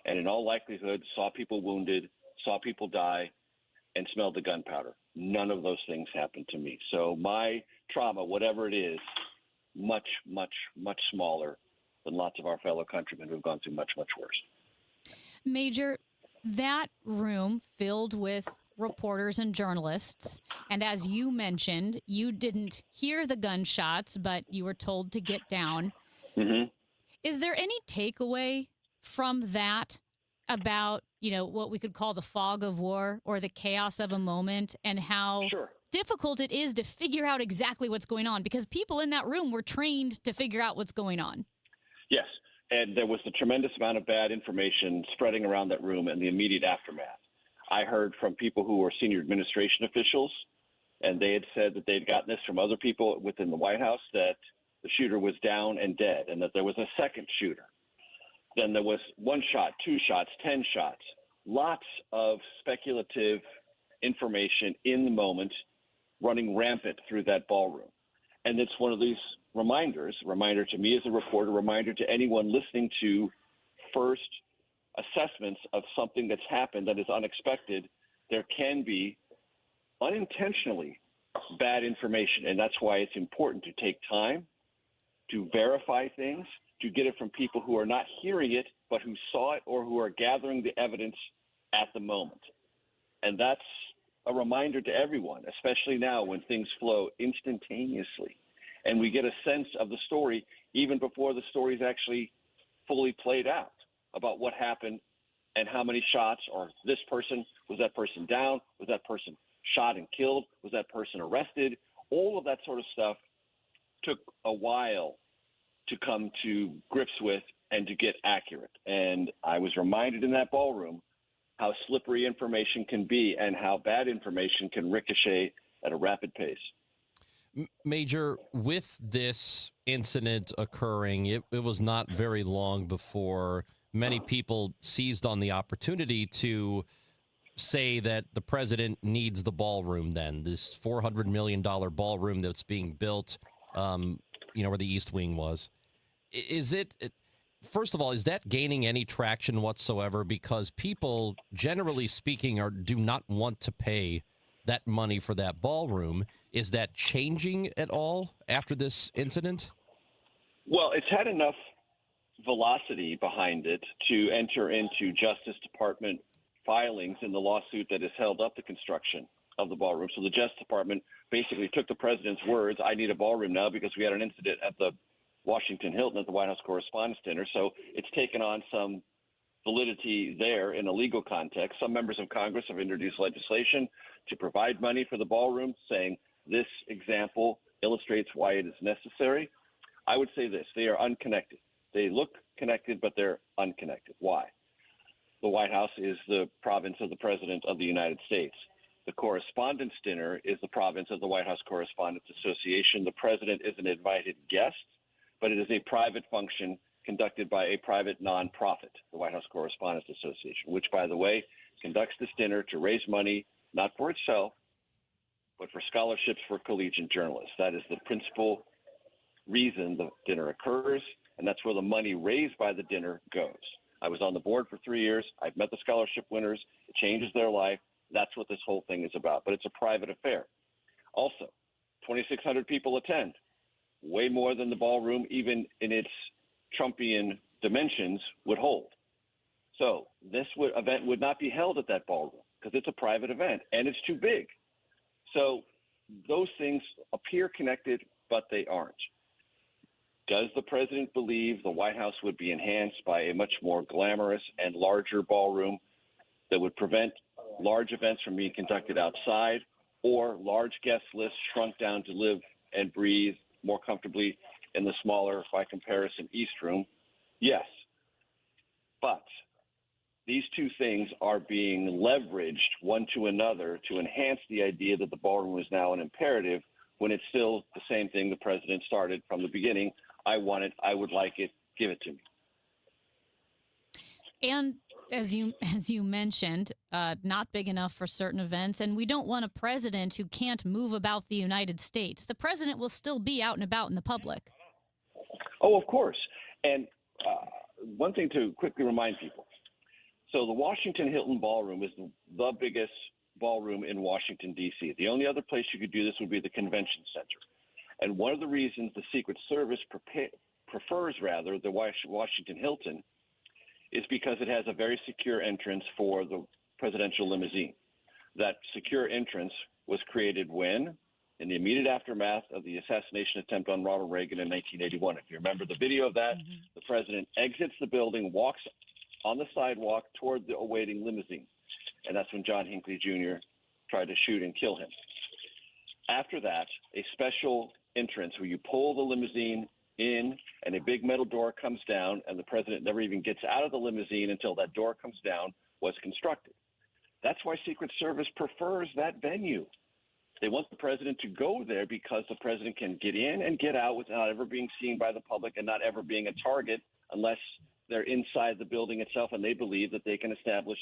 and in all likelihood saw people wounded, saw people die, and smelled the gunpowder. None of those things happened to me. So my trauma, whatever it is, much, much, much smaller than lots of our fellow countrymen who have gone through much, much worse. Major, that room filled with reporters and journalists, and as you mentioned, you didn't hear the gunshots, but you were told to get down. Mm-hmm. Is there any takeaway from that about, what we could call the fog of war or the chaos of a moment, and how difficult it is to figure out exactly what's going on? Because people in that room were trained to figure out what's going on. Yes, and there was a tremendous amount of bad information spreading around that room in the immediate aftermath. I heard from people who were senior administration officials, and they had said that they'd gotten this from other people within the White House, that the shooter was down and dead, and that there was a second shooter. Then there was 1 shot, 2 shots, 10 shots. Lots of speculative information in the moment running rampant through that ballroom. And it's one of these reminders, reminder to me as a reporter, reminder to anyone listening to first assessments of something that's happened that is unexpected. There can be unintentionally bad information, and that's why it's important to take time to verify things, to get it from people who are not hearing it, but who saw it or who are gathering the evidence at the moment. And that's a reminder to everyone, especially now when things flow instantaneously. And we get a sense of the story even before the story is actually fully played out about what happened and how many shots, or this person, was that person down? Was that person shot and killed? Was that person arrested? All of that sort of stuff took a while to come to grips with and to get accurate. And I was reminded in that ballroom how slippery information can be and how bad information can ricochet at a rapid pace. Major, with this incident occurring, it was not very long before many people seized on the opportunity to say that the president needs the ballroom then, this $400 million ballroom that's being built, where the East Wing was. First of all, is that gaining any traction whatsoever? Because people, generally speaking, do not want to pay that money for that ballroom. Is that changing at all after this incident? Well, it's had enough velocity behind it to enter into Justice Department filings in the lawsuit that has held up the construction of the ballroom. So the Justice Department basically took the president's words, I need a ballroom now, because we had an incident at the Washington Hilton at the White House Correspondents' Dinner. So it's taken on some validity there in a legal context. Some members of Congress have introduced legislation to provide money for the ballroom, saying this example illustrates why it is necessary. I would say this, they are unconnected. They look connected, but they're unconnected. Why? The White House is the province of the President of the United States. The Correspondents' Dinner is the province of the White House Correspondents Association. The president is an invited guest, but it is a private function conducted by a private nonprofit, the White House Correspondents Association, which, by the way, conducts this dinner to raise money, not for itself, but for scholarships for collegiate journalists. That is the principal reason the dinner occurs, and that's where the money raised by the dinner goes. I was on the board for 3 years. I've met the scholarship winners. It changes their life. That's what this whole thing is about. But it's a private affair. Also, 2,600 people attend, way more than the ballroom, even in its Trumpian dimensions, would hold. So this event would not be held at that ballroom because it's a private event and it's too big. So those things appear connected, but they aren't. Does the president believe the White House would be enhanced by a much more glamorous and larger ballroom that would prevent large events from being conducted outside, or large guest lists shrunk down to live and breathe more comfortably in the smaller, by comparison, East Room? Yes. But these two things are being leveraged one to another to enhance the idea that the ballroom is now an imperative, when it's still the same thing the president started from the beginning. I want it. I would like it. Give it to me. And as you mentioned, not big enough for certain events, and we don't want a president who can't move about the United States. The president will still be out and about in the public. Oh, of course. And one thing to quickly remind people. So the Washington Hilton Ballroom is the biggest ballroom in Washington, D.C. The only other place you could do this would be the Convention Center. And one of the reasons the Secret Service prefers the Washington Hilton is because it has a very secure entrance for the presidential limousine. That secure entrance was created when? In the immediate aftermath of the assassination attempt on Ronald Reagan in 1981. If you remember the video of that, the president exits the building, walks on the sidewalk toward the awaiting limousine. And that's when John Hinckley Jr. tried to shoot and kill him. After that, a special entrance where you pull the limousine in and a big metal door comes down, and the president never even gets out of the limousine until that door comes down, was constructed. That's why Secret Service prefers that venue. They want the president to go there because the president can get in and get out without ever being seen by the public and not ever being a target unless they're inside the building itself and they believe that they can establish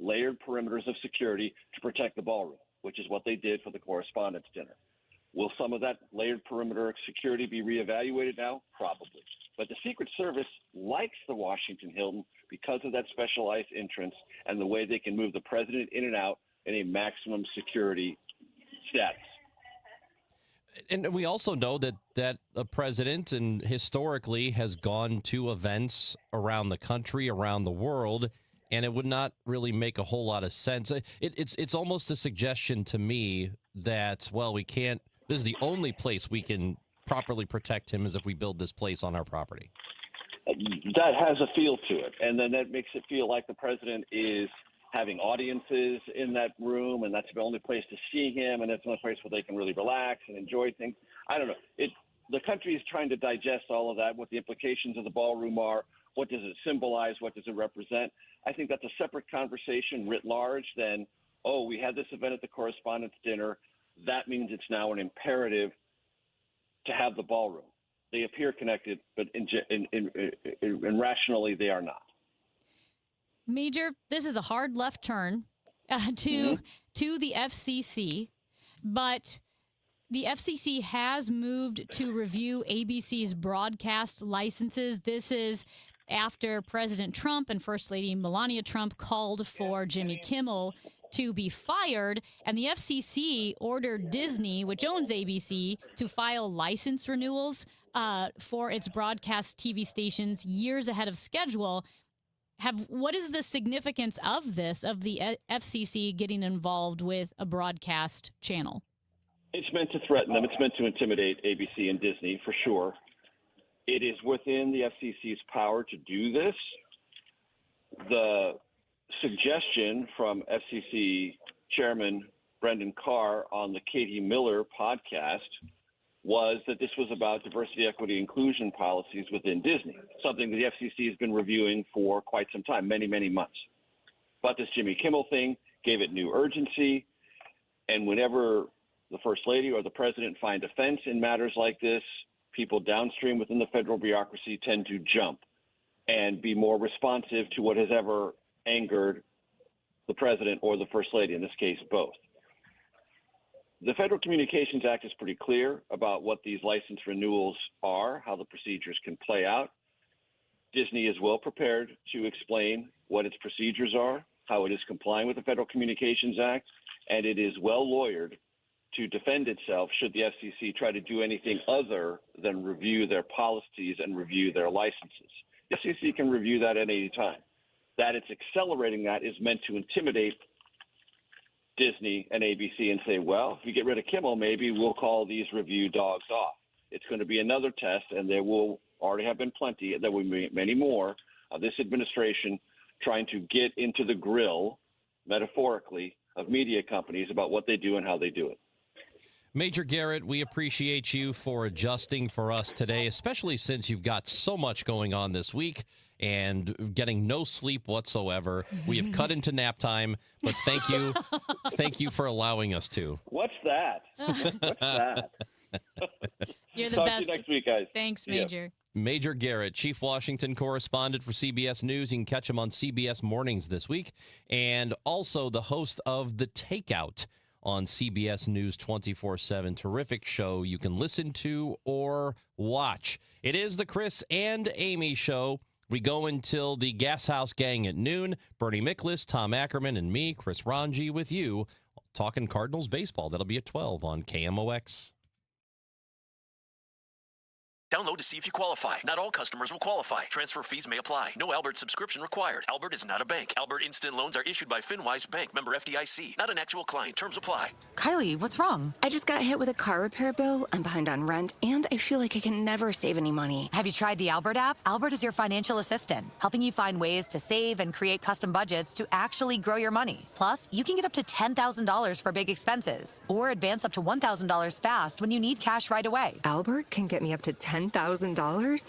layered perimeters of security to protect the ballroom, which is what they did for the Correspondents' Dinner. Will some of that layered perimeter security be reevaluated now? Probably. But the Secret Service likes the Washington Hilton because of that specialized entrance and the way they can move the president in and out in a maximum security status. And we also know that a president and historically has gone to events around the country, around the world, and it would not really make a whole lot of sense. It's almost a suggestion to me that, well, we can't. This is the only place we can properly protect him is if we build this place on our property. That has a feel to it. And then that makes it feel like the president is having audiences in that room, and that's the only place to see him, and it's the only place where they can really relax and enjoy things. I don't know. The country is trying to digest all of that, what the implications of the ballroom are, what does it symbolize, what does it represent. I think that's a separate conversation writ large than, oh, we had this event at the Correspondents' Dinner. That means it's now an imperative to have the ballroom. They appear connected, but in rationally, they are not. Major, this is a hard left turn to the FCC, but the FCC has moved to review ABC's broadcast licenses. This is after President Trump and First Lady Melania Trump called for Jimmy Kimmel to be fired, and the FCC ordered Disney, which owns ABC, to file license renewals for its broadcast TV stations years ahead of schedule. What is the significance of this, of the FCC getting involved with a broadcast channel? It's meant to threaten them. It's meant to intimidate ABC and Disney, for sure. It is within the FCC's power to do this. The suggestion from FCC Chairman Brendan Carr on the Katie Miller podcast was that this was about diversity, equity, inclusion policies within Disney, something that the FCC has been reviewing for quite some time, many, many months. But this Jimmy Kimmel thing gave it new urgency, and whenever the First Lady or the President find offense in matters like this, people downstream within the federal bureaucracy tend to jump and be more responsive to what has ever angered the President or the First Lady, in this case, both. The Federal Communications Act is pretty clear about what these license renewals are, how the procedures can play out. Disney is well prepared to explain what its procedures are, how it is complying with the Federal Communications Act, and it is well lawyered to defend itself should the FCC try to do anything other than review their policies and review their licenses. The FCC can review that at any time. That it's accelerating that is meant to intimidate Disney and ABC and say, well, if you get rid of Kimmel, maybe we'll call these review dogs off. It's going to be another test, and there will already have been plenty, there will be many more of this administration trying to get into the grill, metaphorically, of media companies about what they do and how they do it. Major Garrett, we appreciate you for adjusting for us today, especially since you've got so much going on this week and getting no sleep whatsoever. We have cut into nap time, but thank you. Thank you for allowing us to. What's that? What's that? You're the Talk best. to you next week, guys. Thanks, Major. Yeah. Major Garrett, Chief Washington correspondent for CBS News. You can catch him on CBS Mornings this week, and also the host of The Takeout on CBS News 24/7. Terrific show you can listen to or watch. It is the Chris and Amy Show. We go until the Gas House Gang at noon. Bernie Miklasz, Tom Ackerman, and me, Chris Ranji, with you, talking Cardinals baseball. That'll be at 12 on KMOX. Download to see if you qualify. Not all customers will qualify. Transfer fees may apply. No Albert subscription required. Albert is not a bank. Albert Instant Loans are issued by FinWise Bank, member FDIC. Not an actual client. Terms apply. Kylie, what's wrong? I just got hit with a car repair bill. I'm behind on rent, and I feel like I can never save any money. Have you tried the Albert app? Albert is your financial assistant, helping you find ways to save and create custom budgets to actually grow your money. Plus, you can get up to $10,000 for big expenses, or advance up to $1,000 fast when you need cash right away. Albert can get me up to $10,000?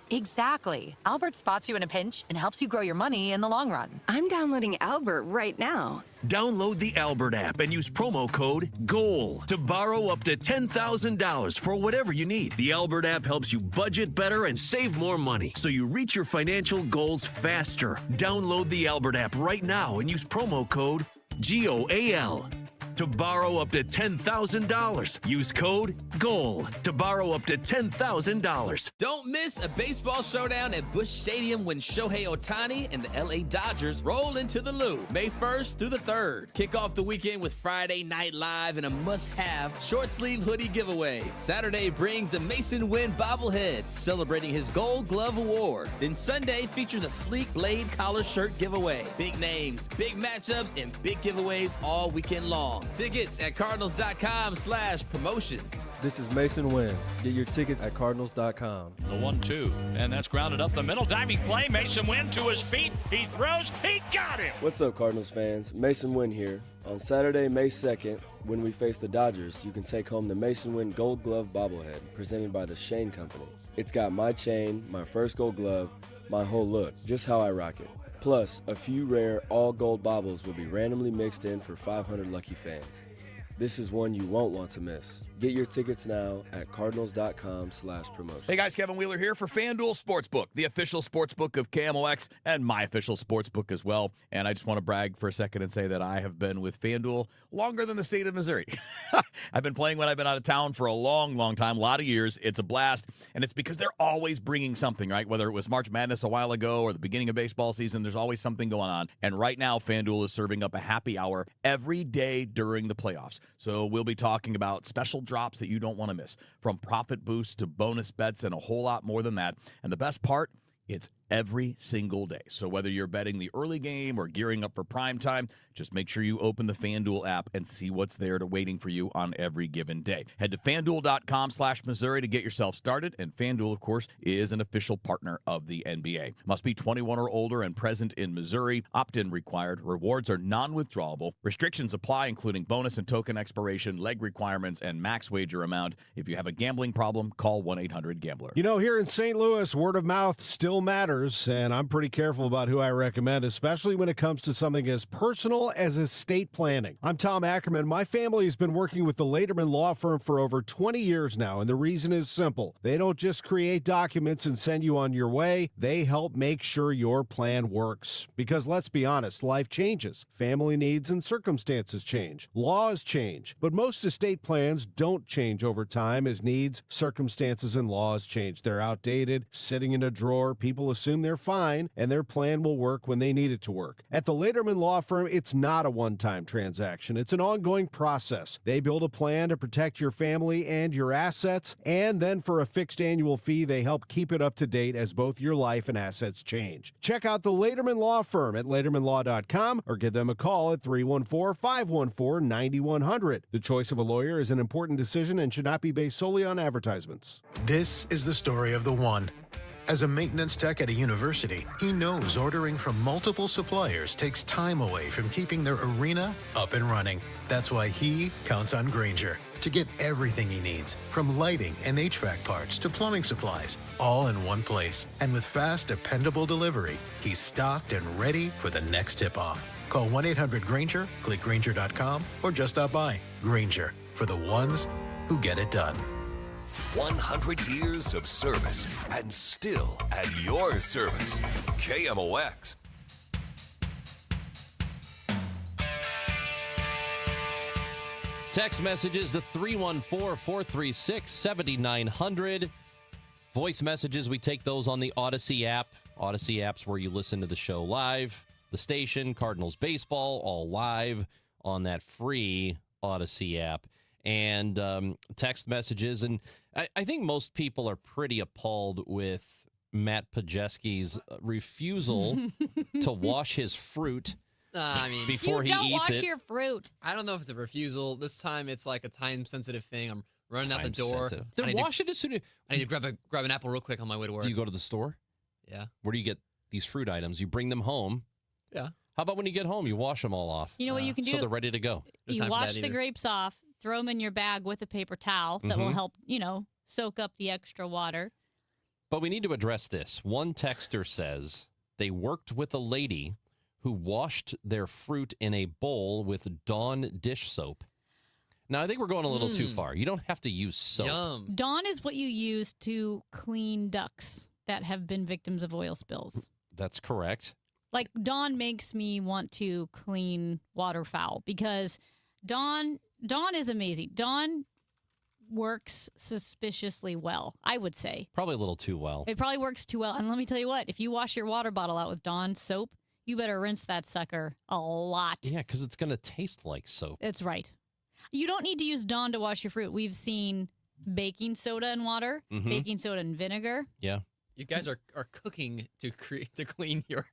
Exactly. Albert spots you in a pinch and helps you grow your money in the long run. I'm downloading Albert right now. Download the Albert app and use promo code GOAL to borrow up to $10,000 for whatever you need. The Albert app helps you budget better and save more money so you reach your financial goals faster. Download the Albert app right now and use promo code GOAL to borrow up to $10,000. Use code GOAL to borrow up to $10,000. Don't miss a baseball showdown at Busch Stadium when Shohei Ohtani and the LA Dodgers roll into the Lou May 1st through the 3rd. Kick off the weekend with Friday Night Live and a must-have short-sleeve hoodie giveaway. Saturday brings a Mason Wynn bobblehead celebrating his Gold Glove Award. Then Sunday features a sleek blade collar shirt giveaway. Big names, big matchups, and big giveaways all weekend long. Tickets at cardinals.com/promotion. This is Mason Wynn. Get your tickets at cardinals.com. The 1-2, and that's grounded up the middle. Diving play, Mason Wynn to his feet. He throws, he got him. What's up, Cardinals fans? Mason Wynn here. On Saturday, May 2nd, when we face the Dodgers, you can take home the Mason Wynn Gold Glove bobblehead presented by the Shane Company. It's got my chain, my first gold glove, my whole look, just how I rock it. Plus, a few rare all-gold baubles will be randomly mixed in for 500 lucky fans. This is one you won't want to miss. Get your tickets now at cardinals.com/promotion. Hey guys, Kevin Wheeler here for FanDuel Sportsbook, the official sportsbook of KMOX and my official sportsbook as well. And I just want to brag for a second and say that I have been with FanDuel longer than the state of Missouri. I've been playing when I've been out of town for a long, long time, a lot of years. It's a blast, and it's because they're always bringing something, right? Whether it was March Madness a while ago or the beginning of baseball season, there's always something going on. And right now, FanDuel is serving up a happy hour every day during the playoffs. So we'll be talking about special drops that you don't want to miss, from profit boosts to bonus bets and a whole lot more than that. And the best part, it's every single day. So whether you're betting the early game or gearing up for prime time, just make sure you open the FanDuel app and see what's there to waiting for you on every given day. Head to FanDuel.com/Missouri to get yourself started. And FanDuel, of course, is an official partner of the NBA. Must be 21 or older and present in Missouri. Opt-in required. Rewards are non-withdrawable. Restrictions apply, including bonus and token expiration, leg requirements, and max wager amount. If you have a gambling problem, call 1-800-GAMBLER. You know, here in St. Louis, word of mouth still matters. And I'm pretty careful about who I recommend, especially when it comes to something as personal as estate planning. I'm Tom Ackerman. My family has been working with the Laderman Law Firm for over 20 years now, and the reason is simple. They don't just create documents and send you on your way. They help make sure your plan works. Because let's be honest, life changes. Family needs and circumstances change. Laws change. But most estate plans don't change over time as needs, circumstances, and laws change. They're outdated, sitting in a drawer. People assume assume they're fine and their plan will work when they need it to work. At the Lederman Law Firm, it's not a one-time transaction. It's an ongoing process. They build a plan to protect your family and your assets, and then for a fixed annual fee, they help keep it up to date as both your life and assets change. Check out the Lederman Law Firm at LedermanLaw.com or give them a call at 314-514-9100. The choice of a lawyer is an important decision and should not be based solely on advertisements. This is the story of the one. As a maintenance tech at a university, he knows ordering from multiple suppliers takes time away from keeping their arena up and running. That's why he counts on Grainger to get everything he needs, from lighting and HVAC parts to plumbing supplies, all in one place. And with fast, dependable delivery, he's stocked and ready for the next tip-off. Call 1-800-GRAINGER, click Grainger.com, or just stop by. Grainger, for the ones who get it done. 100 years of service and still at your service. KMOX. Text messages to 314-436-7900. Voice messages, we take those on the Odyssey app. Odyssey app's where you listen to the show live. The station, Cardinals baseball, all live on that free Odyssey app. And text messages. And I think most people are pretty appalled with Matt Pajeski's refusal to wash his fruit before he eats it. You don't wash your fruit. I don't know if it's a refusal. This time it's like a time-sensitive thing. I'm running out the door. Then wash it as soon as... I need to grab an apple real quick on my way to work. Do you go to the store? Yeah. Where do you get these fruit items? You bring them home. Yeah. How about when you get home, you wash them all off? You know what you can do? So they're ready to go. You wash the grapes off, throw them in your bag with a paper towel that will help, soak up the extra water. But we need to address this. One texter says they worked with a lady who washed their fruit in a bowl with Dawn dish soap. Now, I think we're going a little too far. You don't have to use soap. Yum. Dawn is what you use to clean ducks that have been victims of oil spills. That's correct. Like, Dawn makes me want to clean waterfowl because Dawn is amazing. Dawn works suspiciously well, I would say. Probably a little too well. It probably works too well. And let me tell you what, if you wash your water bottle out with Dawn soap, you better rinse that sucker a lot. Yeah, because it's going to taste like soap. That's right. You don't need to use Dawn to wash your fruit. We've seen baking soda and water, baking soda and vinegar. Yeah. You guys are cooking to clean your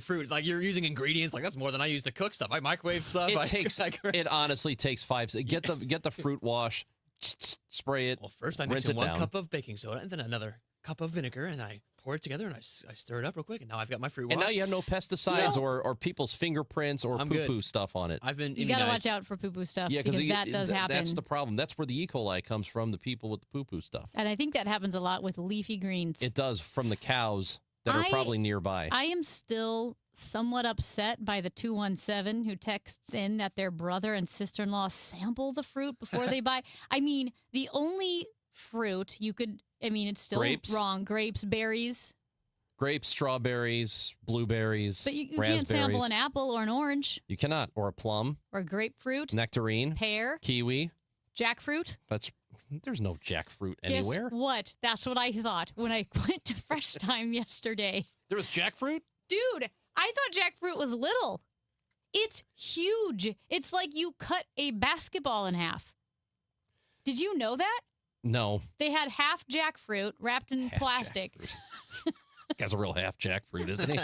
fruit. Like, you're using ingredients. Like, that's more than I use to cook stuff. I microwave stuff. It honestly takes 5 seconds. Get the fruit wash, spray it. Well, first I mix in 1 cup of baking soda and then another cup of vinegar, and I pour it together and I stir it up real quick, and now I've got my fruit wash. And now you have no pesticides or people's fingerprints or poo-poo stuff on it. I've been You got to watch out for poo-poo stuff because that does happen. That's the problem. That's where the E. coli comes from, the people with the poo-poo stuff. And I think that happens a lot with leafy greens. It does, from the cows that are probably nearby. I am still somewhat upset by the 217 who texts in that their brother and sister-in-law sample the fruit before they buy. I mean, the only fruit you could, it's still wrong. Grapes, berries. Grapes, strawberries, blueberries, but you raspberries. can't sample an apple or an orange. You cannot. Or a plum. Or grapefruit. Nectarine. Pear. Kiwi. Jackfruit. There's no jackfruit anywhere. Guess what? That's what I thought when I went to Fresh Time yesterday. There was jackfruit? Dude, I thought jackfruit was little. It's huge. It's like you cut a basketball in half. Did you know that? No. They had half jackfruit wrapped in plastic. Guy's a real half jackfruit, isn't he?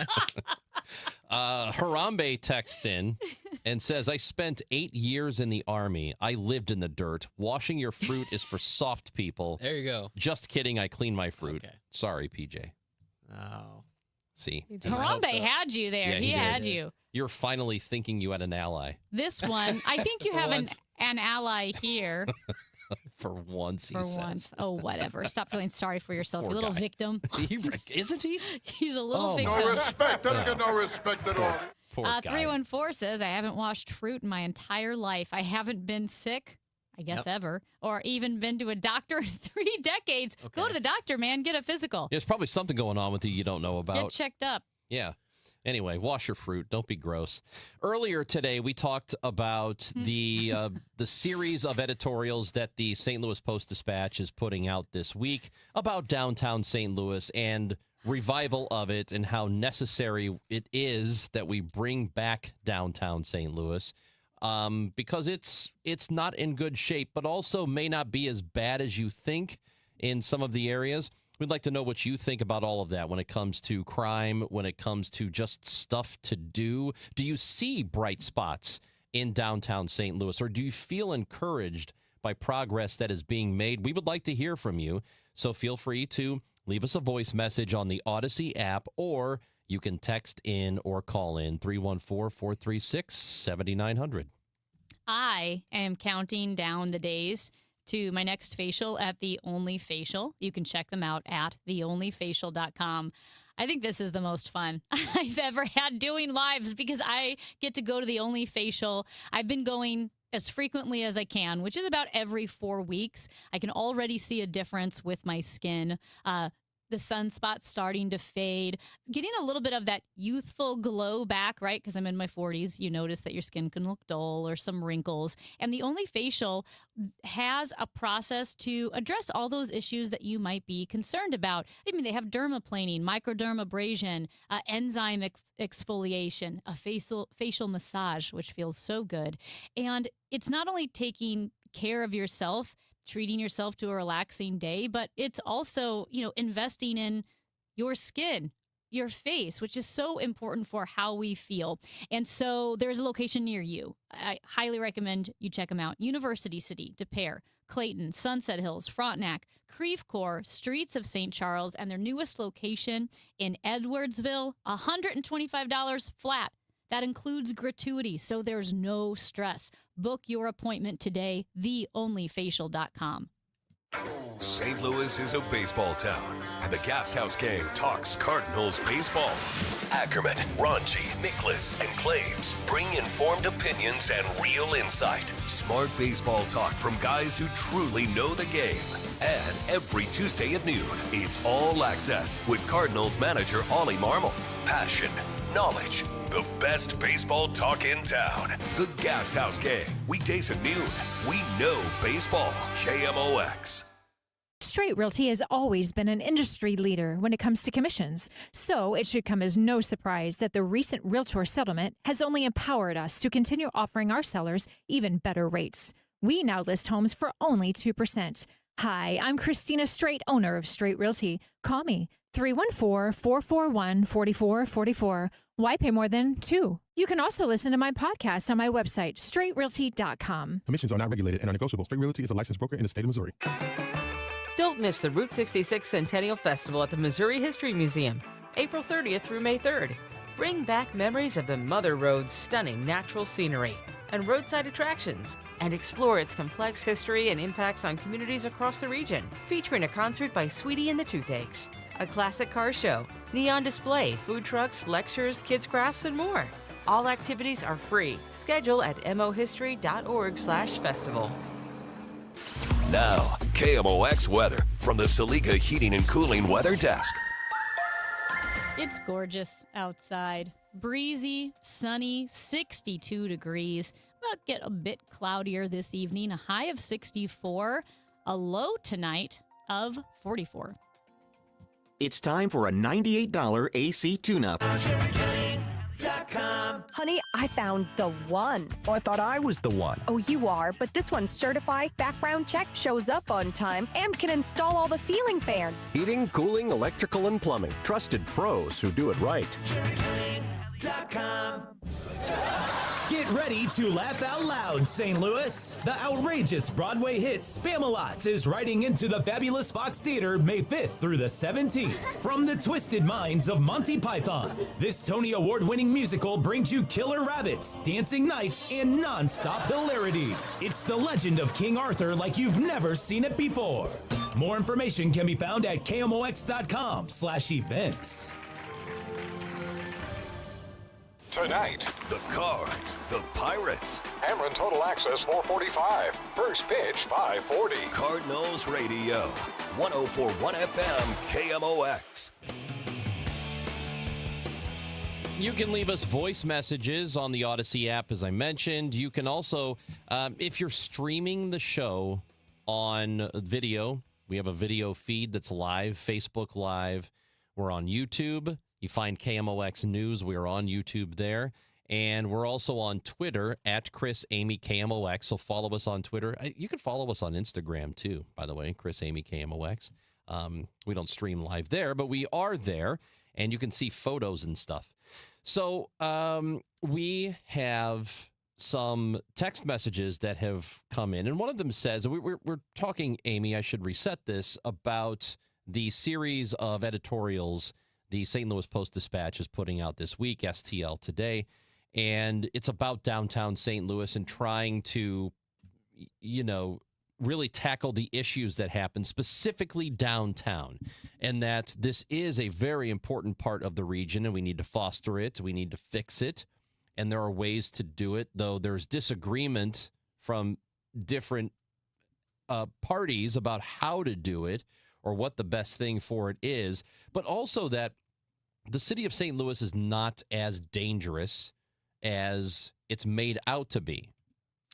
Harambe texts in and says, I spent 8 years in the Army. I lived in the dirt. Washing your fruit is for soft people. There you go. Just kidding. I clean my fruit. Okay. Sorry, PJ. Oh. See? Harambe had you there. Yeah, he had you. You're finally thinking you had an ally. This one, I think you have an ally here. For once, he says. For once. Oh, whatever. Stop feeling sorry for yourself, Poor you little guy. victim. Isn't he? He's a little victim. No respect. I don't get no respect at all. Poor guy. 314 says, I haven't washed fruit in my entire life. I haven't been sick, I guess ever, or even been to a doctor in 3 decades. Okay. Go to the doctor, man. Get a physical. There's probably something going on with you don't know about. Get checked up. Yeah. Anyway, wash your fruit. Don't be gross. Earlier today, we talked about the series of editorials that the St. Louis Post-Dispatch is putting out this week about downtown St. Louis and revival of it and how necessary it is that we bring back downtown St. Louis, because it's not in good shape, but also may not be as bad as you think in some of the areas. We'd like to know what you think about all of that when it comes to crime, when it comes to just stuff to do. Do you see bright spots in downtown St. Louis, or do you feel encouraged by progress that is being made? We would like to hear from you, so feel free to leave us a voice message on the Odyssey app, or you can text in or call in 314-436-7900. I am counting down the days to my next facial at The Only Facial. You can check them out at theonlyfacial.com. I think this is the most fun I've ever had doing lives because I get to go to The Only Facial. I've been going as frequently as I can, which is about every 4 weeks. I can already see a difference with my skin. The sunspots starting to fade, getting a little bit of that youthful glow back, right? Because I'm in my 40s. You notice that your skin can look dull or some wrinkles. And The Only Facial has a process to address all those issues that you might be concerned about. I mean, they have dermaplaning, microdermabrasion, enzyme exfoliation, a facial massage, which feels so good. And it's not only taking care of yourself, treating yourself to a relaxing day, but it's also, investing in your skin, your face, which is so important for how we feel. And so there's a location near you. I highly recommend you check them out. University City, De Pere, Clayton, Sunset Hills, Frontenac, Creve Coeur, Streets of St. Charles, and their newest location in Edwardsville, $125 flat. That includes gratuity, so there's no stress. Book your appointment today, theonlyfacial.com. St. Louis is a baseball town, and the Gas House Gang talks Cardinals baseball. Ackerman, Ranji, Miklas, and Claves bring informed opinions and real insight. Smart baseball talk from guys who truly know the game. And every Tuesday at noon, it's All Access with Cardinals manager Ollie Marmol. Passion, knowledge, the best baseball talk in town. The Gas House Gang, weekdays at noon. We know baseball. KMOX. Straight Realty has always been an industry leader when it comes to commissions, so it should come as no surprise that the recent Realtor settlement has only empowered us to continue offering our sellers even better rates. We now list homes for only 2%. Hi, I'm Christina Straight, owner of Straight Realty. Call me, 314-441-4444. Why pay more than 2? You can also listen to my podcast on my website, straightrealty.com. Commissions are not regulated and are negotiable. Straight Realty is a licensed broker in the state of Missouri. Don't miss the Route 66 Centennial Festival at the Missouri History Museum, April 30th through May 3rd. Bring back memories of the Mother Road's stunning natural scenery and roadside attractions, and explore its complex history and impacts on communities across the region, featuring a concert by Sweetie and the Toothaches, a classic car show, neon display, food trucks, lectures, kids' crafts, and more. All activities are free. Schedule at mohistory.org/festival. Now, KMOX weather from the Saliga Heating and Cooling Weather Desk. It's gorgeous outside. Breezy, sunny, 62 degrees. About get a bit cloudier this evening. A high of 64. A low tonight of 44. It's time for a $98 AC tune-up. Honey, I found the one. Oh, I thought I was the one. Oh, you are, but this one's certified, background check, shows up on time, and can install all the ceiling fans. Heating, cooling, electrical, and plumbing. Trusted pros who do it right. Get ready to laugh out loud, St. Louis. The outrageous Broadway hit Spamalot is riding into the fabulous Fox Theater May 5th through the 17th. From the twisted minds of Monty Python, this Tony Award-winning musical brings you killer rabbits, dancing knights, and non-stop hilarity. It's the legend of King Arthur like you've never seen it before. More information can be found at KMOX.com/events. Tonight, the Cards, the Pirates. Ameren Total Access 445. First pitch 540. Cardinals Radio. 104.1 FM KMOX. You can leave us voice messages on the Odyssey app, as I mentioned. You can also, if you're streaming the show on video, we have a video feed that's live, Facebook Live. We're on YouTube. You find KMOX News. We're on YouTube there. And we're also on Twitter at Chris Amy KMOX. So follow us on Twitter. You can follow us on Instagram too, by the way, Chris Amy KMOX. We don't stream live there, but we are there, and you can see photos and stuff. So we have some text messages that have come in, and one of them says, we're talking, Amy, I should reset this, about the series of editorials the St. Louis Post-Dispatch is putting out this week, STL Today. And it's about downtown St. Louis and trying to, really tackle the issues that happen specifically downtown. And that this is a very important part of the region, and we need to foster it. We need to fix it. And there are ways to do it, though there's disagreement from different parties about how to do it or what the best thing for it is. But also that the city of St. Louis is not as dangerous as it's made out to be.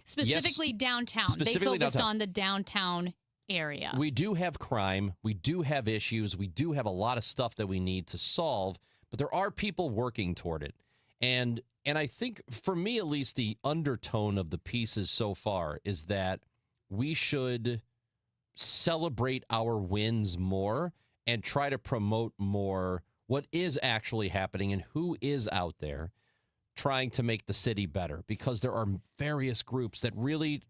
Specifically downtown. They focused on the downtown area. We do have crime. We do have issues. We do have a lot of stuff that we need to solve, but there are people working toward it. And I think, for me at least, the undertone of the pieces so far is that we should celebrate our wins more and try to promote more what is actually happening and who is out there trying to make the city better, because there are various groups that really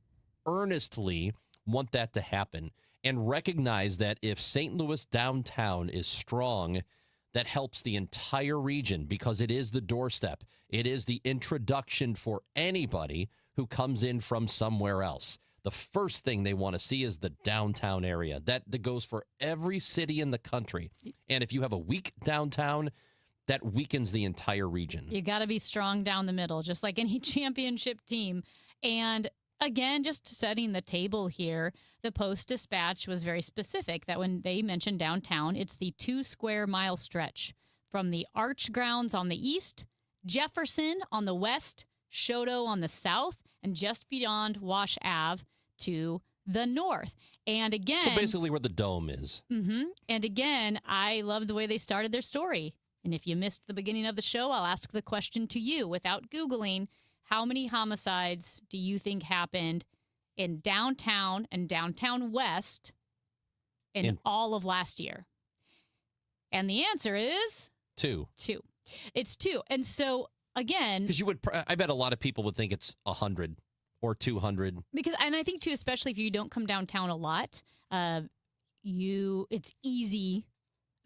earnestly want that to happen and recognize that if St. Louis downtown is strong, that helps the entire region, because it is the doorstep. It is the introduction for anybody who comes in from somewhere else. The first thing they want to see is the downtown area. That goes for every city in the country. And if you have a weak downtown, that weakens the entire region. You got to be strong down the middle, just like any championship team. And again, just setting the table here, the Post-Dispatch was very specific that when they mentioned downtown, it's the 2 square mile stretch from the Arch Grounds on the east, Jefferson on the west, Choteau on the south, and just beyond Wash Ave to the north. And again... So basically where the Dome is. Mm-hmm. And again, I love the way they started their story. And if you missed the beginning of the show, I'll ask the question to you without Googling. How many homicides do you think happened in downtown and downtown west in all of last year? And the answer is... 2. It's 2. And so, again... Because I bet a lot of people would think it's 100 or 200. And I think, too, especially if you don't come downtown a lot, it's easy...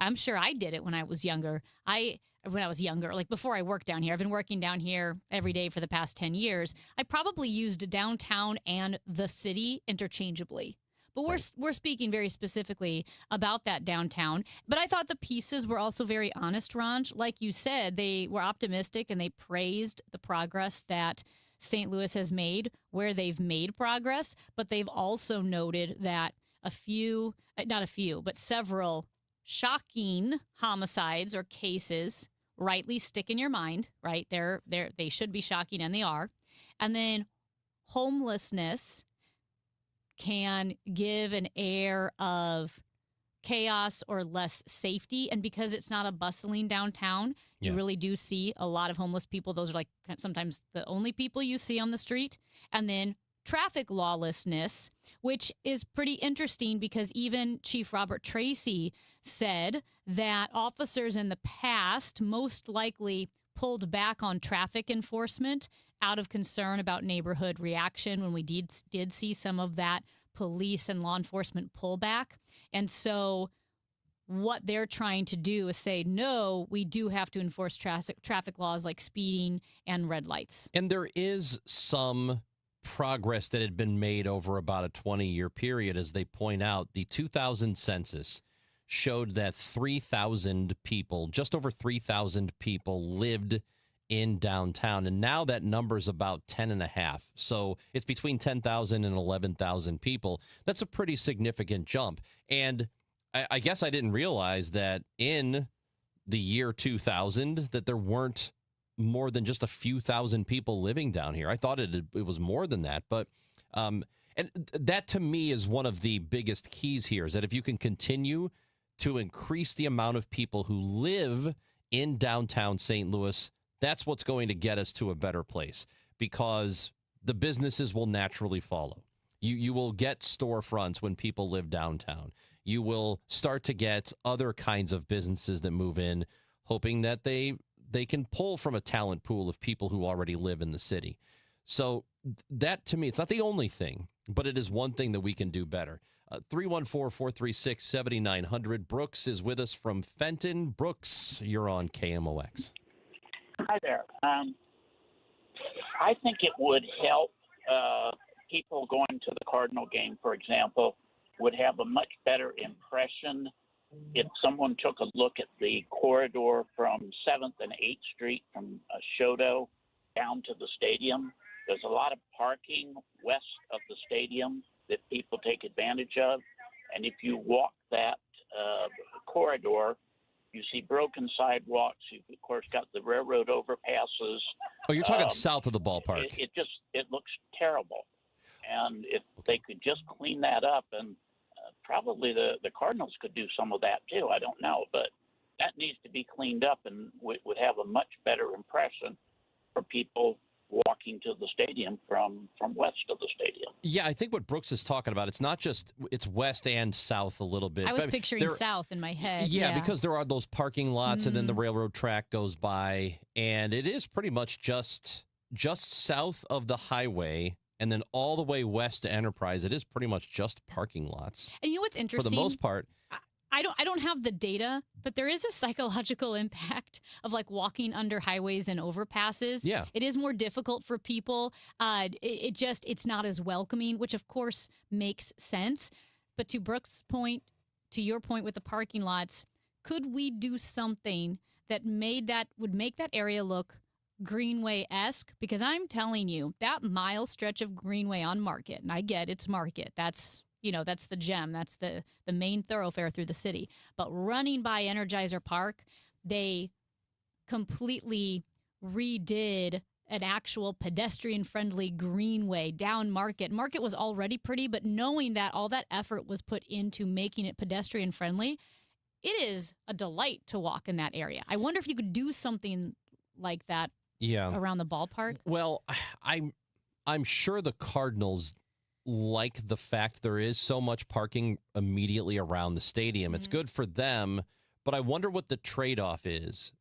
I'm sure I did it when I was younger. Like before I worked down here, I've been working down here every day for the past 10 years. I probably used downtown and the city interchangeably. But we're speaking very specifically about that downtown. But I thought the pieces were also very honest, Ranj. Like you said, they were optimistic and they praised the progress that St. Louis has made where they've made progress. But they've also noted that several shocking homicides or cases rightly stick in your mind, right? They should be shocking, and they are. And then homelessness can give an air of chaos or less safety. And because it's not a bustling downtown, you really do see a lot of homeless people. Those are like sometimes the only people you see on the street. And then traffic lawlessness, which is pretty interesting because even Chief Robert Tracy said that officers in the past most likely pulled back on traffic enforcement out of concern about neighborhood reaction when we did see some of that police and law enforcement pullback. And so what they're trying to do is say, no, we do have to enforce traffic laws like speeding and red lights. And there is some progress that had been made over about a 20-year period. As they point out, the 2000 census showed that 3,000 people, just over 3,000 people lived in downtown. And now that number is about 10.5. So it's between 10,000 and 11,000 people. That's a pretty significant jump. And I guess I didn't realize that in the year 2000 that there weren't more than just a few thousand people living down here. I thought it was more than that. But and that to me is one of the biggest keys here, is that if you can continue to increase the amount of people who live in downtown St. Louis. That's what's going to get us to a better place, because the businesses will naturally follow. You will get storefronts when people live downtown. You will start to get other kinds of businesses that move in, hoping that they can pull from a talent pool of people who already live in the city. So that, to me, it's not the only thing, but it is one thing that we can do better. 314-436-7900. Brooks is with us from Fenton. Brooks, you're on KMOX. Hi there. I think it would help people going to the Cardinal game, for example, would have a much better impression if someone took a look at the corridor from 7th and 8th Street from Shodo down to the stadium. There's a lot of parking west of the stadium that people take advantage of. And if you walk that corridor, you see broken sidewalks. You've, of course, got the railroad overpasses. Oh, you're talking south of the ballpark. It looks terrible. And if they could just clean that up, and probably the Cardinals could do some of that too. I don't know, but that needs to be cleaned up and would have a much better impression for people walking to the stadium from west of the stadium. Yeah, I think what Brooks is talking about, it's not just, it's west and south a little bit. I was picturing south in my head. Yeah, because there are those parking lots and then the railroad track goes by, and it is pretty much just south of the highway. And then all the way west to Enterprise, it is pretty much just parking lots. And you know what's interesting? For the most part. I don't have the data, but there is a psychological impact of like walking under highways and overpasses. Yeah. It is more difficult for people. It's not as welcoming, which of course makes sense. But to Brooks' point, to your point with the parking lots, could we do something that would make that area look Greenway-esque? Because I'm telling you, that mile stretch of Greenway on Market, and I get it's Market, that's the gem, that's the main thoroughfare through the city. But running by Energizer Park, they completely redid an actual pedestrian-friendly greenway down Market. Market was already pretty, but knowing that all that effort was put into making it pedestrian-friendly, it is a delight to walk in that area. I wonder if you could do something like that around the ballpark. Well, I'm sure the Cardinals like the fact there is so much parking immediately around the stadium. It's good for them, but I wonder what the trade-off is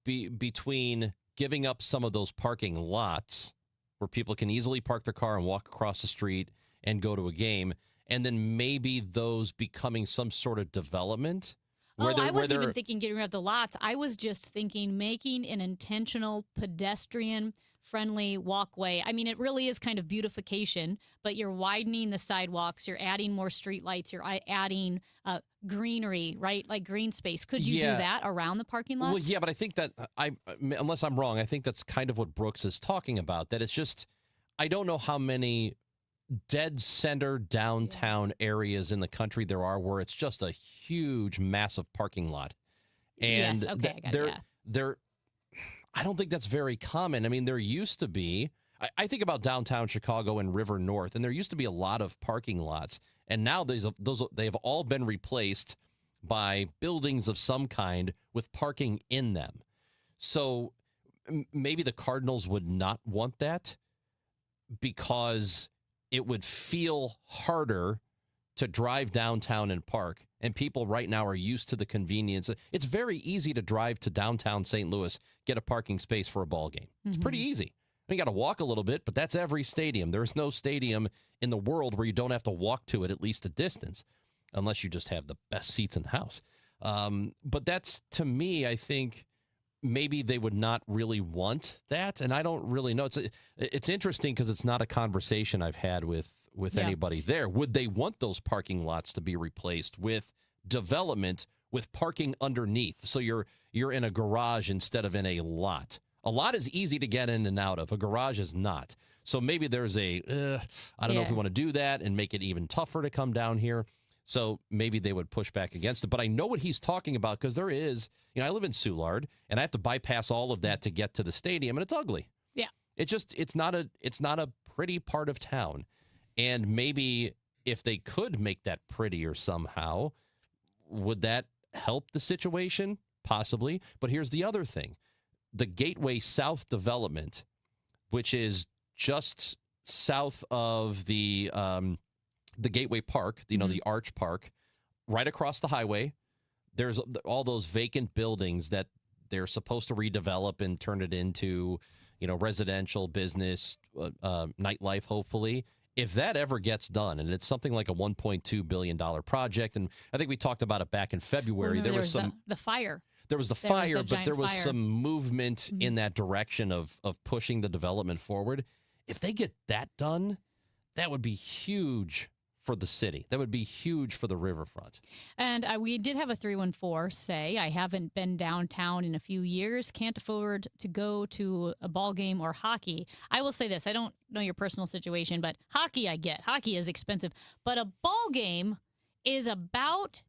between giving up some of those parking lots where people can easily park their car and walk across the street and go to a game, and then maybe those becoming some sort of development. I wasn't even thinking getting rid of the lots. I was just thinking making an intentional pedestrian-friendly walkway. I mean, it really is kind of beautification, but you're widening the sidewalks. You're adding more streetlights. You're adding greenery, right? Like green space. Could you do that around the parking lots? Well, yeah, but I think that, unless I'm wrong, I think that's kind of what Brooks is talking about, that it's just, I don't know how many dead center downtown areas in the country there are where it's just a huge, massive parking lot. And yes, okay, I got it. I don't think that's very common. I mean, there used to be, I think about downtown Chicago and River North, and there used to be a lot of parking lots, and now they have all been replaced by buildings of some kind with parking in them. So maybe the Cardinals would not want that because it would feel harder to drive downtown and park. And people right now are used to the convenience. It's very easy to drive to downtown St. Louis, get a parking space for a ball game. It's pretty easy. You got to walk a little bit, but that's every stadium. There's no stadium in the world where you don't have to walk to it at least a distance, unless you just have the best seats in the house. But that's, to me, I think maybe they would not really want that, and I don't really know. It's interesting because it's not a conversation I've had with anybody there. Would they want those parking lots to be replaced with development with parking underneath? So you're in a garage instead of in a lot. A lot is easy to get in and out of. A garage is not. So maybe there's I don't know if we want to do that and make it even tougher to come down here. So maybe they would push back against it. But I know what he's talking about because there is, I live in Soulard, and I have to bypass all of that to get to the stadium, and it's ugly. Yeah. It's not a pretty part of town. And maybe if they could make that prettier somehow, would that help the situation? Possibly. But here's the other thing. The Gateway South development, which is just south of the Gateway Park, the Arch Park, right across the highway. There's all those vacant buildings that they're supposed to redevelop and turn it into, residential, business, nightlife, hopefully. If that ever gets done, and it's something like a $1.2 billion project, and I think we talked about it back in February. There was the fire. There was the fire, but there was some movement in that direction of pushing the development forward. If they get that done, that would be huge for the city. That would be huge for the riverfront. And we did have a 314 say, I haven't been downtown in a few years, can't afford to go to a ball game or hockey. I will say this, I don't know your personal situation, but hockey I get. Hockey is expensive. But a ball game is about,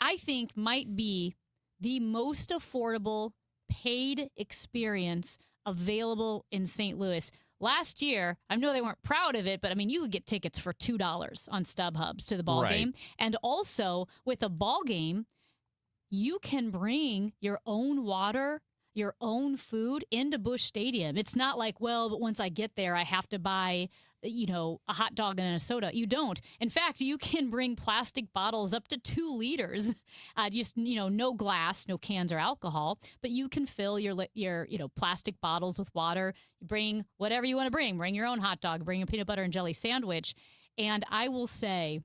I think, might be the most affordable paid experience available in St. Louis. Last year, I know they weren't proud of it, but you could get tickets for $2 on StubHubs to the ball game. And also, with a ball game, you can bring your own water, your own food into Busch Stadium. It's not like, but once I get there, I have to buy, a hot dog and a soda. You don't. In fact, you can bring plastic bottles up to 2 liters. Just, no glass, no cans or alcohol, but you can fill your plastic bottles with water. Bring whatever you want to bring. Bring your own hot dog. Bring a peanut butter and jelly sandwich. And I will say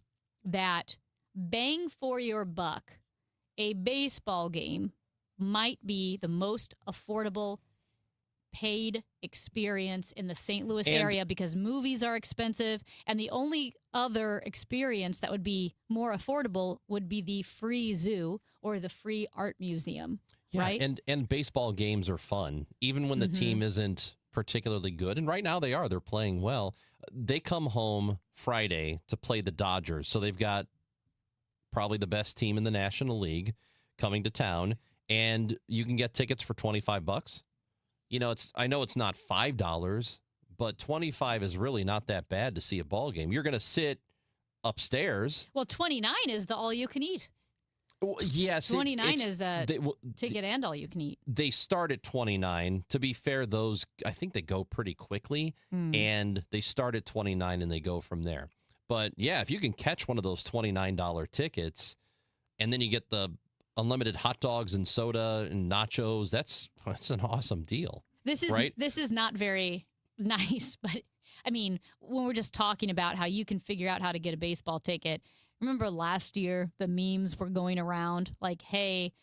that bang for your buck, a baseball game might be the most affordable paid experience in the St. Louis area because movies are expensive, and the only other experience that would be more affordable would be the free zoo or the free art museum, right? And baseball games are fun, even when the team isn't particularly good. And right now they're playing well. They come home Friday to play the Dodgers, so they've got probably the best team in the National League coming to town, and you can get tickets for $25. I know it's not $5, but $25 is really not that bad to see a ball game. You're going to sit upstairs. Well, $29 is the all you can eat. Well, yes, $29 is the ticket and all you can eat. They start at $29. To be fair, those I think they go pretty quickly, and they start at $29 and they go from there. But yeah, if you can catch one of those $29 tickets, and then you get the unlimited hot dogs and soda and nachos, that's an awesome deal. This is not very nice, but when we're just talking about how you can figure out how to get a baseball ticket. Remember last year the memes were going around like, hey,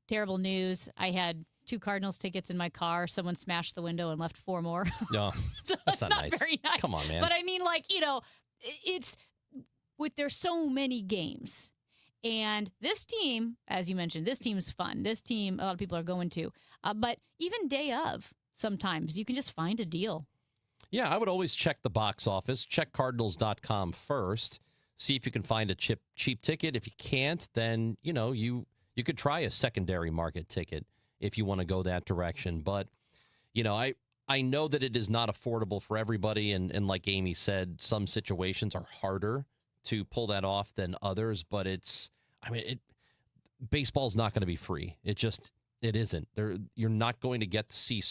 terrible news, I had 2 Cardinals tickets in my car, someone smashed the window and left 4 more. No, so that's not nice. Very nice. Come on, man. But it's there's so many games. And this team, as you mentioned, this team's fun. This team, a lot of people are going to. But even day of, sometimes you can just find a deal. Yeah, I would always check the box office. Check Cardinals.com first. See if you can find a cheap ticket. If you can't, then, you could try a secondary market ticket if you want to go that direction. But, I know that it is not affordable for everybody. And like Amy said, some situations are harder to pull that off than others, but baseball's not going to be free. It isn't. You're not going to get to see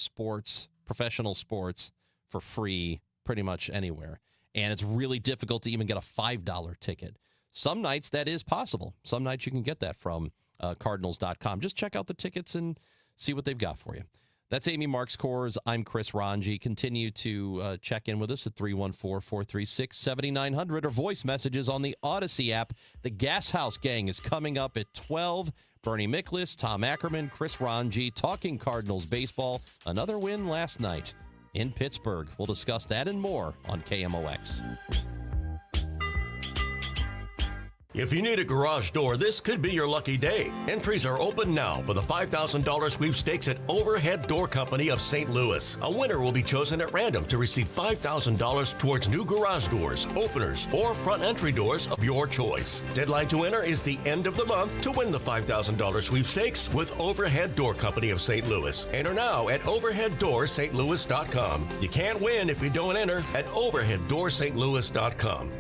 professional sports for free pretty much anywhere. And it's really difficult to even get a $5 ticket. Some nights that is possible. Some nights you can get that from Cardinals.com. Just check out the tickets and see what they've got for you. That's Amy Marks Kors. I'm Chris Ranji. Continue to check in with us at 314-436-7900 or voice messages on the Odyssey app. The Gas House Gang is coming up at 12. Bernie Miklasz, Tom Ackerman, Chris Ranji talking Cardinals baseball. Another win last night in Pittsburgh. We'll discuss that and more on KMOX. If you need a garage door, this could be your lucky day. Entries are open now for the $5,000 sweepstakes at Overhead Door Company of St. Louis. A winner will be chosen at random to receive $5,000 towards new garage doors, openers, or front entry doors of your choice. Deadline to enter is the end of the month to win the $5,000 sweepstakes with Overhead Door Company of St. Louis. Enter now at overheaddoorstlouis.com. You can't win if you don't enter at overheaddoorstlouis.com.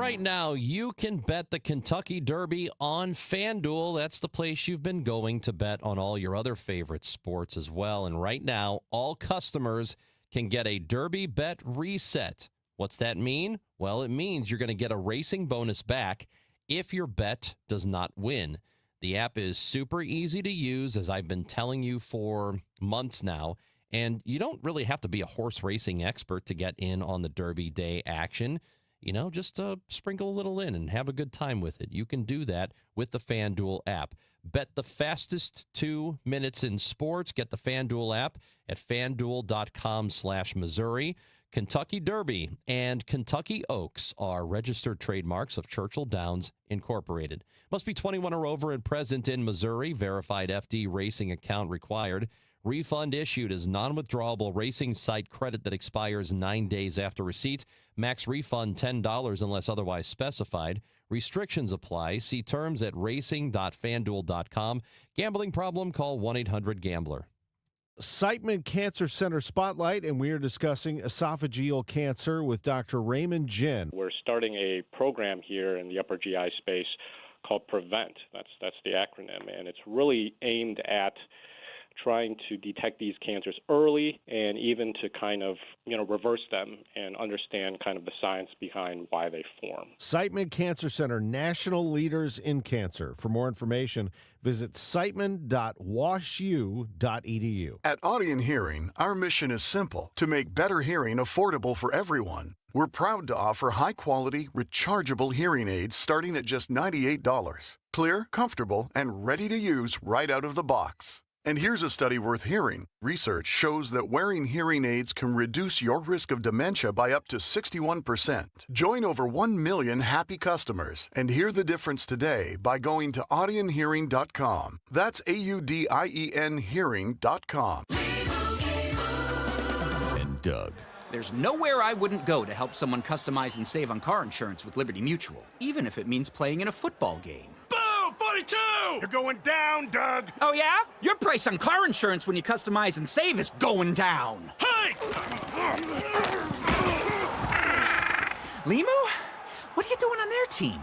right now, you can bet the Kentucky Derby on FanDuel. That's the place you've been going to bet on all your other favorite sports as well. And right now, all customers can get a Derby bet reset. What's that mean? Well, it means you're going to get a racing bonus back if your bet does not win. The app is super easy to use, as I've been telling you for months now. And you don't really have to be a horse racing expert to get in on the Derby Day action. You know, just sprinkle a little in and have a good time with it. You can do that with the FanDuel app. Bet the fastest 2 minutes in sports. Get the FanDuel app at FanDuel.com/Missouri. Kentucky Derby and Kentucky Oaks are registered trademarks of Churchill Downs Incorporated. Must be 21 or over and present in Missouri. Verified FD racing account required. Refund issued as non-withdrawable racing site credit that expires 9 days after receipt. Max refund $10 unless otherwise specified. Restrictions apply. See terms at racing.fanduel.com. Gambling problem? Call 1-800-GAMBLER. Siteman Cancer Center Spotlight, and we are discussing esophageal cancer with Dr. Raymond Jin. We're starting a program here in the upper GI space called PREVENT. That's the acronym, and it's really aimed at trying to detect these cancers early and even to kind of, reverse them and understand kind of the science behind why they form. Siteman Cancer Center, national leaders in cancer. For more information, visit siteman.washu.edu. At Audion Hearing, our mission is simple: to make better hearing affordable for everyone. We're proud to offer high-quality, rechargeable hearing aids starting at just $98. Clear, comfortable, and ready to use right out of the box. And here's a study worth hearing. Research shows that wearing hearing aids can reduce your risk of dementia by up to 61%. Join over 1 million happy customers and hear the difference today by going to audionhearing.com. That's AUDIEN hearing.com. And Doug. There's nowhere I wouldn't go to help someone customize and save on car insurance with Liberty Mutual, even if it means playing in a football game. Boom! 42! You're going down, Doug! Oh, yeah? Your price on car insurance when you customize and save is going down. Hey! Limu? What are you doing on their team?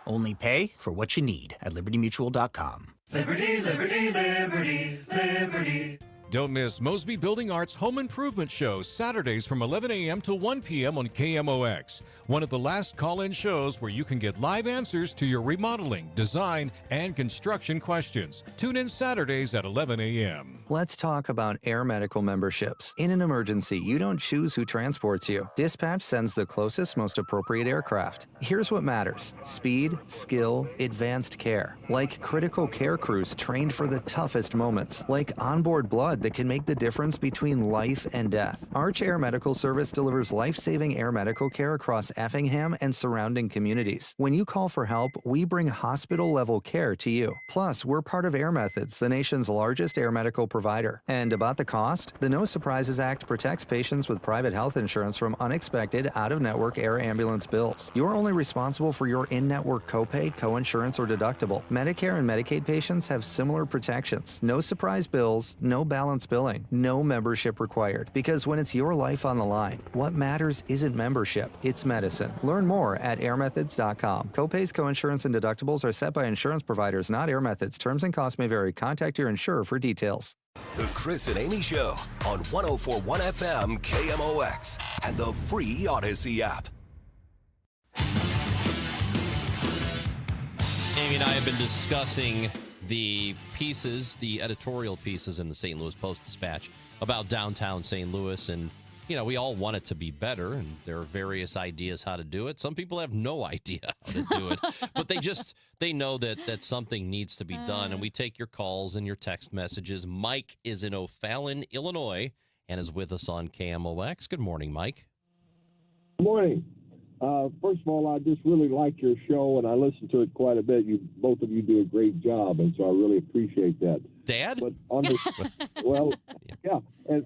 Only pay for what you need at libertymutual.com. Liberty, liberty, liberty, liberty. Don't miss Mosby Building Arts Home Improvement Shows Saturdays from 11 a.m. to 1 p.m. on KMOX. One of the last call-in shows where you can get live answers to your remodeling, design, and construction questions. Tune in Saturdays at 11 a.m. Let's talk about Air Medical memberships. In an emergency, you don't choose who transports you. Dispatch sends the closest, most appropriate aircraft. Here's what matters: speed, skill, advanced care. Like critical care crews trained for the toughest moments. Like onboard blood that can make the difference between life and death. Arch Air Medical Service delivers life-saving air medical care across Effingham and surrounding communities. When you call for help, we bring hospital-level care to you. Plus, we're part of Air Methods, the nation's largest air medical provider. And about the cost, the No Surprises Act protects patients with private health insurance from unexpected out-of-network air ambulance bills. You're only responsible for your in-network copay, coinsurance, or deductible. Medicare and Medicaid patients have similar protections. No surprise bills, no balance billing, no membership required. Because when it's your life on the line, what matters isn't membership, it's medicine. Learn more at airmethods.com. Copays, coinsurance, and deductibles are set by insurance providers, not Air Methods. Terms and costs may vary. Contact your insurer for details. The Chris and Amy Show on 104.1 FM KMOX and the free Odyssey app. Amy and I have been discussing the editorial pieces in the St. Louis Post-Dispatch about downtown St. Louis. And, we all want it to be better, and there are various ideas how to do it. Some people have no idea how to do it, but they know that something needs to be done. And we take your calls and your text messages. Mike is in O'Fallon, Illinois, and is with us on KMOX. Good morning, Mike. Good morning. First of all, I just really like your show, and I listen to it quite a bit. Both of you do a great job, and so I really appreciate that. Dad? But on this,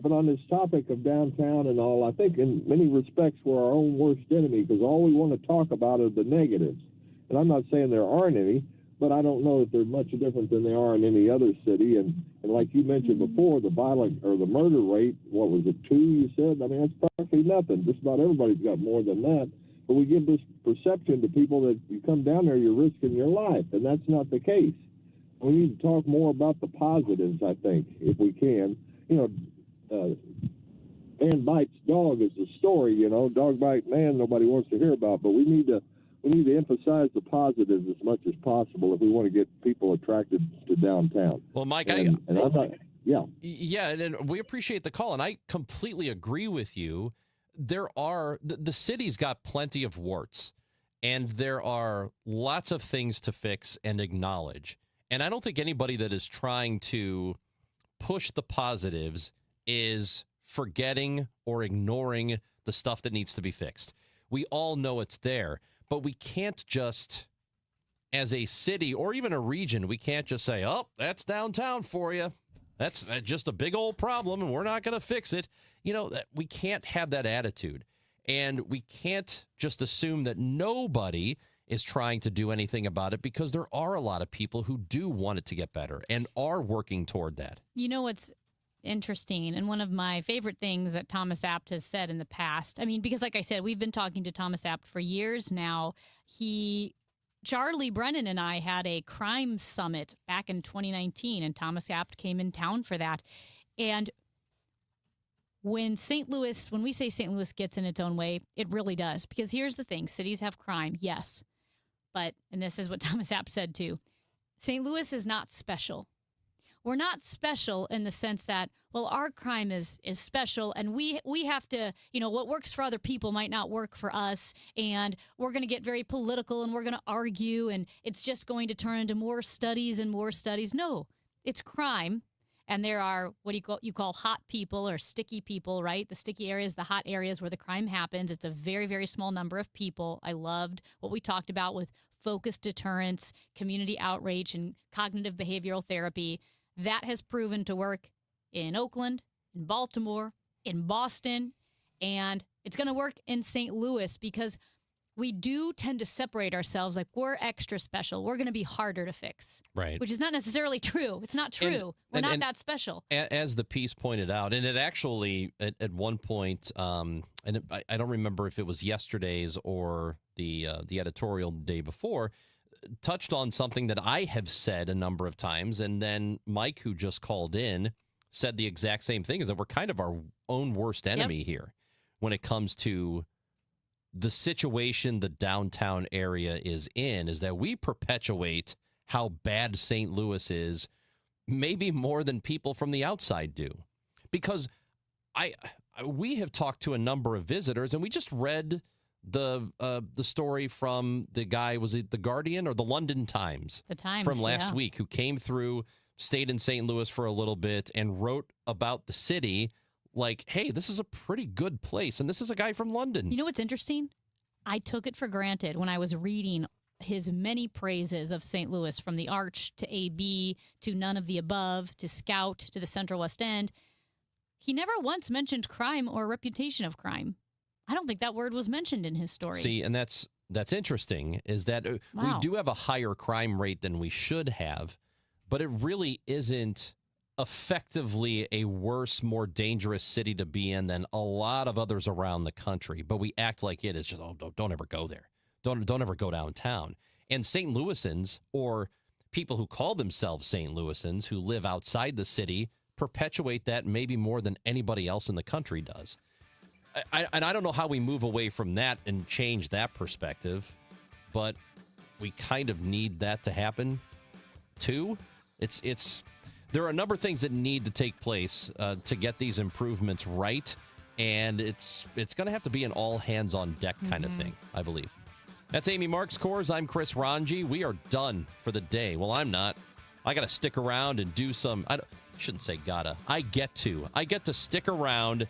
but on this topic of downtown and all, I think in many respects we're our own worst enemy, because all we want to talk about are the negatives. And I'm not saying there aren't any, but I don't know that they're much different than they are in any other city. And like you mentioned before, the violent or the murder rate, what was it, 2, you said? I mean, that's practically nothing. Just about everybody's got more than that. but we give this perception to people that you come down there, you're risking your life, and that's not the case. We need to talk more about the positives, I think, if we can. You know, man bites dog is the story, you know. Dog bite man, nobody wants to hear about, but we need to emphasize the positives as much as possible if we want to get people attracted to downtown. Well, Mike, and I'm not, Yeah, and we appreciate the call, and I completely agree with you. There are the city's got plenty of warts, and there are lots of things to fix and acknowledge. And I don't think anybody that is trying to push the positives is forgetting or ignoring the stuff that needs to be fixed. We all know it's there, but we can't just, as a city or even a region, we can't just say, oh, that's downtown for you. That's just a big old problem, and we're not going to fix it. You know, we can't have that attitude. And we can't just assume that nobody is trying to do anything about it, because there are a lot of people who do want it to get better and are working toward that. You know what's interesting, and one of my favorite things that Thomas Abt has said in the past, I mean, because like I said, we've been talking to Thomas Abt for years now. Charlie Brennan and I had a crime summit back in 2019, and Thomas Abt came in town for that. And when we say St. Louis gets in its own way, it really does. Because here's the thing, cities have crime, yes. But, and this is what Thomas Abt said too, St. Louis is not special. We're not special in the sense that, well, our crime is special, and we have to, you know, what works for other people might not work for us, and we're going to get very political, and we're going to argue, and it's just going to turn into more studies and more studies. No, it's crime, and there are what you call hot people or sticky people, right? The sticky areas, the hot areas where the crime happens. It's a very, very small number of people. I loved what we talked about with focused deterrence, community outreach, and cognitive behavioral therapy. That has proven to work in Oakland, in Baltimore, in Boston, and it's going to work in St. Louis because we do tend to separate ourselves like we're extra special. We're going to be harder to fix. Right. Which is not necessarily true. It's not true. We're not that special. As the piece pointed out, and it actually, at one point, and I don't remember if it was yesterday's or the editorial day before, touched on something that I have said a number of times, and then Mike, who just called in, said the exact same thing, is that we're kind of our own worst enemy here when it comes to the situation the downtown area is in, is that we perpetuate how bad St. Louis is, maybe more than people from the outside do. Because we have talked to a number of visitors, and we just read the story from the guy, was it The Guardian or the London Times? The Times, from last week, who came through, stayed in St. Louis for a little bit, and wrote about the city like, hey, this is a pretty good place. And this is a guy from London. You know what's interesting? I took it for granted when I was reading his many praises of St. Louis, from the Arch to AB to None of the Above to Scout to the Central West End. He never once mentioned crime or reputation of crime. I don't think that word was mentioned in his story. See, and that's interesting, is that we do have a higher crime rate than we should have, but it really isn't effectively a worse, more dangerous city to be in than a lot of others around the country. But we act like it is just, oh, don't ever go there. Don't ever go downtown. And St. Louisans, or people who call themselves St. Louisans who live outside the city, perpetuate that maybe more than anybody else in the country does. And I don't know how we move away from that and change that perspective, but we kind of need that to happen too. There are a number of things that need to take place to get these improvements right, and it's going to have to be an all hands on deck kind of thing, I believe. That's Amy Marks Kors. I'm Chris Ranji. We are done for the day. Well, I'm not. I got to stick around and do some. I shouldn't say gotta. I get to stick around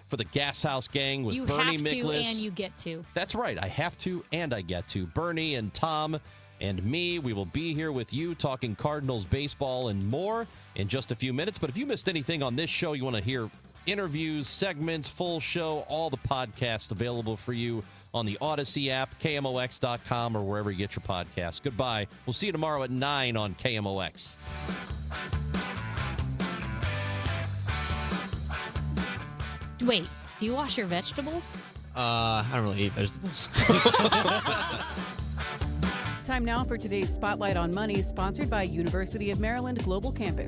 for the Gas House Gang with Bernie Miklasz. You have to and you get to. That's right. I have to and I get to. Bernie and Tom and me, we will be here with you talking Cardinals baseball and more in just a few minutes. But if you missed anything on this show, you want to hear interviews, segments, full show, all the podcasts available for you on the Odyssey app, KMOX.com, or wherever you get your podcasts. Goodbye. We'll see you tomorrow at 9 on KMOX. Wait, do you wash your vegetables? I don't really eat vegetables. Time now for today's Spotlight on Money, sponsored by University of Maryland Global Campus.